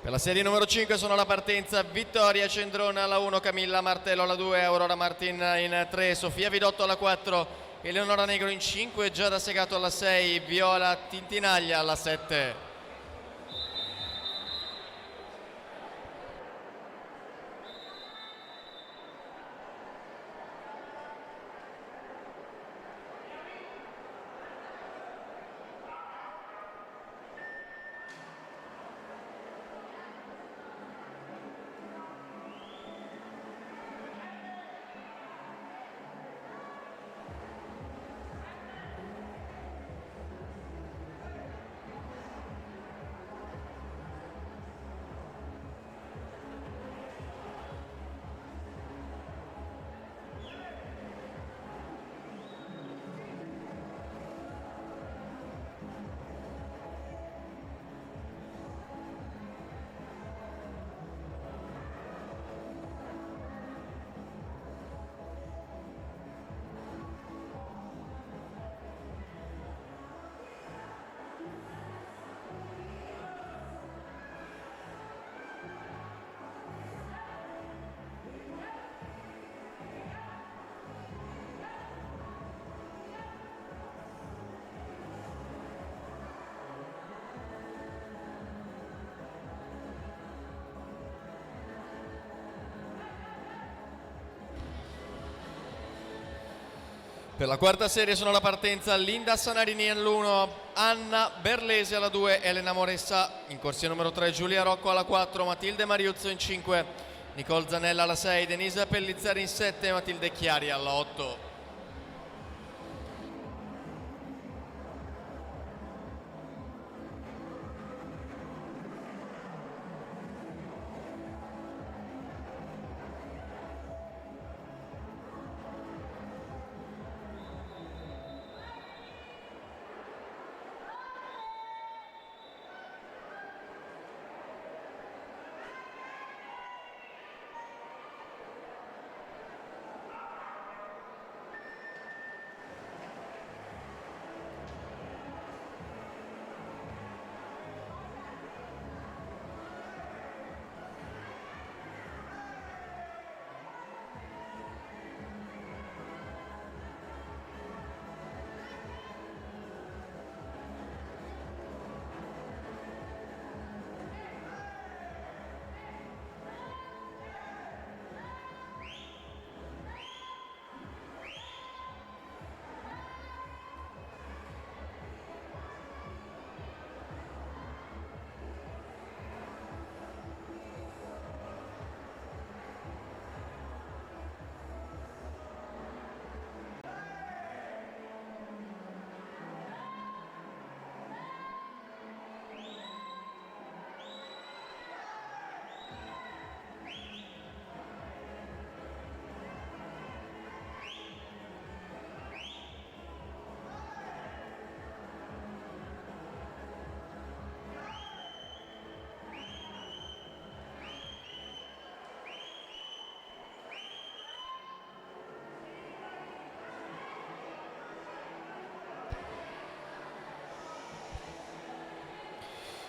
Per la serie numero 5 sono alla partenza Vittoria Cendrona alla 1, Camilla Martello alla 2, Aurora Martin in 3, Sofia Vidotto alla 4, Eleonora Negro in 5, Giada Segato alla 6, Viola Tintinaglia alla 7. Per la quarta serie sono alla partenza Linda Sanarini all'1, Anna Berlesi alla 2, Elena Moressa in corsia numero 3, Giulia Rocco alla 4, Matilde Mariuzzo in 5, Nicole Zanella alla 6, Denisa Pellizzari in 7, Matilde Chiari alla 8.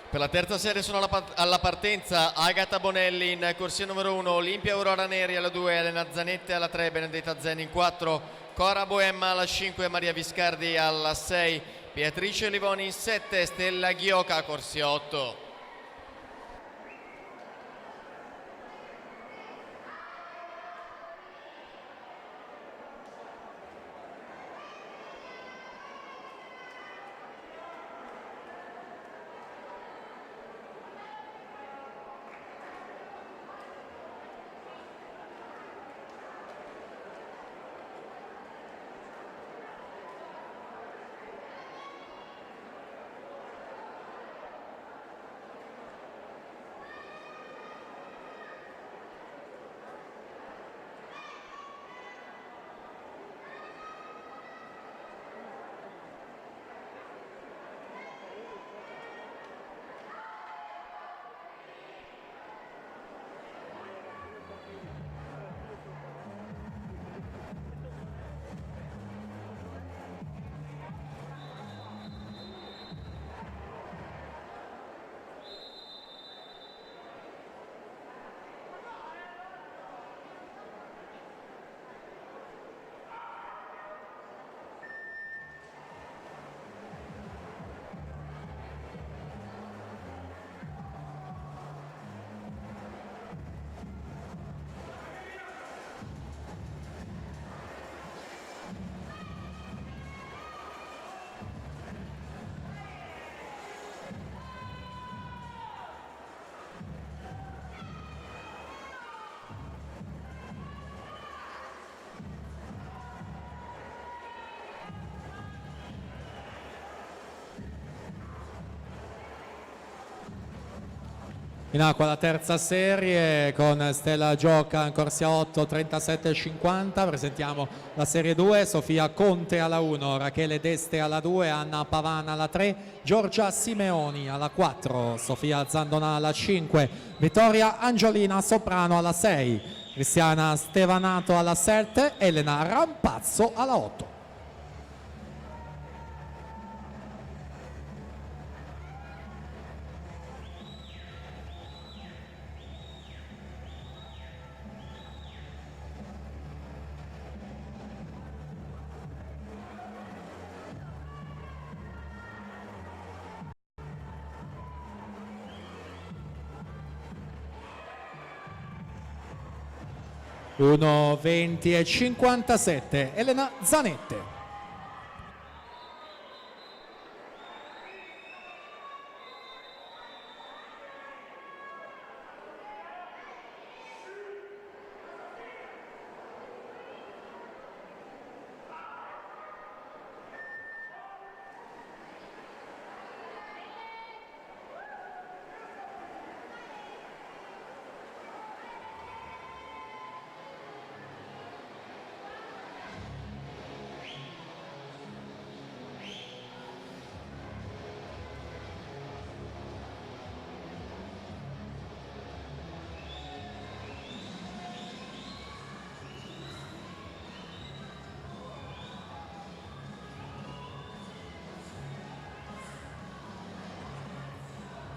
Per la terza serie sono alla partenza Agata Bonelli in corsia numero 1, Olimpia Aurora Neri alla 2, Elena Zanette alla 3, Benedetta Zeni in 4, Cora Boemma alla 5, Maria Viscardi alla 6, Beatrice Livoni in 7, Stella Ghioca corsia 8. In acqua la terza serie con Stella Gioca in corsia 8 37,50. Presentiamo la serie 2, Sofia Conte alla 1, Rachele Deste alla 2, Anna Pavana alla 3, Giorgia Simeoni alla 4, Sofia Zandona alla 5, Vittoria Angiolina Soprano alla 6, Cristiana Stevanato alla 7, Elena Rampazzo alla 8. (1:20,57) Elena Zanette.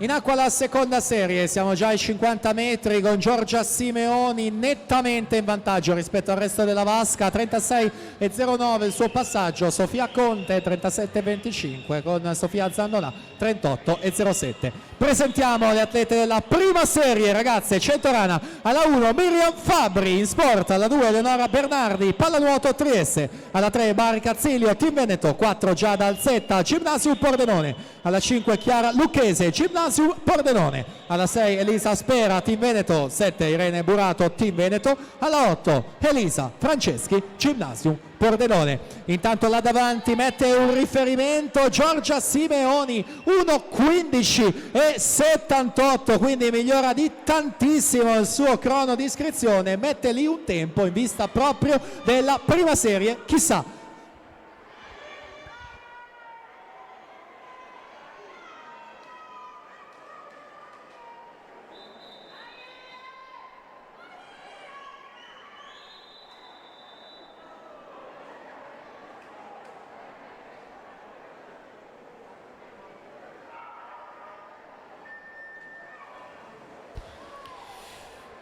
In acqua la seconda serie, siamo già ai 50 metri con Giorgia Simeoni nettamente in vantaggio rispetto al resto della vasca, 36,09 il suo passaggio, Sofia Conte 37,25 con Sofia Zandonà 38,07. Presentiamo le atlete della prima serie, ragazze. 100 rana alla 1 Miriam Fabbri, in sport alla 2 Eleonora Bernardi, pallanuoto Trieste, alla 3 Mari Cazzilio, Team Veneto, 4 Giada Alzetta, Ginnasium Pordenone, alla 5 Chiara Lucchese, Ginnasium Pordenone, alla 6 Elisa Spera, Team Veneto, 7 Irene Burato, Team Veneto, alla 8 Elisa Franceschi, Ginnasium Pordenone. Intanto là davanti mette un riferimento Giorgia Simeoni, 1:15,78, quindi migliora di tantissimo il suo crono di iscrizione, mette lì un tempo in vista proprio della prima serie, chissà.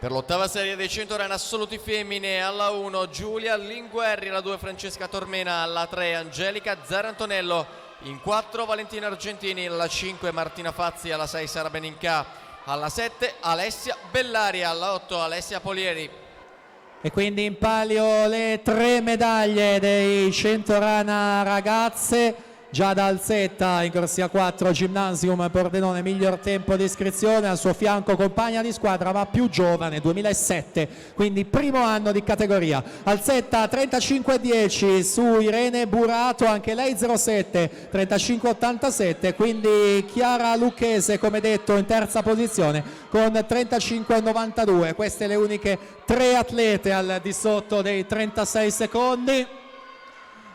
Per l'ottava serie dei 100 rana assoluti femmine, alla 1 Giulia Linguerri, alla 2 Francesca Tormena, alla 3 Angelica Zarantonello, in 4 Valentina Argentini, alla 5 Martina Fazzi, alla 6 Sara Benincà, alla 7 Alessia Bellari, alla 8 Alessia Polieri. E quindi in palio le 3 medaglie dei 100 rana ragazze. Giada Alzetta in corsia 4 Ginnasium Pordenone, miglior tempo di iscrizione, al suo fianco compagna di squadra ma più giovane, 2007, quindi primo anno di categoria. Alzetta 35,10 su Irene Burato, anche lei 07, 35,87, quindi Chiara Lucchese come detto in terza posizione con 35,92. Queste le uniche 3 atlete al di sotto dei 36 secondi.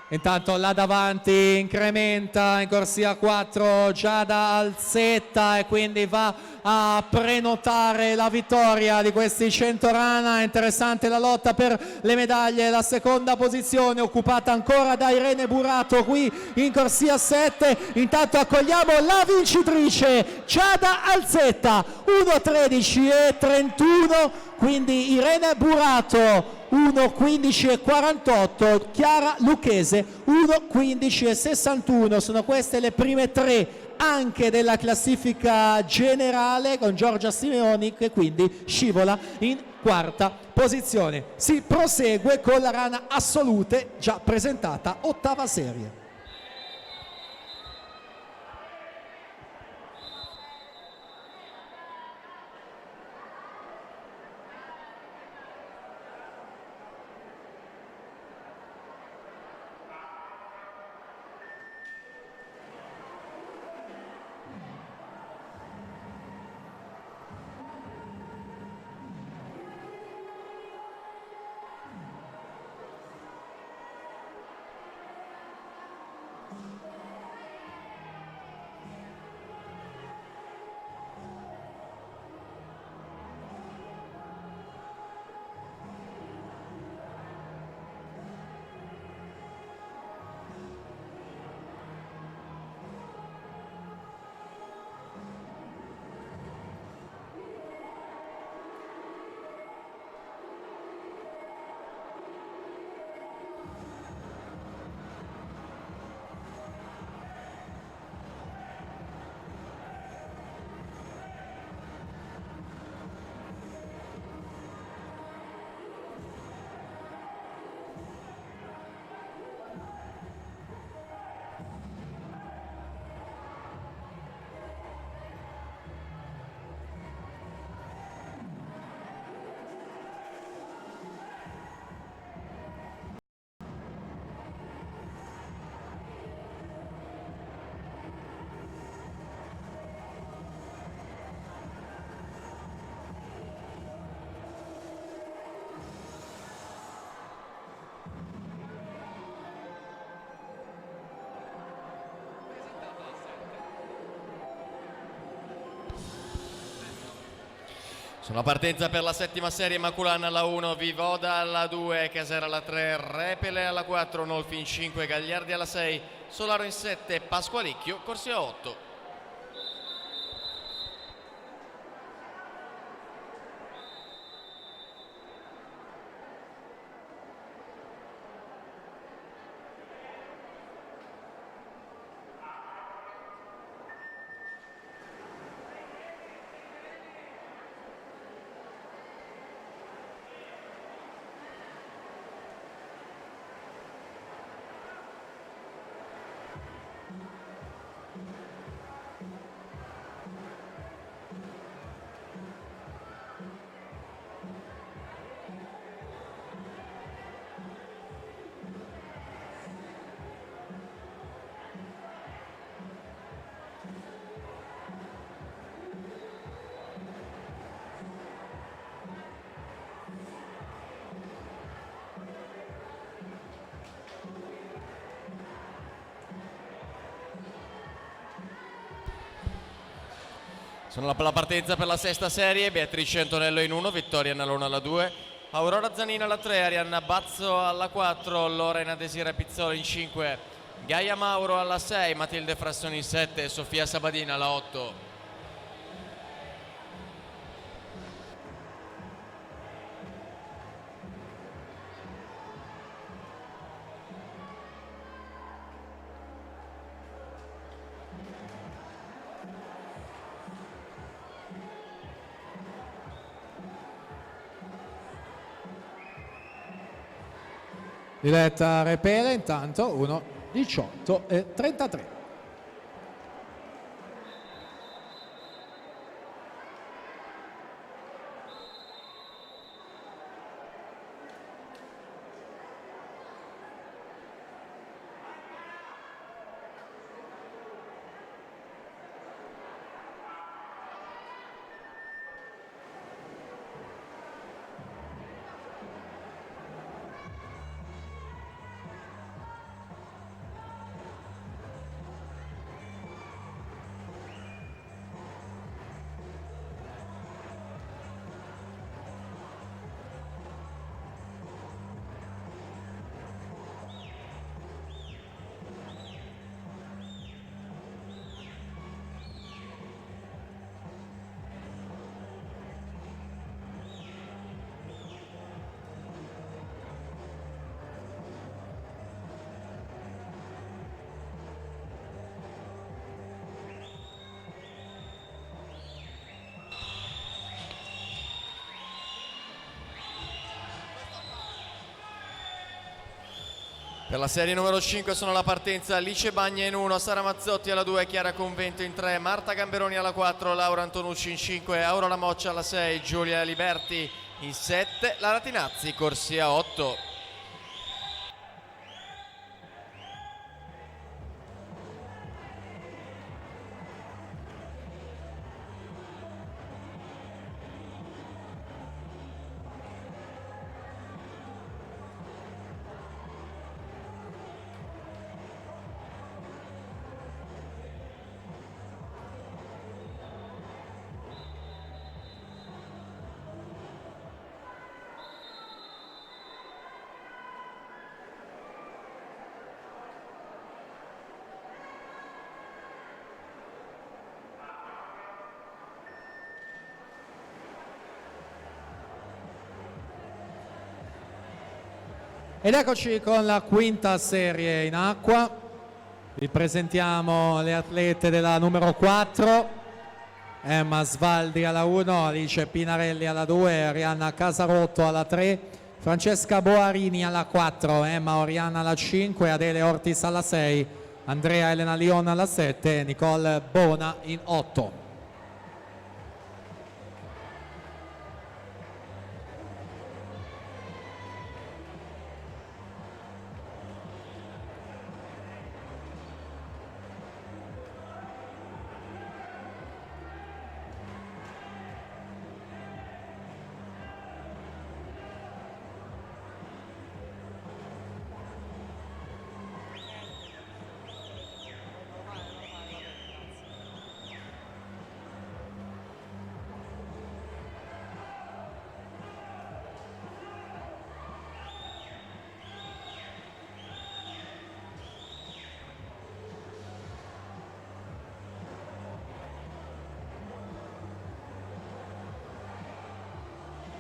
Intanto là davanti incrementa in corsia 4 Giada Alzetta e quindi va a prenotare la vittoria di questi 100 rana. Interessante la lotta per le medaglie, la seconda posizione occupata ancora da Irene Burato qui in corsia 7. Intanto accogliamo la vincitrice Giada Alzetta, 1:13,31, quindi Irene Burato 1:15,48, Chiara Lucchese 1:15,61. Sono queste le prime 3 anche della classifica generale, con Giorgia Simeoni che quindi scivola in quarta posizione. Si prosegue con la rana assolute già presentata, ottava serie. Sono a partenza per la settima serie: Maculana alla 1, Vivoda alla 2, Casera alla 3, Repele alla 4, Nolfi in 5, Gagliardi alla 6, Solaro in 7, Pasqualicchio corsia 8. Sono la partenza per la sesta serie: Beatrice Antonello in 1, Vittoria Nalona alla 2, Aurora Zanina alla 3, Arianna Bazzo alla 4, Lorena Desira Pizzolo in 5, Gaia Mauro alla 6, Matilde Frassoni in 7 e Sofia Sabadina alla 8. Diletta Repere intanto 1:18:33. Per la serie numero 5 sono alla partenza Alice Bagna in 1, Sara Mazzotti alla 2, Chiara Convento in 3, Marta Gamberoni alla 4, Laura Antonucci in 5, Aurora Moccia alla 6, Giulia Liberti in 7, Lara Tinazzi corsia 8. Ed eccoci con la quinta serie in acqua. Vi presentiamo le atlete della numero 4. Emma Svaldi alla 1, Alice Pinarelli alla 2, Arianna Casarotto alla 3, Francesca Boarini alla 4, Emma Oriana alla 5, Adele Ortis alla 6, Andrea Elena Lion alla 7 e Nicole Bona in 8.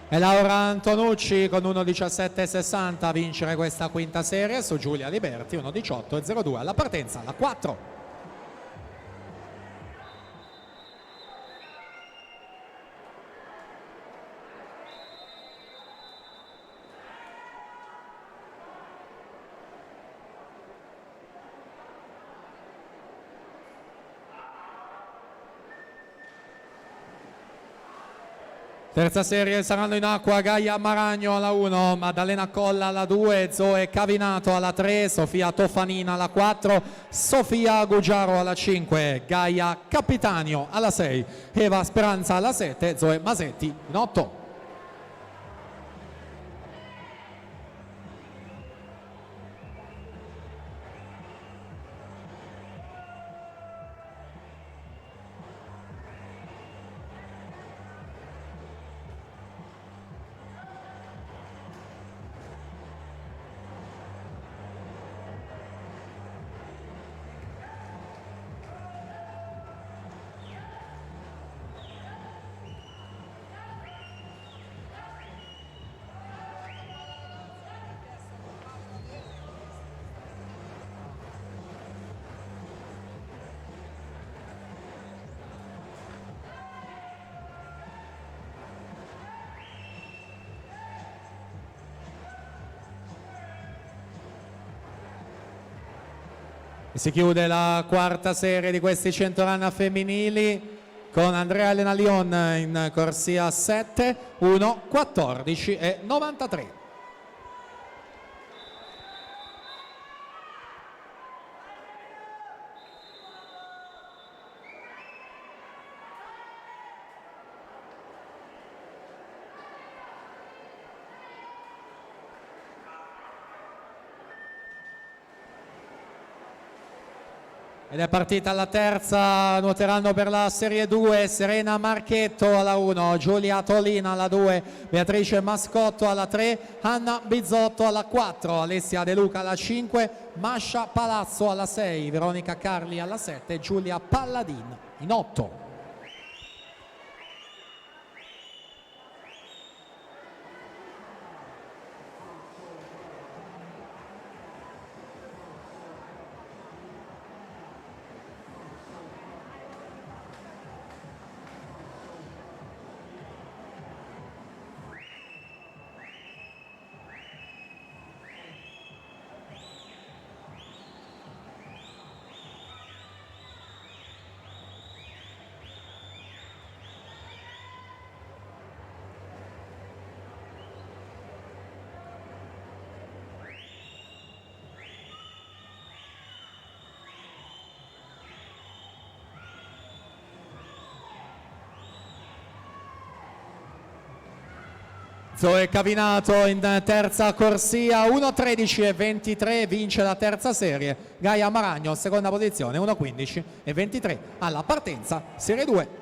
E Laura Antonucci con 1:17:60 a vincere questa quinta serie su Giulia Liberti 1:18:02 alla partenza, alla 4. Terza serie saranno in acqua Gaia Maragno alla 1, Maddalena Colla alla 2, Zoe Cavinato alla 3, Sofia Tofanina alla 4, Sofia Gugiaro alla 5, Gaia Capitanio alla 6, Eva Speranza alla 7, Zoe Masetti in 8. Si chiude la quarta serie di questi 100 run femminili con Andrea Elena Lion in corsia 7, 1, 14 e 93. Ed è partita la terza, nuoteranno per la Serie 2 Serena Marchetto alla 1, Giulia Tolina alla 2, Beatrice Mascotto alla 3, Anna Bizzotto alla 4, Alessia De Luca alla 5, Mascia Palazzo alla 6, Veronica Carli alla 7, Giulia Palladin in 8. Zoe Cavinato in terza corsia, 1.13 e 23, vince la terza serie. Gaia Maragno seconda posizione, 1.15 e 23 alla partenza serie 2.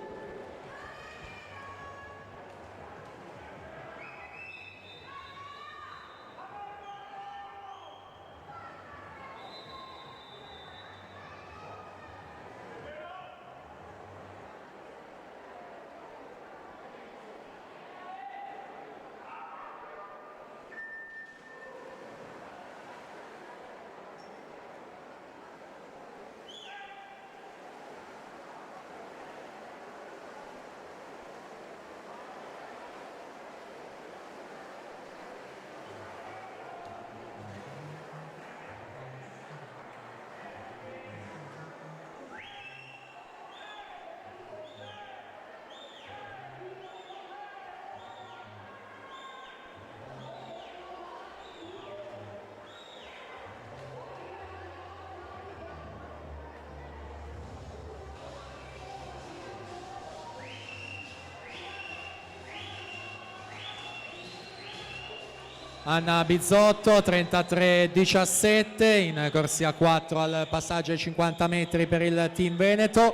Anna Bizzotto 33-17 in corsia 4 al passaggio ai 50 metri per il team Veneto,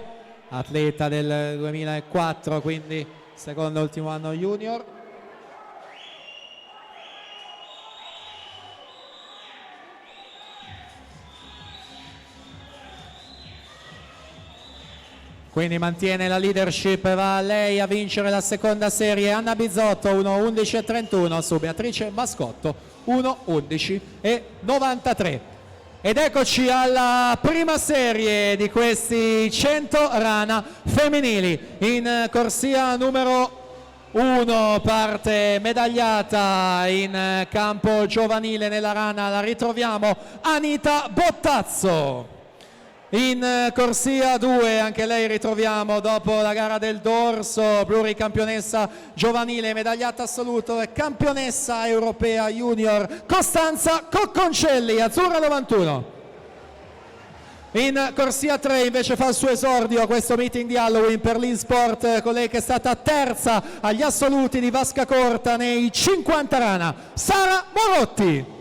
atleta del 2004, quindi secondo ultimo anno junior. Quindi mantiene la leadership, va lei a vincere la seconda serie. Anna Bizzotto 1.11.31 su Beatrice Mascotto 1.11.93. Ed eccoci alla prima serie di questi 100 rana femminili. In corsia numero 1 parte medagliata in campo giovanile nella rana, la ritroviamo Anita Bottazzo. In corsia 2 anche lei ritroviamo, dopo la gara del dorso, pluricampionessa giovanile, medagliata assoluto e campionessa europea junior, Costanza Cocconcelli, azzurra 91. In corsia 3 invece fa il suo esordio a questo meeting di Halloween per l'Insport colei che è stata terza agli assoluti di vasca corta nei 50 rana, Sara Morotti.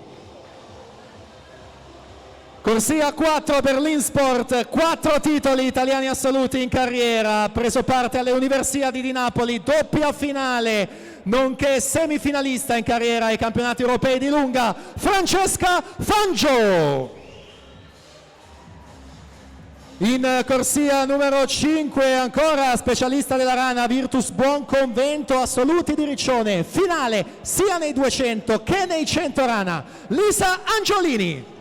Corsia 4 per l'Insport, 4 titoli italiani assoluti in carriera, ha preso parte alle Universiadi di Napoli, doppia finale, nonché semifinalista in carriera ai campionati europei di lunga, Francesca Fangio. In corsia numero 5 ancora specialista della rana, Virtus Buonconvento, assoluti di Riccione, finale sia nei 200 che nei 100 rana, Lisa Angiolini.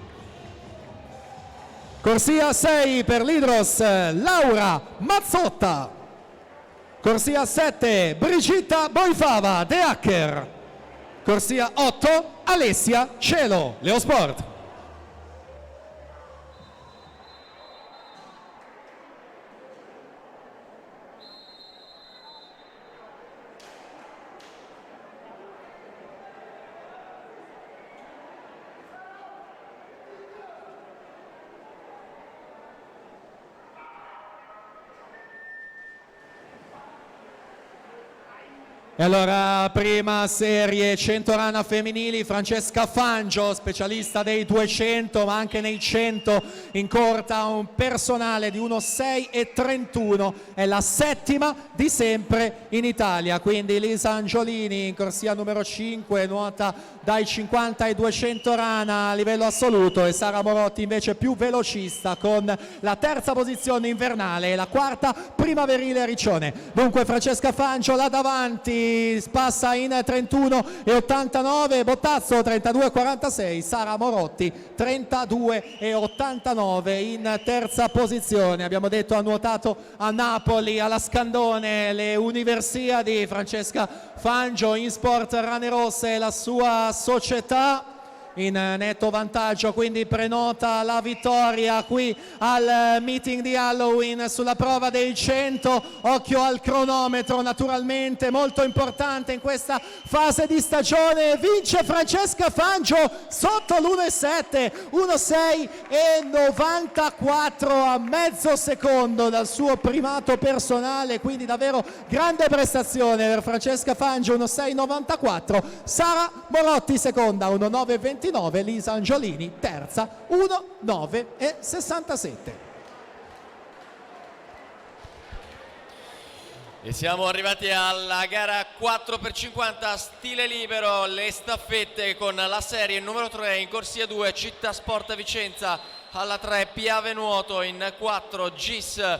Corsia 6 per l'Idros, Laura Mazzotta. Corsia 7, Brigitta Boifava, De Hacker. Corsia 8, Alessia Cielo, Leosport. E allora, prima serie 100 rana femminili, Francesca Fangio, specialista dei 200 ma anche nei 100, in corta un personale di 1,6,31, è la settima di sempre in Italia. Quindi Lisa Angiolini in corsia numero 5 nuota dai 50 ai 200 rana a livello assoluto, e Sara Morotti invece più velocista con la terza posizione invernale e la quarta primaverile Riccione. Dunque Francesca Fangio là davanti, passa in 31,89, Bottazzo 32,46, Sara Morotti 32,89 in terza posizione. Abbiamo detto ha nuotato a Napoli, alla Scandone, le Universiadi. Francesca Fangio in Sport Rane Rosse, la sua società in netto vantaggio, quindi prenota la vittoria qui al meeting di Halloween sulla prova dei 100. Occhio al cronometro, naturalmente molto importante in questa fase di stagione. Vince Francesca Fangio sotto l'1,7, 1,6,94 a mezzo secondo dal suo primato personale, quindi davvero grande prestazione per Francesca Fangio, 1,6,94. Sara Morotti seconda, 1,9,20, Lisa Angiolini terza, 1,9,67. E siamo arrivati alla gara 4x50 stile libero, le staffette con la serie numero 3 in corsia 2 Città Sport Vicenza, alla 3 Piave Nuoto, in 4 GIS,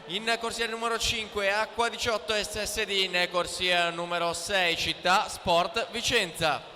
in corsia numero 5 Acqua 18 SSD, in corsia numero 6 Città Sport Vicenza.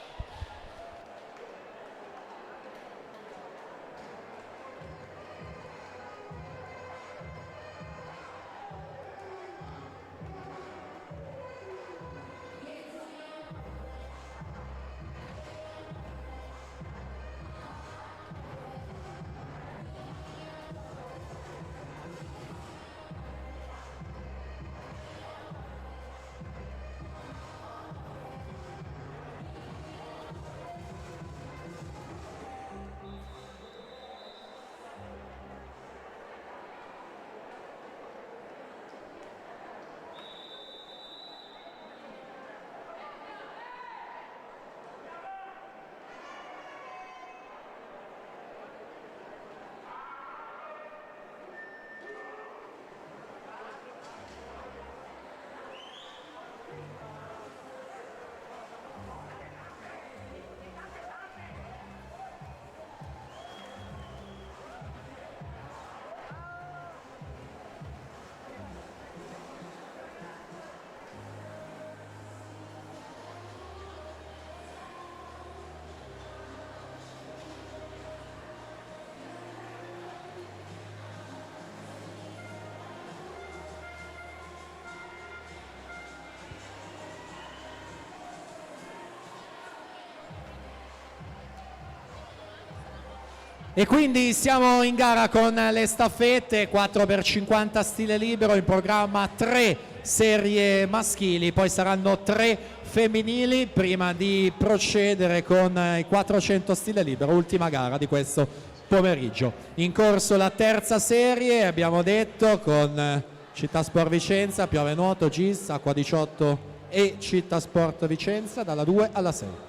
E quindi siamo in gara con le staffette 4x50 stile libero, in programma 3 serie maschili, poi saranno 3 femminili prima di procedere con i 400 stile libero, ultima gara di questo pomeriggio. In corso la terza serie, abbiamo detto, con Città Sport Vicenza, Piave Nuoto, GIS, Acqua 18 e Città Sport Vicenza, dalla 2 alla 6.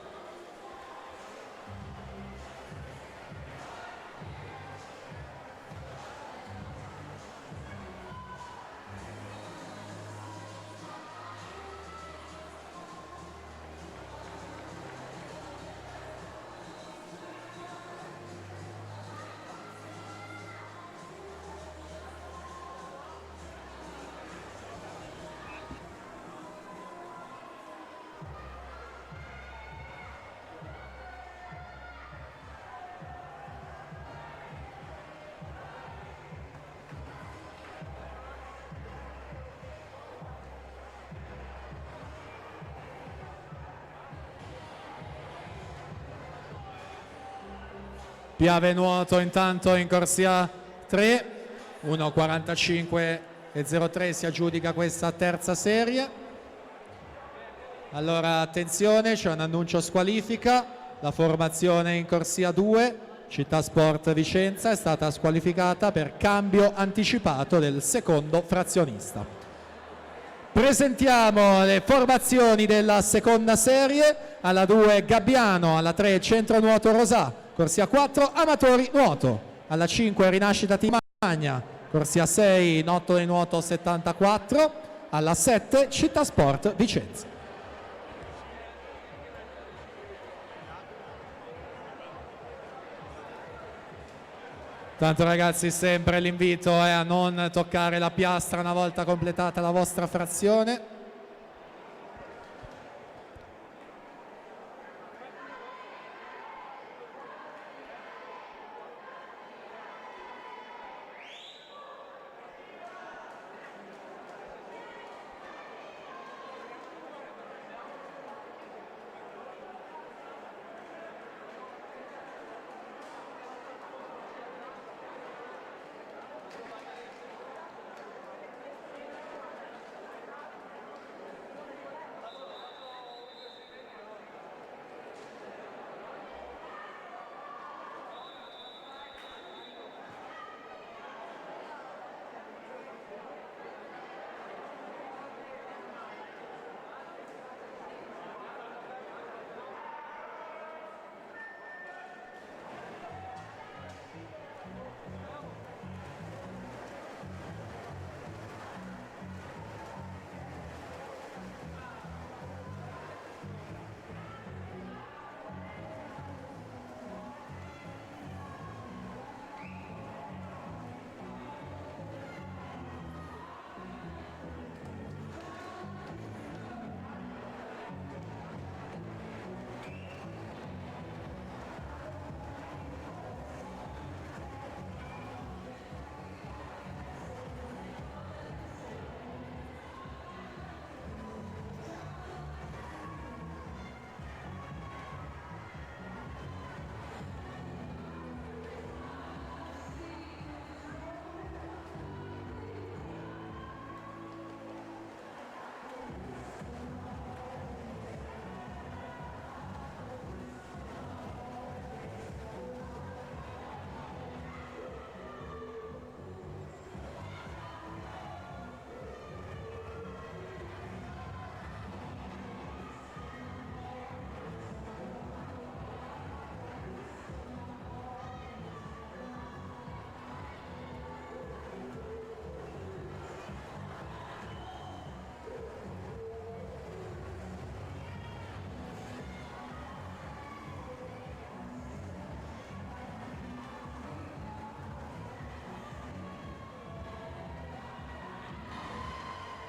Piave Nuoto intanto in corsia 3, 1,45,03 si aggiudica questa terza serie. Allora attenzione, c'è un annuncio squalifica, la formazione in corsia 2, Città Sport Vicenza, è stata squalificata per cambio anticipato del secondo frazionista. Presentiamo le formazioni della seconda serie. Alla 2 Gabbiano, alla 3 Centro Nuoto Rosà, corsia 4 Amatori Nuoto, alla 5 Rinascita Timagna, corsia 6 Nottole Nuoto 74, alla 7 Città Sport Vicenza. Tanto ragazzi, sempre l'invito è a non toccare la piastra una volta completata la vostra frazione.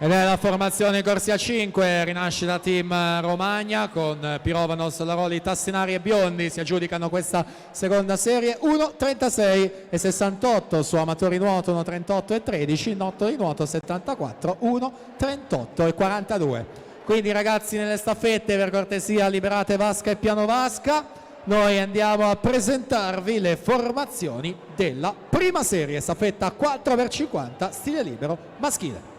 Ed è la formazione corsia 5, Rinascita Team Romagna con Pirovano, Solaroli, Tassinari e Biondi. Si aggiudicano questa seconda serie 1,36 e 68 su Amatori Nuoto 1,38 e 13, Nottoli Nuoto 74, 1,38 e 42. Quindi ragazzi, nelle staffette per cortesia liberate vasca e piano vasca. Noi andiamo a presentarvi le formazioni della prima serie, staffetta 4x50 stile libero maschile.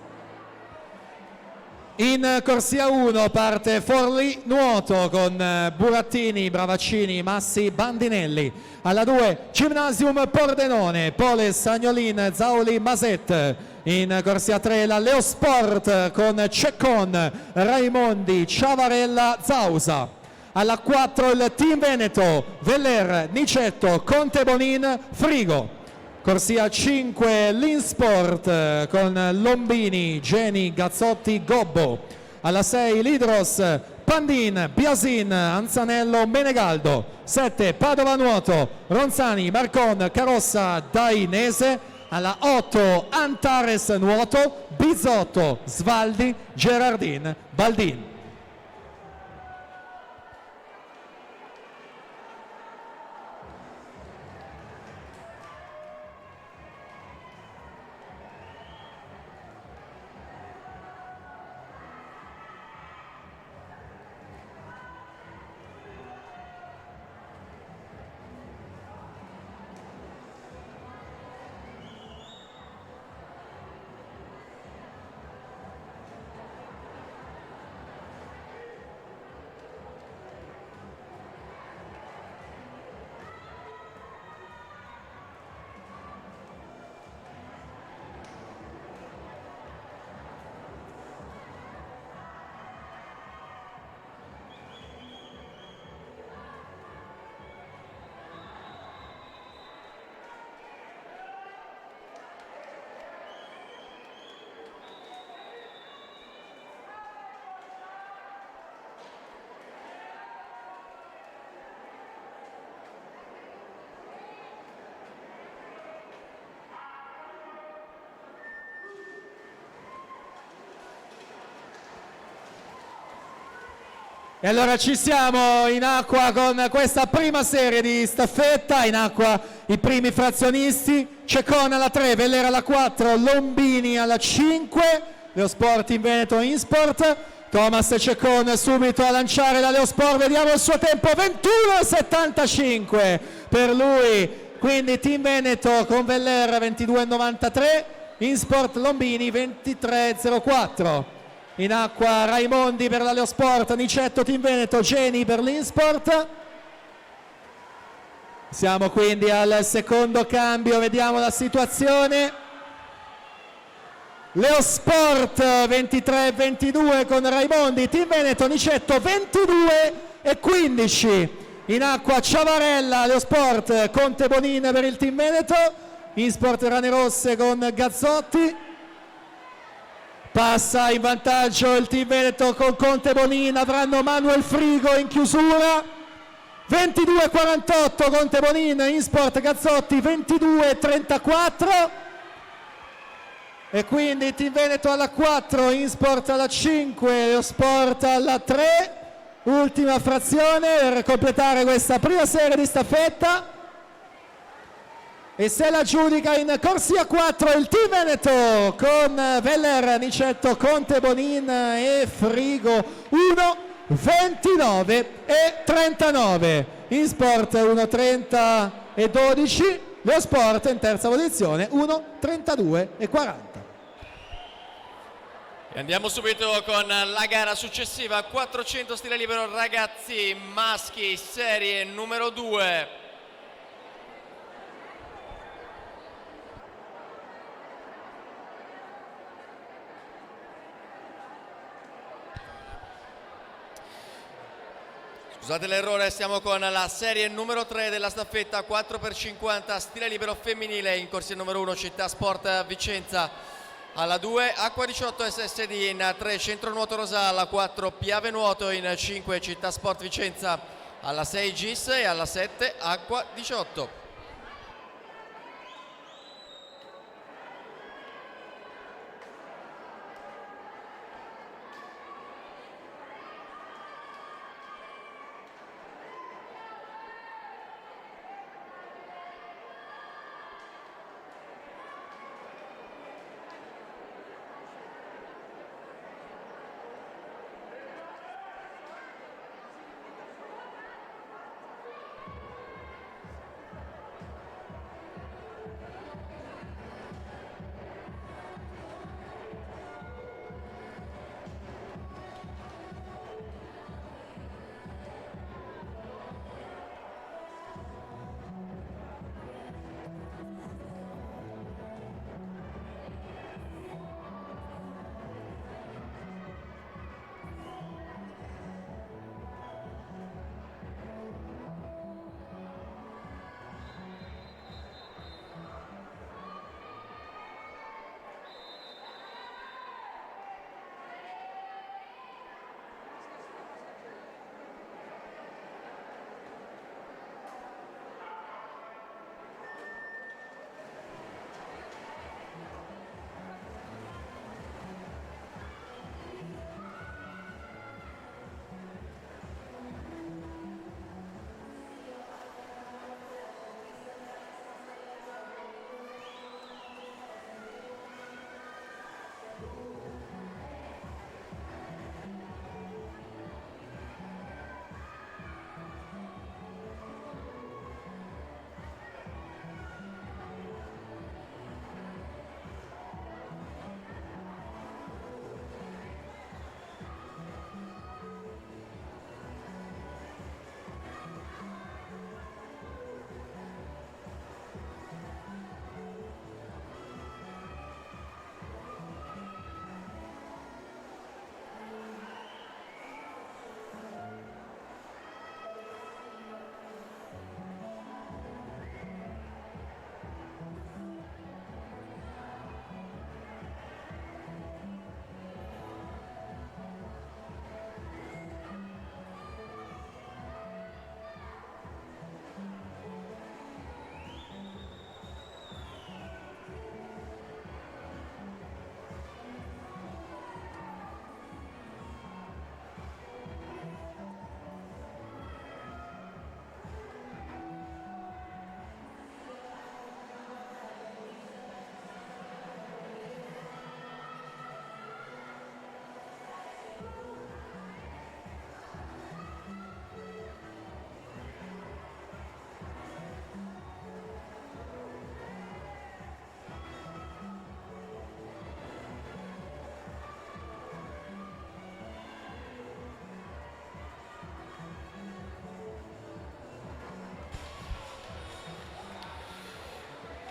In corsia 1 parte Forlì Nuoto con Burattini, Bravaccini, Massi, Bandinelli. Alla 2 Gymnasium Pordenone, Pole, Sagnolin, Zauli, Maset. In corsia 3 la Leosport con Ceccon, Raimondi, Ciavarella, Zausa. Alla 4 il Team Veneto, Veller, Nicetto, Conte Bonin, Frigo. Corsia 5 l'Insport con Lombini, Geni, Gazzotti, Gobbo. Alla 6 l'Idros, Pandin, Biasin, Anzanello, Menegaldo. 7 Padova Nuoto, Ronzani, Marcon, Carossa, Dainese. Alla 8 Antares Nuoto, Bizotto, Svaldi, Gerardin, Baldin. E allora ci siamo in acqua con questa prima serie di staffetta, in acqua i primi frazionisti, Ceccone alla 3, Vellera alla 4, Lombini alla 5, Leosport in Veneto Insport, Thomas Ceccone subito a lanciare la Leosport, vediamo il suo tempo, 21,75 per lui, quindi Team Veneto con Vellera 22,93, Insport Lombini 23,04. In acqua Raimondi per la Leosport, Nicetto Team Veneto, Geni per l'Insport. Siamo quindi al secondo cambio, vediamo la situazione. Leosport 23-22 con Raimondi, Team Veneto, Nicetto 22-15. In acqua Ciavarella, Leosport, Conte Bonin per il Team Veneto, Insport Rane Rosse con Gazzotti. Passa in vantaggio il Team Veneto con Conte Bonin, avranno Manuel Frigo in chiusura, 22-48 Conte Bonin, Insport Gazzotti 22-34 e quindi Team Veneto alla 4, Insport alla 5, lo Sport alla 3, ultima frazione per completare questa prima serie di staffetta. E se la giudica in corsia 4 il Team Veneto con Veller, Nicetto, Conte Bonin e Frigo 1:29:39. Insport 1:30:12, Leosport in terza posizione 1:32:40. E andiamo subito con la gara successiva, 400 stile libero ragazzi maschi, serie numero 2. Scusate l'errore, siamo con la serie numero 3 della staffetta 4x50 stile libero femminile in corsia numero 1 Città Sport Vicenza, alla 2 Acqua 18 SSD, in 3 Centro Nuoto Rosà, alla 4 Piave Nuoto, in 5 Città Sport Vicenza, alla 6 GIS e alla 7 Acqua 18.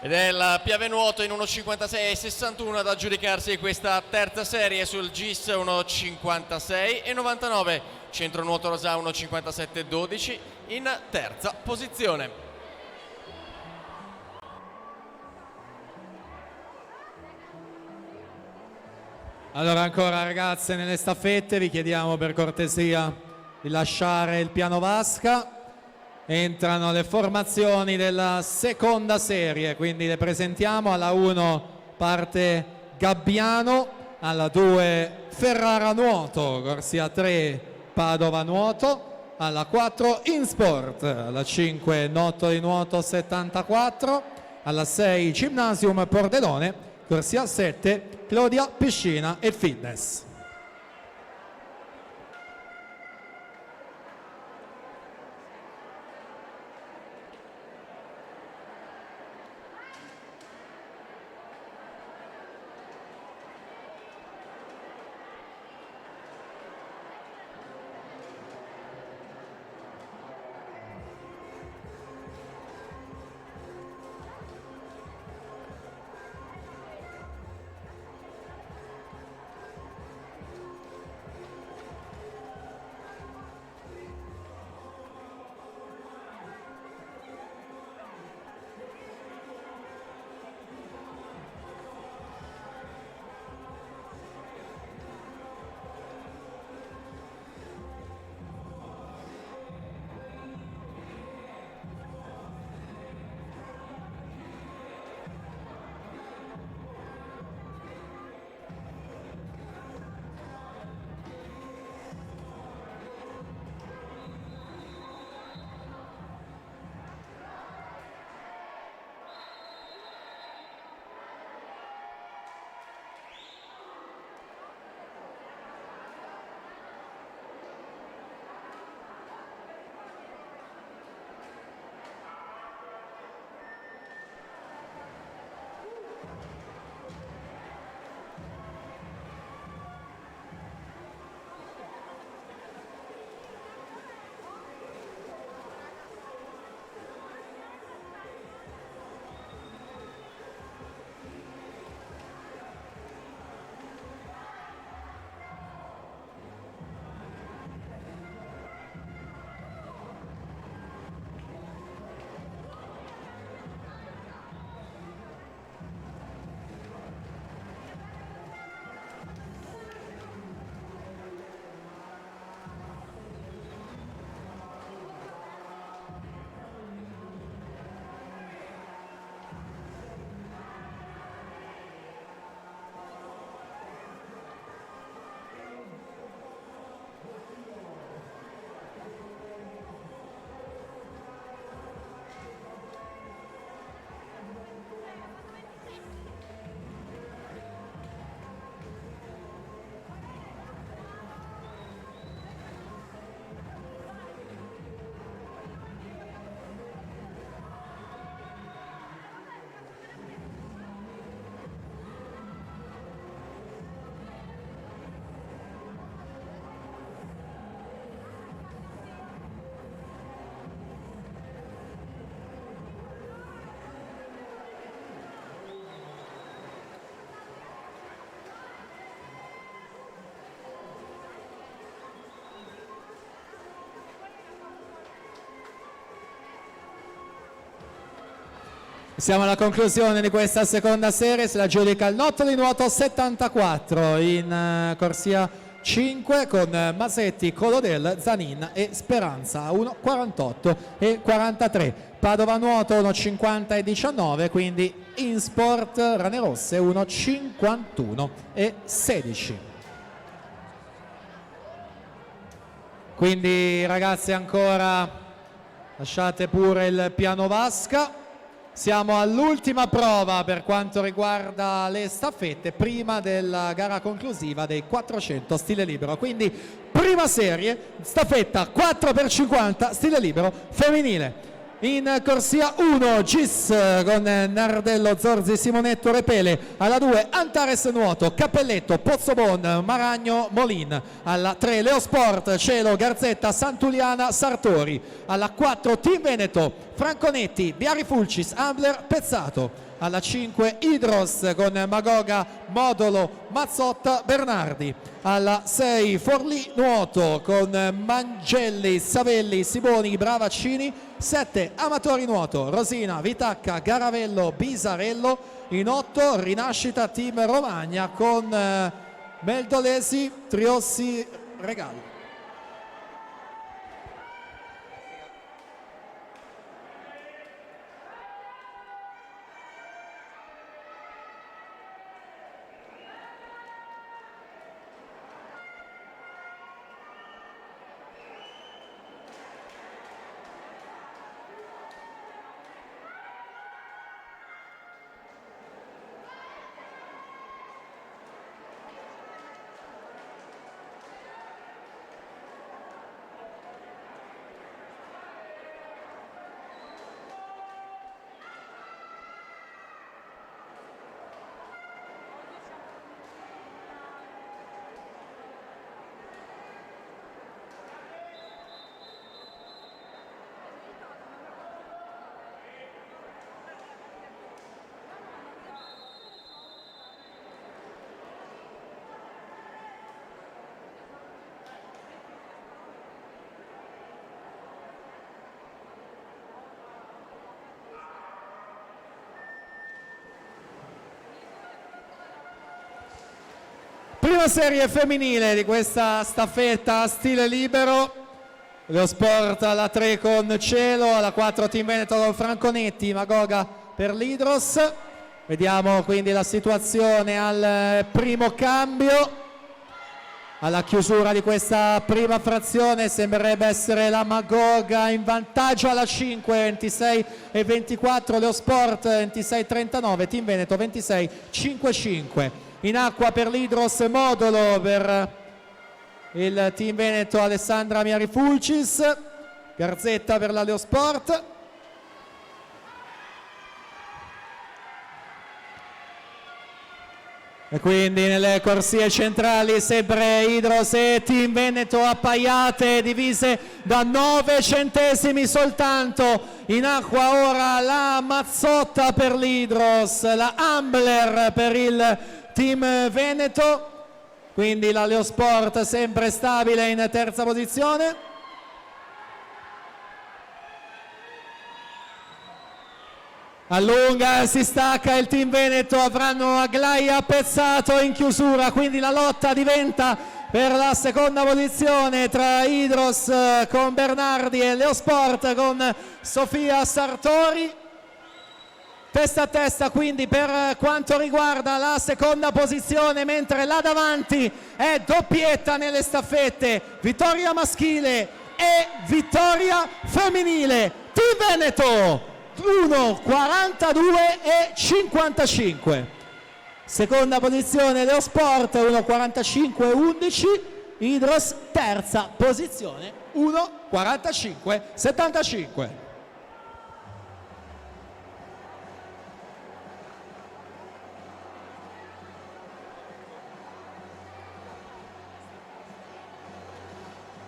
Ed è il Piave Nuoto in 1.56,61 ad aggiudicarsi questa terza serie sul GIS 1.56,99. Centro Nuoto Rosà 1.57,12 in terza posizione. Allora ancora ragazze nelle staffette vi chiediamo per cortesia di lasciare il piano vasca. Entrano le formazioni della seconda serie, quindi le presentiamo. Alla 1 parte Gabbiano, alla 2 Ferrara Nuoto, corsia 3 Padova Nuoto, alla 4 InSport, alla 5 Nottoli Nuoto 74, alla 6 Gymnasium Pordenone, corsia 7 Clodia Piscina e Fitness. Siamo alla conclusione di questa seconda serie, se la giudica il Nottoli Nuoto 74 in corsia 5 con Masetti, Colodel, Zanin e Speranza 1.48 e 43. Padova Nuoto 1.50 e 19, quindi InSport Rane Rosse 1.51 e 16. Quindi ragazzi ancora lasciate pure il piano vasca. Siamo all'ultima prova per quanto riguarda le staffette prima della gara conclusiva dei 400 stile libero. Quindi prima serie, staffetta 4x50 stile libero femminile. In corsia 1 GIS con Nardello, Zorzi, Simonetto, Repele. Alla 2 Antares Nuoto, Cappelletto, Pozzobon, Maragno, Molin. Alla 3 Leosport, Cielo, Garzetta, Santuliana, Sartori. Alla 4 Team Veneto, Franconetti, Biari Fulcis, Ambler, Pezzato. alla 5 Idros con Magoga, Modolo, Mazzotta, Bernardi. Alla 6 Forlì Nuoto con Mangelli, Savelli, Siboni, Bravaccini. 7 Amatori Nuoto, Rosina, Vitacca, Garavello, Bisarello. In 8 Rinascita Team Romagna con Meldolesi, Triossi, Regalo. Prima serie femminile di questa staffetta a stile libero. Lo sport alla 3 con Cielo, alla 4 Team Veneto con Franconetti, Magoga per l'Idros. Vediamo quindi la situazione al primo cambio. Alla chiusura di questa prima frazione sembrerebbe essere la Magoga in vantaggio alla 5, 26 e 24, Leo Sport 26 39, Team Veneto 26 55. In acqua per l'Idros, Modolo per il Team Veneto, Alessandra Miarifulcis, Garzetta per la Leo Sport. E quindi nelle corsie centrali sempre Idros e Team Veneto appaiate, divise da 9 centesimi soltanto. In acqua ora la Mazzotta per l'Idros, la Ambler per il Team Veneto, quindi la Leo Sport sempre stabile in terza posizione. Allunga, si stacca il Team Veneto, avranno Aglaia Pezzato in chiusura, quindi la lotta diventa per la seconda posizione tra Idros con Bernardi e Leo Sport con Sofia Sartori. Testa a testa quindi per quanto riguarda la seconda posizione, mentre là davanti è doppietta nelle staffette, vittoria maschile e vittoria femminile. Team Veneto 1, 42 e 55. Seconda posizione Leo Sport 1, 45 e 11. Idros terza posizione 1, 45, 75.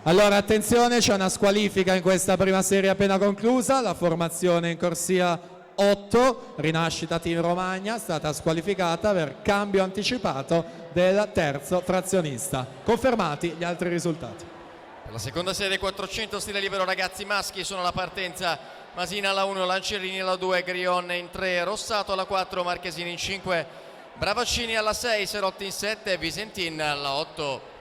Allora attenzione, c'è una squalifica in questa prima serie appena conclusa, la formazione in corsia 8, Rinascita Team Romagna, è stata squalificata per cambio anticipato del terzo frazionista. Confermati gli altri risultati. Per la seconda serie 400 stile libero ragazzi maschi sono alla partenza Masina alla 1, Lancerini alla 2, Grion in 3, Rossato alla 4, Marchesini in 5, Bravaccini alla 6, Serotti in 7, Visentin alla 8.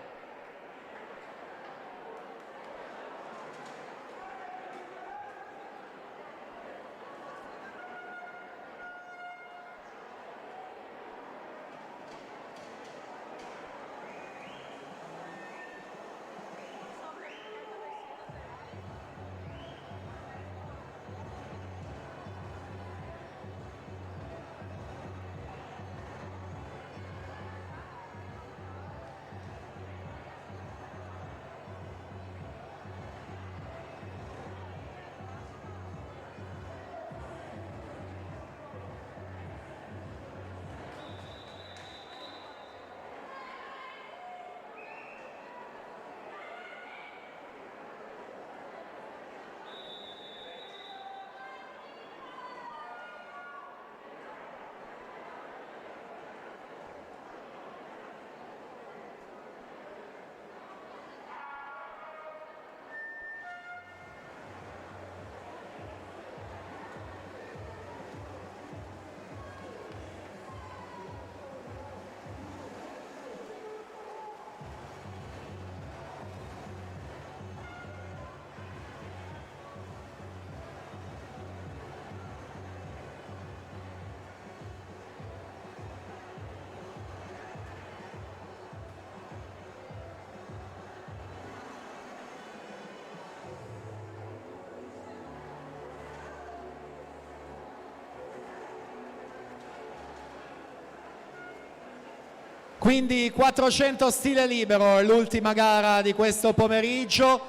Quindi 400 stile libero, l'ultima gara di questo pomeriggio.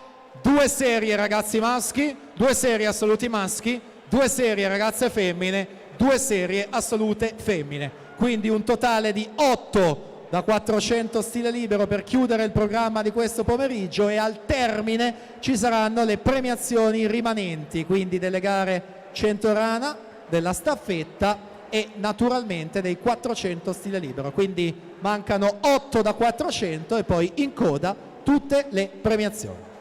2 serie ragazzi maschi, 2 serie assoluti maschi, 2 serie ragazze femmine, 2 serie assolute femmine. Quindi un totale di 8 da 400 stile libero per chiudere il programma di questo pomeriggio, e al termine ci saranno le premiazioni rimanenti, quindi delle gare 100 rana, della staffetta e naturalmente dei 400 stile libero. Quindi mancano 8 da 400 e poi in coda tutte le premiazioni.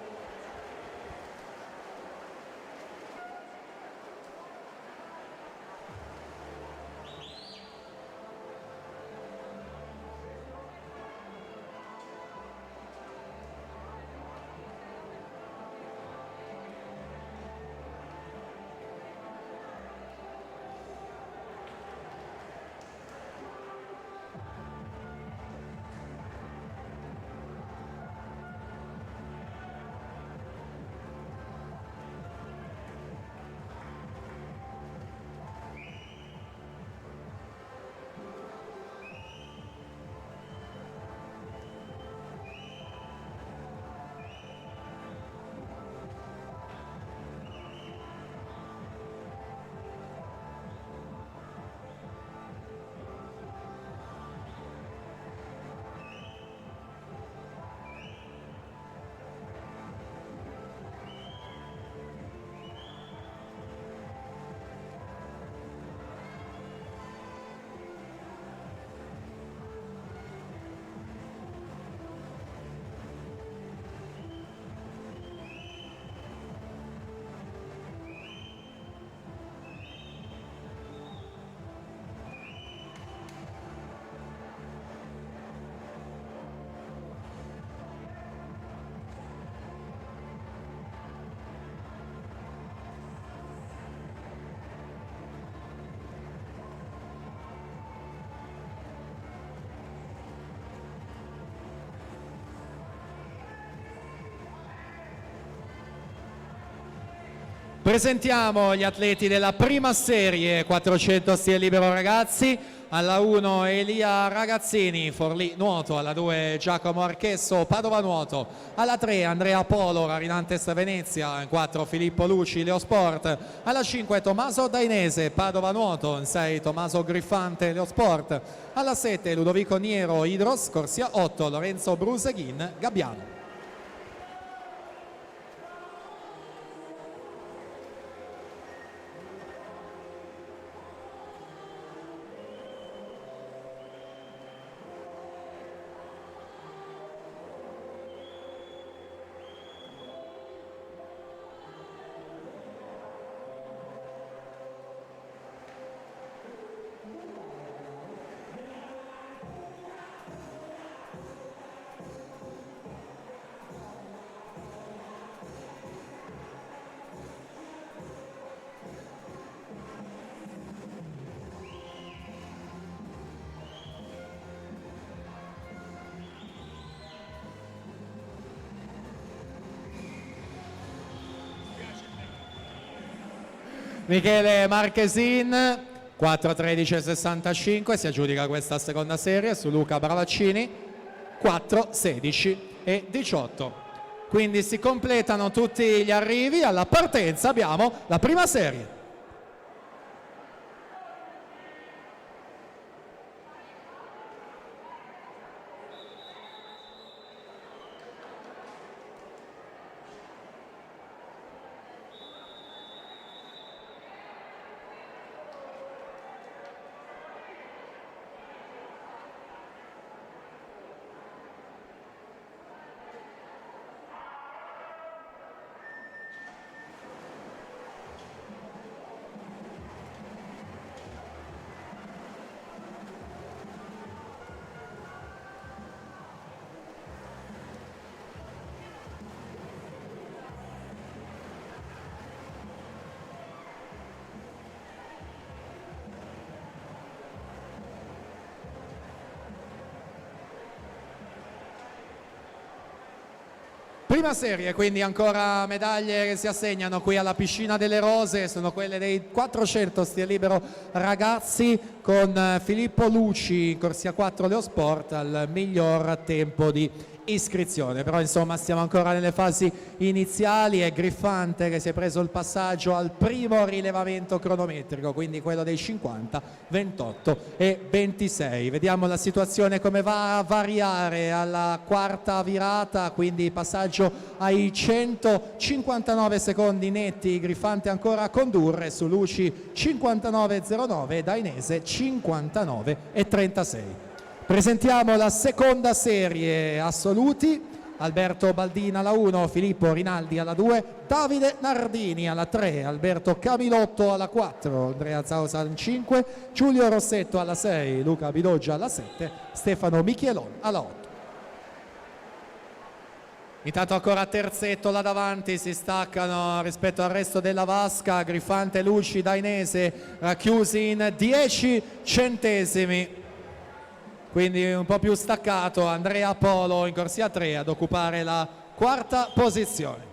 Presentiamo gli atleti della prima serie 400 stile libero ragazzi. Alla 1 Elia Ragazzini, Forlì Nuoto. Alla 2 Giacomo Archesso, Padova Nuoto. Alla 3 Andrea Polo, Rarinantes Venezia. In 4 Filippo Luci, Leosport. Alla 5 Tommaso Dainese, Padova Nuoto. In 6 Tommaso Griffante, Leosport. Alla 7 Ludovico Niero, Idros. Corsia 8 Lorenzo Bruseghin, Gabbiano. Michele Marchesin, 4:13:65, si aggiudica questa seconda serie su Luca Bravaccini, 4:16:18. Quindi si completano tutti gli arrivi. Alla partenza abbiamo la prima serie. Prima serie, quindi ancora medaglie che si assegnano qui alla Piscina delle Rose, sono quelle dei 400 stile libero ragazzi, con Filippo Luci, corsia 4 Leo Sport, al miglior tempo di iscrizione. Però insomma stiamo ancora nelle fasi iniziali. È Griffante che si è preso il passaggio al primo rilevamento cronometrico, quindi quello dei 50, 28 e 26. Vediamo la situazione come va a variare alla quarta virata, quindi passaggio ai 159 secondi netti. Griffante ancora a condurre, su Luci 59,09 e Dainese 59,36. Presentiamo la seconda serie assoluti: Alberto Baldini alla 1, Filippo Rinaldi alla 2, Davide Nardini alla 3, Alberto Camilotto alla 4, Andrea Zausa alla 5, Giulio Rossetto alla 6, Luca Bidoggia alla 7, Stefano Michielon alla 8. Intanto ancora terzetto là davanti, si staccano rispetto al resto della vasca. Griffante, Luci, Dainese racchiusi in 10 centesimi, quindi un po' più staccato Andrea Polo in corsia 3 ad occupare la quarta posizione.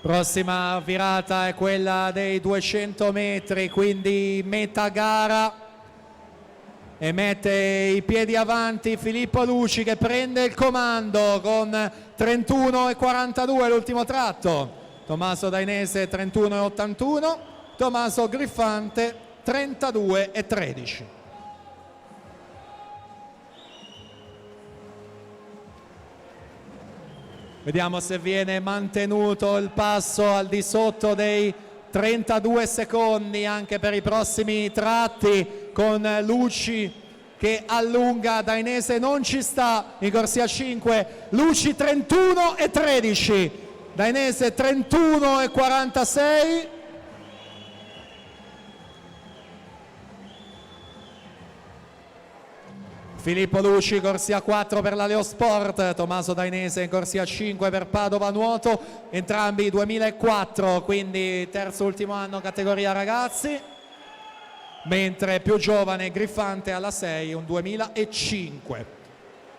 Prossima virata è quella dei 200 metri, quindi metà gara, e mette i piedi avanti Filippo Luci, che prende il comando con 31,42 l'ultimo tratto. Tommaso Dainese 31,81, Tommaso Griffante 32,13. Vediamo se viene mantenuto il passo al di sotto dei 32 secondi anche per i prossimi tratti, con Luci che allunga. Dainese non ci sta in corsia 5, Luci 31,13, Dainese 31,46. Filippo Luci corsia 4 per la Leo Sport, Tommaso Dainese in corsia 5 per Padova Nuoto, entrambi 2004, quindi terzo ultimo anno categoria ragazzi, mentre più giovane Griffante alla 6, un 2005.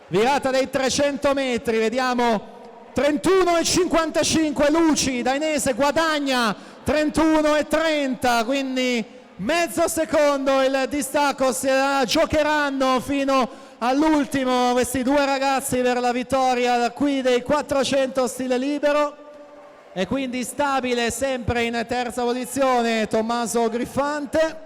Virata dei 300 metri, vediamo 31,55 Luci, Dainese guadagna 31,30, quindi mezzo secondo il distacco, se la giocheranno fino all'ultimo questi due ragazzi per la vittoria qui dei 400 stile libero, e quindi stabile sempre in terza posizione Tommaso Griffante.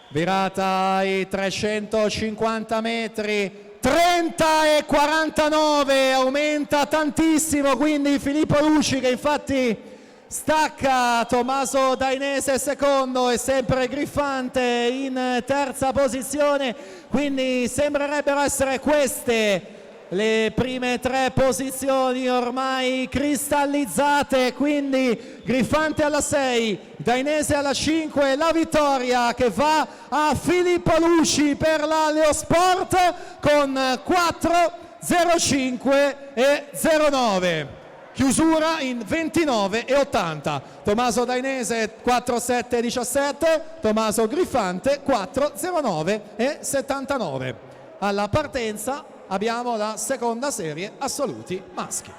Virata ai 350 metri, 30,49, aumenta tantissimo, quindi Filippo Luci, che infatti stacca Tommaso Dainese secondo e sempre Griffante in terza posizione, quindi sembrerebbero essere queste le prime tre posizioni ormai cristallizzate, quindi Griffante alla 6, Dainese alla 5, la vittoria che va a Filippo Luci per la Leo Sport con 4,05 e 0,9. Chiusura in 29,80. Tommaso Dainese 4,7,17, Tommaso Griffante 4,09 e 79. Alla partenza abbiamo la seconda serie assoluti maschi.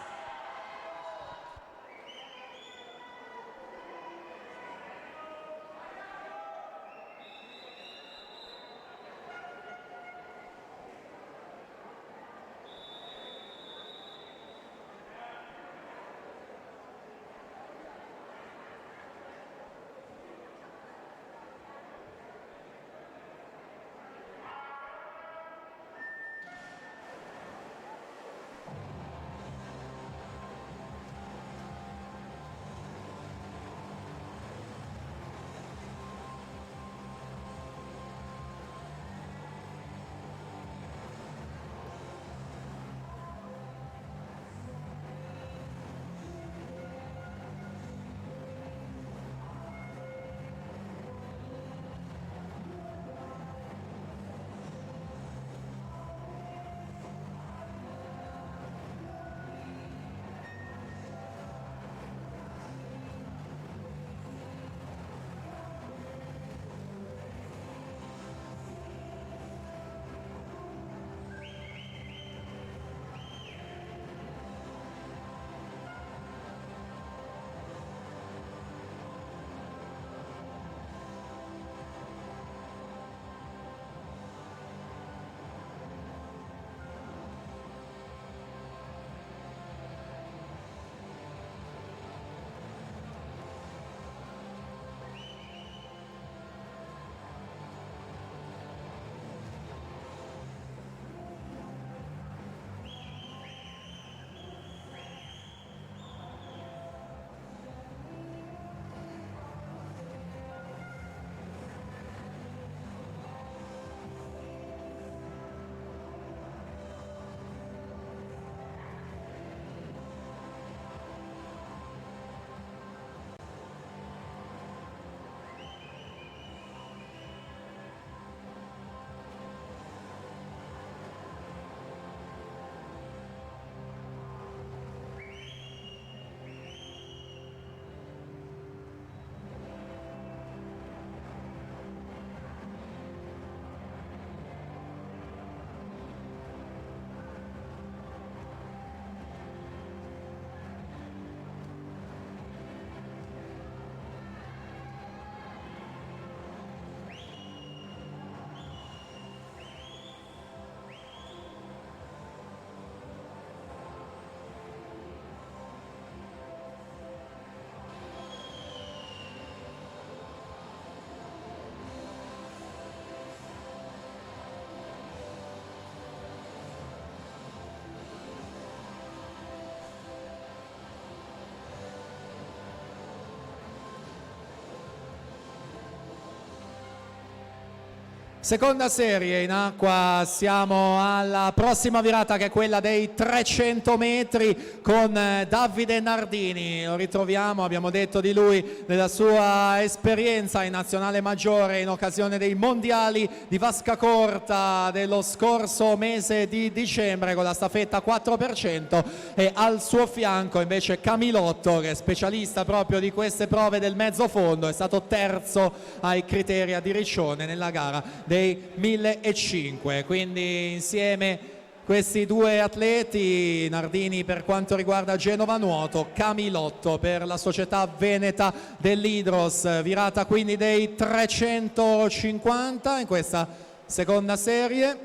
Seconda serie in acqua, siamo alla prossima virata che è quella dei 300 metri con Davide Nardini. Lo ritroviamo, abbiamo detto di lui, nella sua esperienza in nazionale maggiore in occasione dei mondiali di vasca corta dello scorso mese di dicembre con la staffetta 4%, e al suo fianco invece Camilotto, che è specialista proprio di queste prove del mezzo fondo, è stato terzo ai criteri a di Riccione nella gara dei 1500. Quindi insieme questi due atleti, Nardini per quanto riguarda Genova Nuoto, Camilotto per la società veneta dell'Hydros, virata quindi dei 350 in questa seconda serie,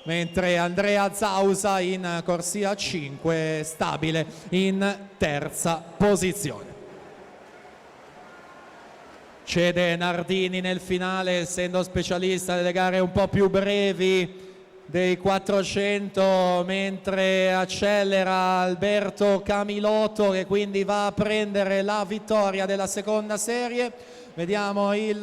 mentre Andrea Zausa in corsia 5 stabile in terza posizione. Cede Nardini nel finale, essendo specialista delle gare un po' più brevi dei 400, mentre accelera Alberto Camilotto, che quindi va a prendere la vittoria della seconda serie. Vediamo il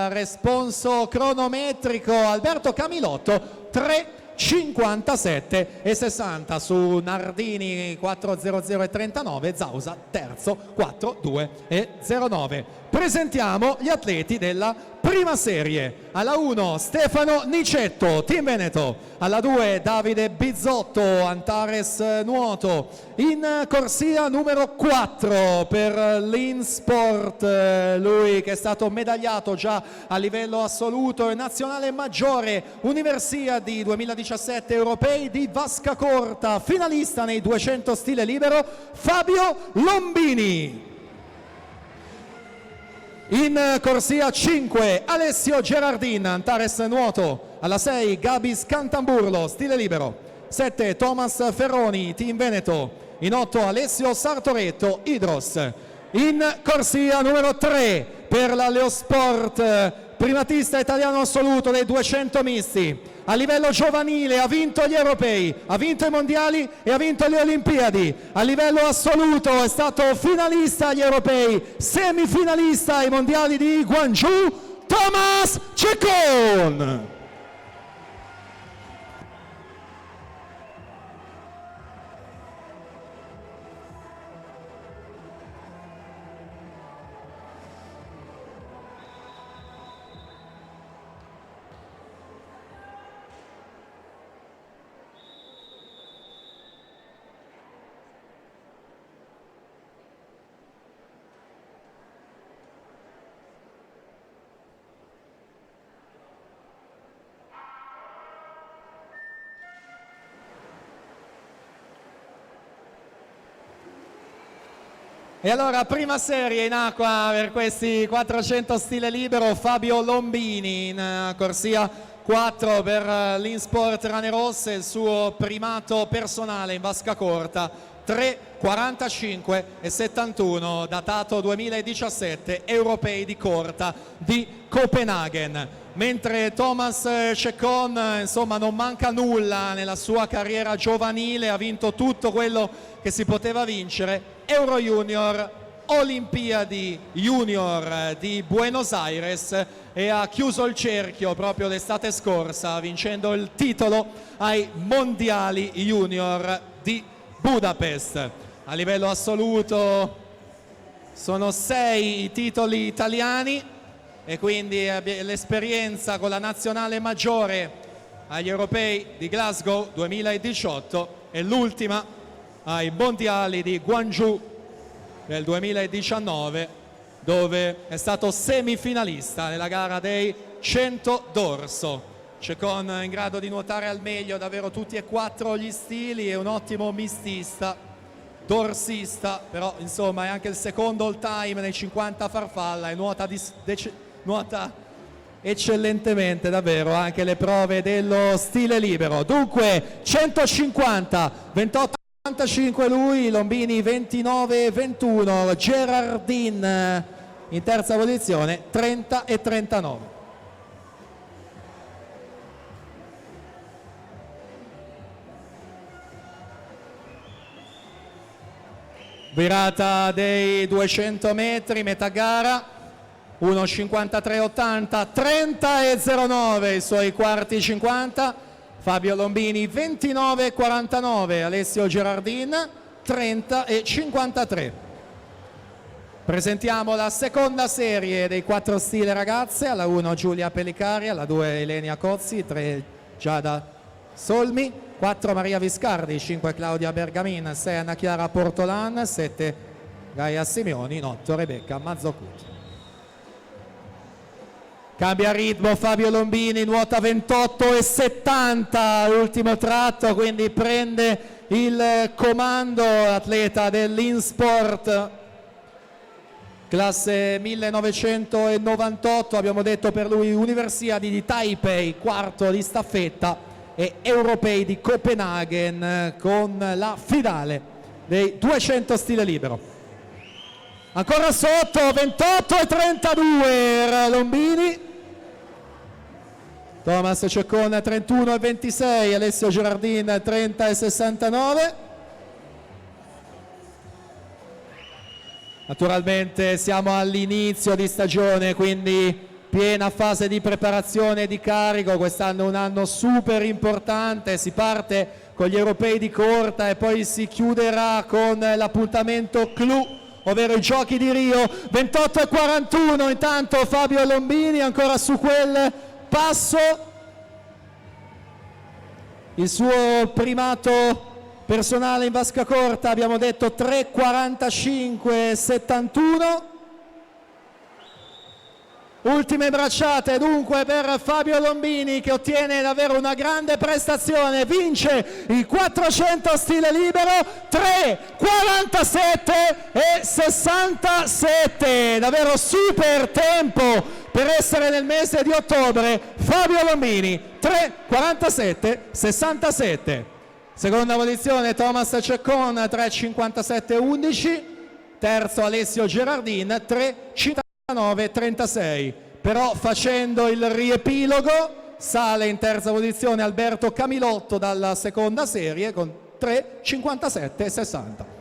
responso cronometrico: Alberto Camilotto 3:57 e 60 su Nardini 4:00 e 39, Zausa terzo 4:02 e 09. Presentiamo gli atleti della prima serie. Alla 1 Stefano Nicetto, Team Veneto. Alla 2 Davide Bizzotto, Antares Nuoto. In corsia numero 4 per l'Insport, lui che è stato medagliato già a livello assoluto e nazionale maggiore Universiadi 2017 europei di vasca corta, finalista nei 200 stile libero, Fabio Lombini. In corsia 5 Alessio Gerardin, Antares Nuoto. Alla 6 Gabis Cantamburlo, stile libero. 7 Thomas Ferroni, Team Veneto. In 8 Alessio Sartoretto, Hydros. In corsia numero 3 per la Leosport, primatista italiano assoluto dei 200 misti. A livello giovanile ha vinto gli europei, ha vinto i mondiali e ha vinto le Olimpiadi. A livello assoluto è stato finalista agli europei, semifinalista ai mondiali di Guangzhou, Thomas Chacon. E allora, prima serie in acqua per questi 400 stile libero, Fabio Lombini in corsia 4 per l'Insport Rane Rosse, il suo primato personale in vasca corta, 3:45 e 71, datato 2017, europei di corta di Copenaghen. Mentre Thomas Chacon, insomma, non manca nulla nella sua carriera giovanile, ha vinto tutto quello che si poteva vincere: Euro Junior, Olimpiadi Junior di Buenos Aires, e ha chiuso il cerchio proprio l'estate scorsa vincendo il titolo ai Mondiali Junior di Budapest. A livello assoluto sono 6 i titoli italiani e quindi l'esperienza con la nazionale maggiore agli europei di Glasgow 2018 e l'ultima ai mondiali di Guangzhou del 2019, dove è stato semifinalista nella gara dei 100 dorso. Chacon in grado di nuotare al meglio davvero tutti e 4 gli stili, è un ottimo mistista, dorsista, però insomma è anche il secondo all time nei 50 farfalla e nuota eccellentemente davvero anche le prove dello stile libero. Dunque 150, 28 45 lui, Lombini 29-21, Gerardin in terza posizione 30 e 39. Virata dei 200 metri, metà gara, 1:53,80, 30,09 i suoi quarti 50. Fabio Lombini 29,49, Alessio Gerardin 30,53. Presentiamo la seconda serie dei 4 stile ragazze. Alla 1 Giulia Pellicari, alla 2 Elenia Cozzi, 3 Giada Solmi, 4 Maria Viscardi, 5 Claudia Bergamin, 6 Anna Chiara Portolan, 7 Gaia Simeoni, 8 Rebecca Mazzocuti. Cambia ritmo Fabio Lombini, nuota 28,70, ultimo tratto, quindi prende il comando atleta dell'Insport, classe 1998, abbiamo detto per lui Universiadi di Taipei, quarto di staffetta, e Europei di Copenaghen con la finale dei 200 stile libero. Ancora sotto, 28,32 era Lombini. Thomas Ceccon 31,26, Alessio Gerardin 30,69. Naturalmente siamo all'inizio di stagione, quindi piena fase di preparazione e di carico. Quest'anno è un anno super importante, si parte con gli europei di corta e poi si chiuderà con l'appuntamento clou, ovvero i giochi di Rio. 28,41 intanto Fabio Lombini ancora su quel passo, il suo primato personale in vasca corta, abbiamo detto 3,45,71. Ultime bracciate dunque per Fabio Lombini, che ottiene davvero una grande prestazione, vince il 400 stile libero, 3,47,67, davvero super tempo per essere nel mese di ottobre. Fabio Lombini 3,47,67. Seconda posizione Thomas Ceccon 3,57,11, terzo Alessio Gerardin 3,59,36. Però facendo il riepilogo sale in terza posizione Alberto Camilotto dalla seconda serie con 3,57,60.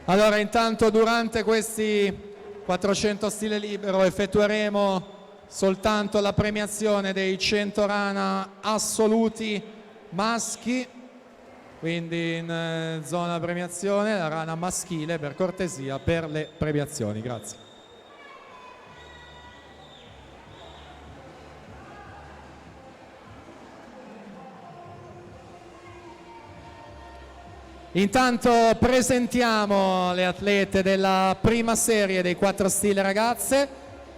Allora, intanto durante questi 400 stile libero effettueremo soltanto la premiazione dei 100 rana assoluti maschi, quindi in zona premiazione la rana maschile, per cortesia, per le premiazioni. Grazie. Intanto presentiamo le atlete della prima serie dei 4 stile ragazze,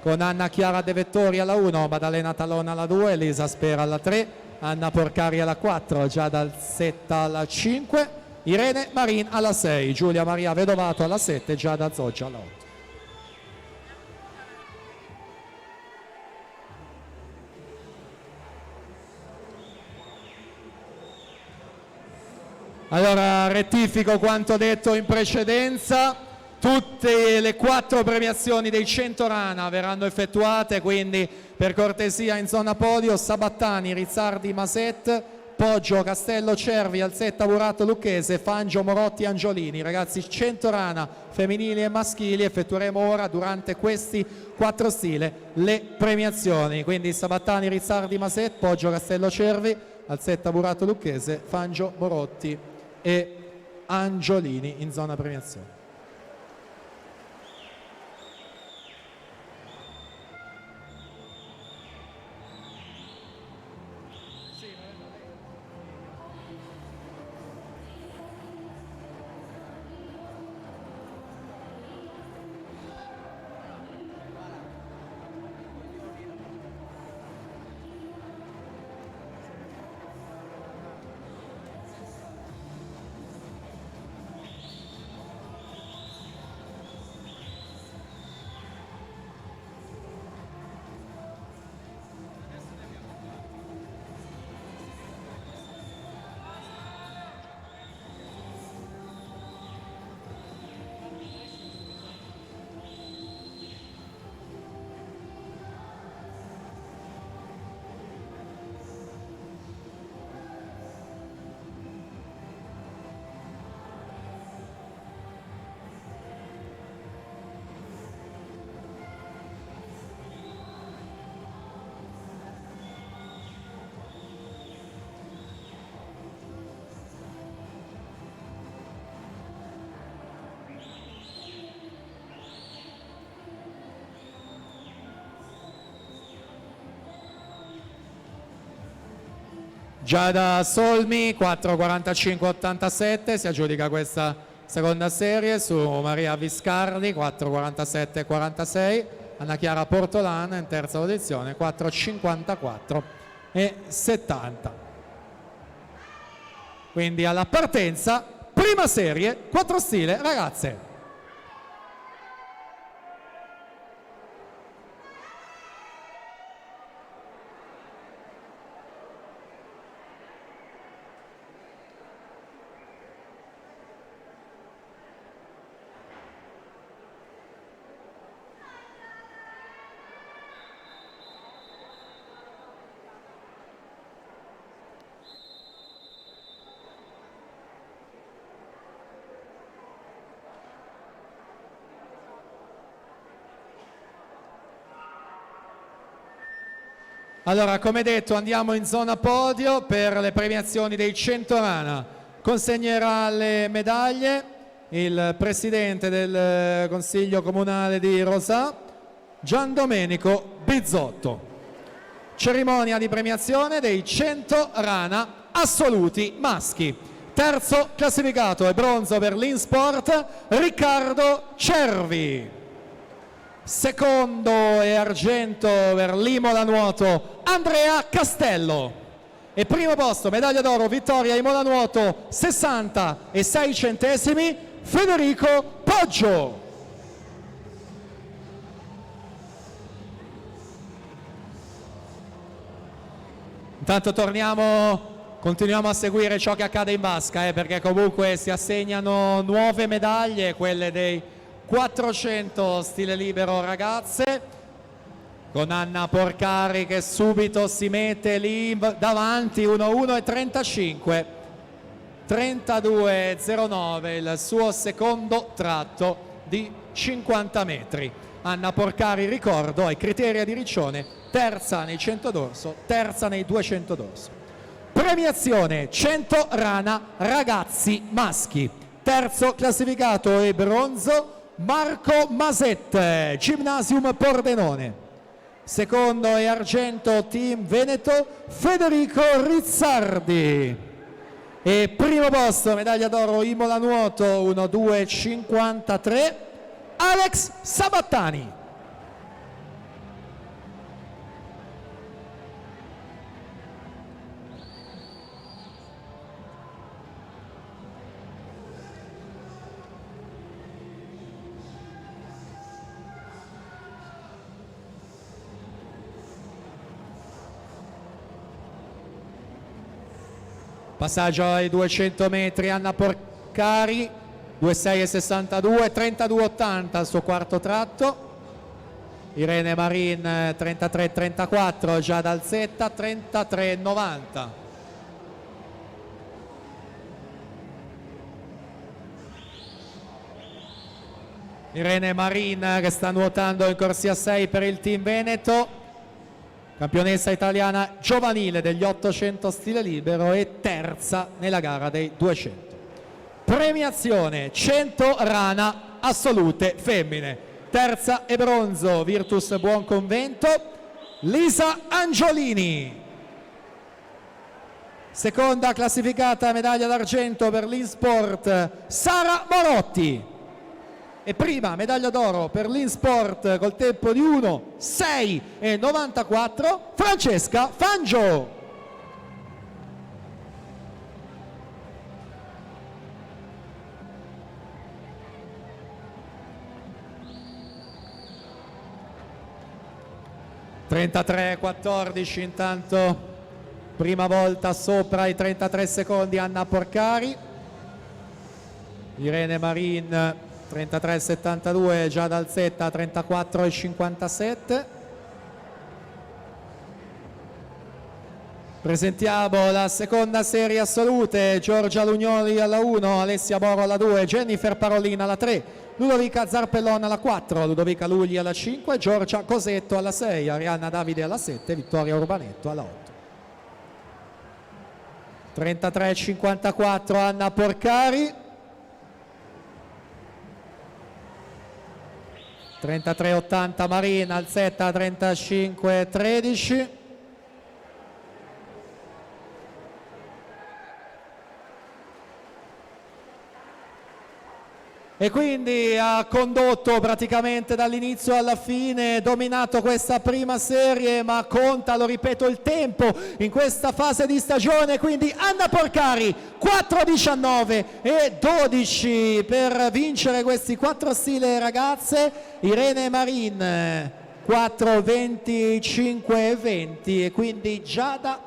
con Anna Chiara De Vettori alla 1, Maddalena Talona alla 2, Elisa Spera alla 3, Anna Porcari alla 4, Giada Alzetta alla 5, Irene Marin alla 6, Giulia Maria Vedovato alla 7, Giada Zoggia alla 8. Allora rettifico quanto detto in precedenza, tutte le 4 premiazioni dei 100 rana verranno effettuate, quindi per cortesia in zona podio Sabattani, Rizzardi, Maset, Poggio, Castello, Cervi, Alzetta, Burato, Lucchese, Fangio, Morotti, Angiolini. Ragazzi, 100 rana femminili e maschili, effettueremo ora durante questi 4 stile le premiazioni, quindi Sabattani, Rizzardi, Maset, Poggio, Castello, Cervi, Alzetta, Burato, Lucchese, Fangio, Morotti e Angiolini in zona premiazione. Giada Solmi 4:45,87 si aggiudica questa seconda serie su Maria Viscardi 4:47,46, Anna Chiara Portolana in terza posizione 4:54,70. Quindi alla partenza prima serie 4 stile ragazze. Allora, come detto, andiamo in zona podio per le premiazioni dei 100 rana. Consegnerà le medaglie il presidente del Consiglio Comunale di Rosà, Gian Domenico Bizzotto. Cerimonia di premiazione dei 100 rana assoluti maschi. Terzo classificato e bronzo per l'Insport Riccardo Cervi. Secondo e argento per l'Imola Nuoto Andrea Castello. E primo posto, medaglia d'oro, vittoria Imola Nuoto 66 centesimi, Federico Poggio. Intanto continuiamo a seguire ciò che accade in vasca, perché comunque si assegnano nuove medaglie, quelle dei 400 stile libero ragazze, con Anna Porcari che subito si mette lì davanti, 1:1:35, 32:09 il suo secondo tratto di 50 metri. Anna Porcari, ricordo, ai criteri di Riccione, terza nei 100 dorso, terza nei 200 dorso. Premiazione 100 rana ragazzi maschi. Terzo classificato e bronzo Marco Masette, Gymnasium Pordenone. Secondo e argento Team Veneto Federico Rizzardi. E primo posto, medaglia d'oro Imola nuoto 1:2:53, Alex Sabattani. Passaggio ai 200 metri, Anna Porcari, 2:6:62, 32:80 il suo quarto tratto. Irene Marin 33:34, Giada Alzetta 33:90. Irene Marin che sta nuotando in corsia 6 per il team Veneto, campionessa italiana giovanile degli 800 stile libero e terza nella gara dei 200. Premiazione 100 rana assolute femmine, terza e bronzo Virtus Buonconvento Lisa Angiolini, seconda classificata medaglia d'argento per l'Insport Sara Morotti, e prima medaglia d'oro per l'Insport col tempo di 1:6:94 Francesca Fangio. (33:14) intanto prima volta sopra i 33 secondi Anna Porcari. Irene Marin 33:72, Giada Alzetta 34:57. Presentiamo la seconda serie assolute: Giorgia Lugnoli alla 1, Alessia Boro alla 2, Jennifer Parolin alla 3, Ludovica Zarpellon alla 4, Ludovica Lugli alla 5, Giorgia Cosetto alla 6, Arianna Davide alla 7, Vittoria Urbanetto alla 8. 33:54 Anna Porcari, 33:80 Marina, Alzetta 35:13. E quindi ha condotto praticamente dall'inizio alla fine, dominato questa prima serie, ma conta, lo ripeto, il tempo in questa fase di stagione. Quindi Anna Porcari 4:19:12 per vincere questi 4 stile ragazze, Irene Marin 4:25:20 e quindi Giada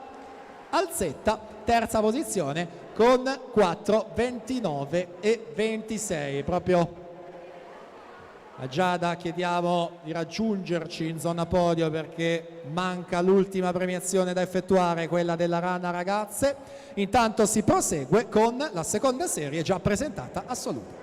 Alzetta terza posizione con 4:29:26. Proprio a Giada chiediamo di raggiungerci in zona podio perché manca l'ultima premiazione da effettuare, quella della rana ragazze. Intanto si prosegue con la seconda serie già presentata assoluta.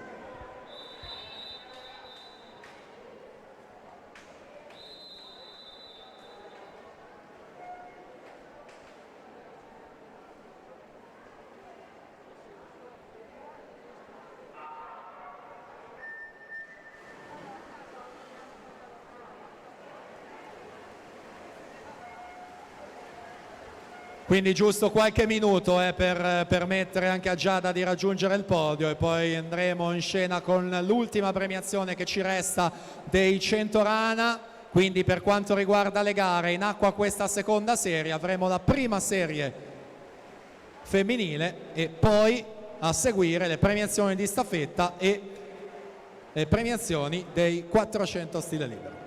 Quindi giusto qualche minuto per permettere anche a Giada di raggiungere il podio e poi andremo in scena con l'ultima premiazione che ci resta dei 100 rana. Quindi per quanto riguarda le gare in acqua questa seconda serie avremo la prima serie femminile e poi a seguire le premiazioni di staffetta e le premiazioni dei 400 stile libero.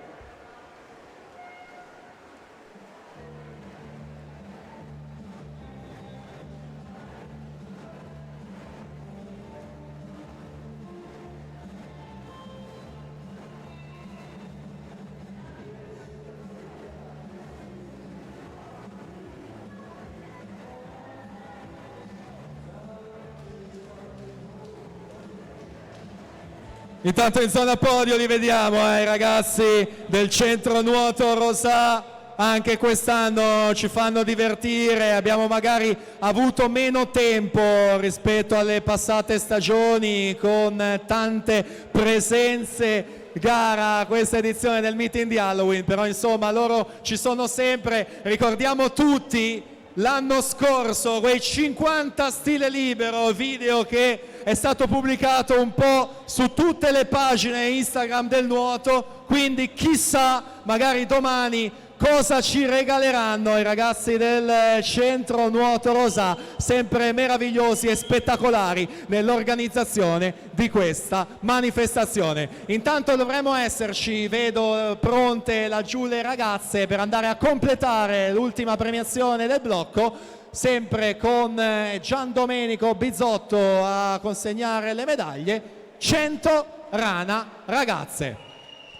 Intanto in zona podio li vediamo i ragazzi del centro nuoto Rosà, anche quest'anno ci fanno divertire, abbiamo magari avuto meno tempo rispetto alle passate stagioni con tante presenze gara questa edizione del meeting di Halloween, però insomma loro ci sono sempre. Ricordiamo tutti l'anno scorso, quei 50 stile libero, video che è stato pubblicato un po' su tutte le pagine Instagram del nuoto, quindi chissà, magari domani cosa ci regaleranno i ragazzi del Centro Nuoto Rosà, sempre meravigliosi e spettacolari nell'organizzazione di questa manifestazione. Intanto dovremo esserci, vedo pronte laggiù le ragazze per andare a completare l'ultima premiazione del blocco, sempre con Gian Domenico Bizzotto a consegnare le medaglie. 100 rana ragazze.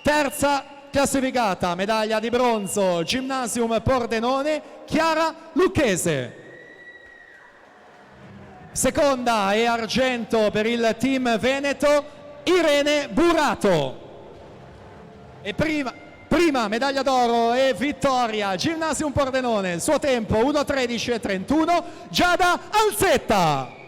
Terza classificata, medaglia di bronzo, Gymnasium Pordenone, Chiara Lucchese. Seconda e argento per il team Veneto, Irene Burato. E prima medaglia d'oro e vittoria, Gymnasium Pordenone, il suo tempo 1:13:31, Giada Alzetta.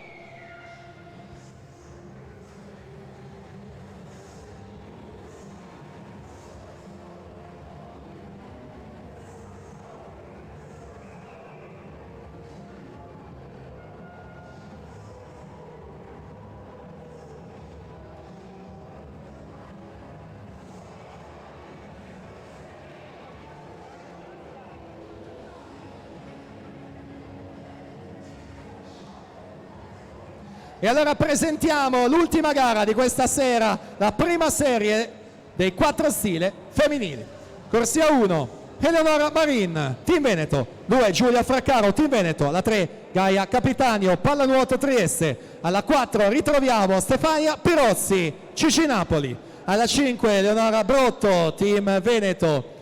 E allora presentiamo l'ultima gara di questa sera, la prima serie dei 4 stile femminili. Corsia 1, Eleonora Marin, Team Veneto. 2, Giulia Fraccaro, Team Veneto. Alla 3, Gaia Capitanio, Pallanuoto Trieste. Alla 4 ritroviamo Stefania Pirozzi, Cici Napoli. Alla 5, Eleonora Brotto, Team Veneto.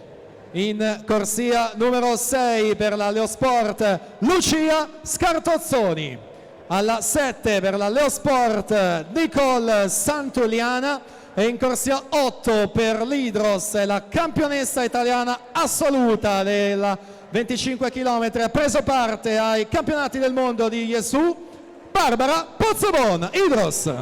In corsia numero 6 per la Leosport, Lucia Scartozzoni. Alla 7 per la Leosport, Nicole Santuliana. E in corsia 8 per l'Hydros, la campionessa italiana assoluta della 25 km, ha preso parte ai campionati del mondo di Jesu, Barbara Pozzobon, Hydros.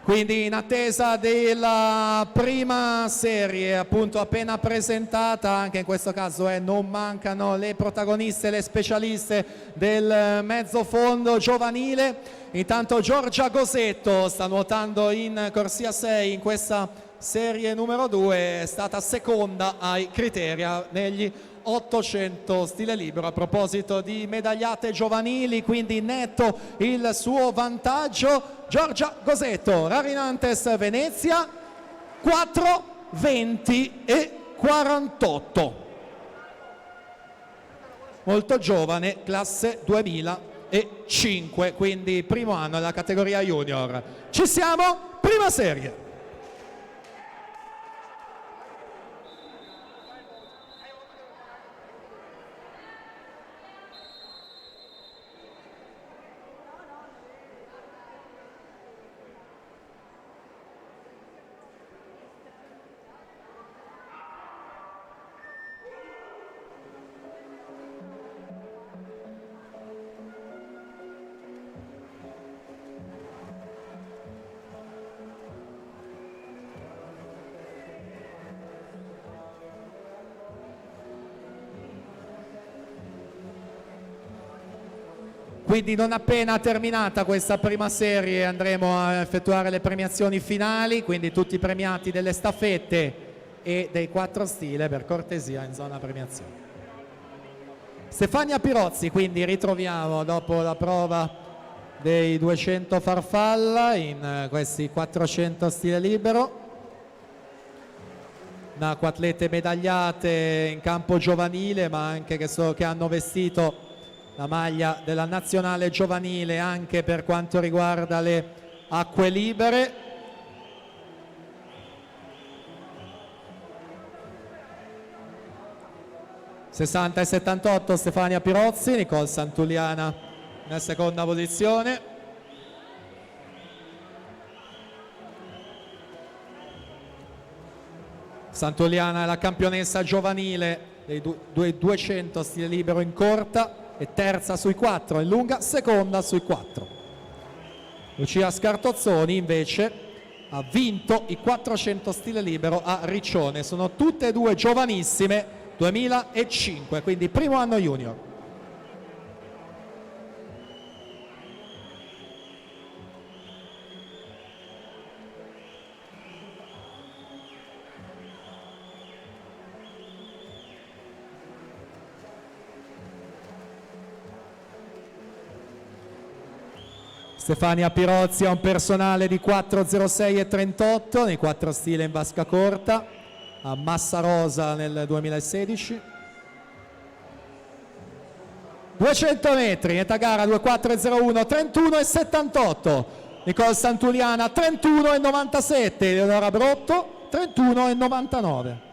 Quindi in attesa della prima serie, appunto appena presentata, anche in questo caso non mancano le protagoniste, le specialiste del mezzo fondo giovanile. Intanto Giorgia Gosetto sta nuotando in corsia 6 in questa serie numero 2, è stata seconda ai criteri negli 800 stile libero. A proposito di medagliate giovanili, quindi netto il suo vantaggio. Giorgia Gosetto, Rarinantes Venezia, 4, 20 e 48. Molto giovane, classe 2005, quindi primo anno della categoria junior. Ci siamo, prima serie. Quindi non appena terminata questa prima serie andremo a effettuare le premiazioni finali, quindi tutti i premiati delle staffette e dei 4 stile, per cortesia, in zona premiazione. Stefania Pirozzi, quindi ritroviamo dopo la prova dei 200 farfalla in questi 400 stile libero. Una quattlete medagliate in campo giovanile, ma anche che hanno vestito la maglia della nazionale giovanile anche per quanto riguarda le acque libere. (60 e 78) Stefania Pirozzi, Nicole Santuliana nella seconda posizione. Santuliana è la campionessa giovanile dei 200 stile libero in corta, e terza sui 4, in lunga seconda sui 4. Lucia Scartozzoni invece ha vinto i 400 stile libero a Riccione. Sono tutte e due giovanissime, 2005, quindi primo anno junior. Stefania Pirozzi ha un personale di 4.06,38 nei 4 stile in vasca corta a Massa Rosa nel 2016. 200 metri, età gara 2.4.01, 31,78. Nicole Santuliana 31,97. Eleonora Brotto 31,99.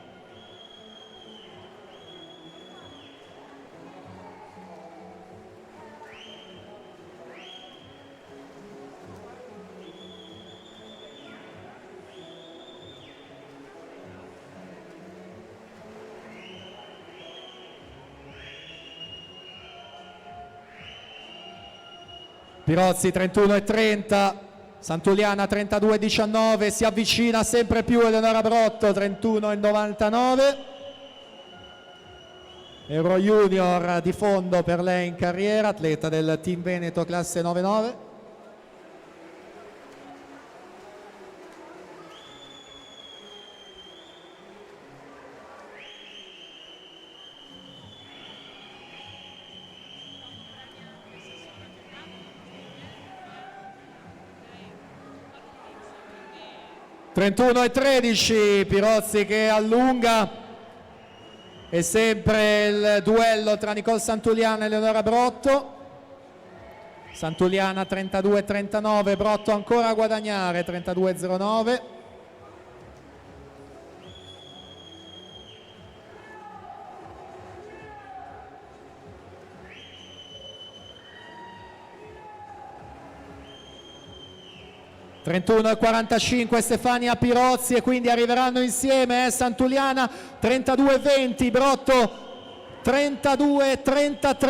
Pirozzi 31,30, Santuliana 32,19, si avvicina sempre più Eleonora Brotto 31,99. Euro Junior di fondo per lei in carriera, atleta del Team Veneto classe 99. (31,13) Pirozzi che allunga, e sempre il duello tra Nicole Santuliana e Eleonora Brotto. Santuliana 32,39, Brotto ancora a guadagnare 32,09. (31,45) Stefania Pirozzi, e quindi arriveranno insieme Santuliana 32,20, Brotto 32,33.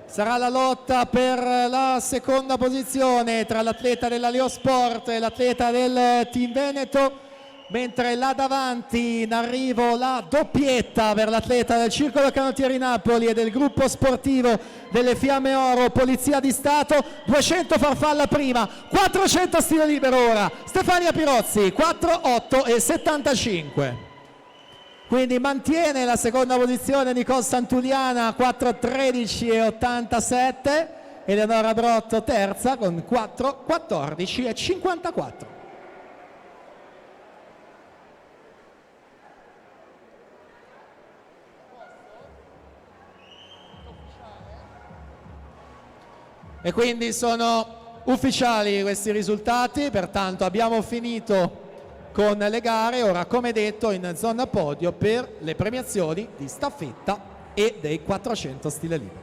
Sarà la lotta per la seconda posizione tra l'atleta della Leosport e l'atleta del Team Veneto, mentre là davanti in arrivo la doppietta per l'atleta del Circolo Canottieri Napoli e del gruppo sportivo delle Fiamme Oro Polizia di Stato. 200 farfalla prima, 400 stile libero ora, Stefania Pirozzi 4,8,75. Quindi mantiene la seconda posizione Nicole Santuliana 4,13,87, Eleonora Brotto terza con 4,14,54. E quindi sono ufficiali questi risultati, pertanto abbiamo finito con le gare. Ora, come detto, in zona podio per le premiazioni di staffetta e dei 400 stile libero.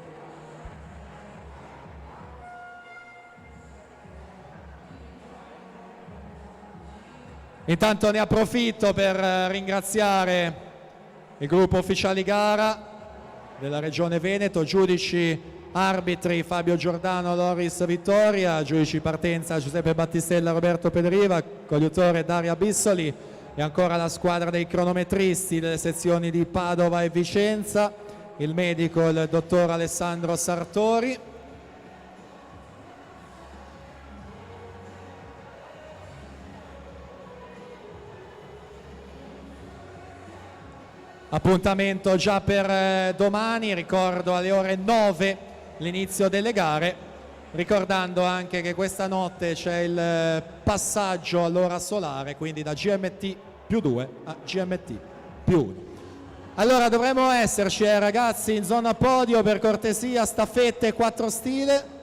Intanto ne approfitto per ringraziare il gruppo ufficiali gara della Regione Veneto, giudici arbitri Fabio Giordano, Loris Vittoria, giudici partenza Giuseppe Battistella, Roberto Pederiva, coadiutore Daria Bissoli, e ancora la squadra dei cronometristi delle sezioni di Padova e Vicenza, il medico il dottor Alessandro Sartori. Appuntamento già per domani, ricordo alle ore 9 l'inizio delle gare, ricordando anche che questa notte c'è il passaggio all'ora solare, quindi da GMT più 2 a GMT più 1. Allora dovremmo esserci ragazzi in zona podio, per cortesia, staffette 4 stile.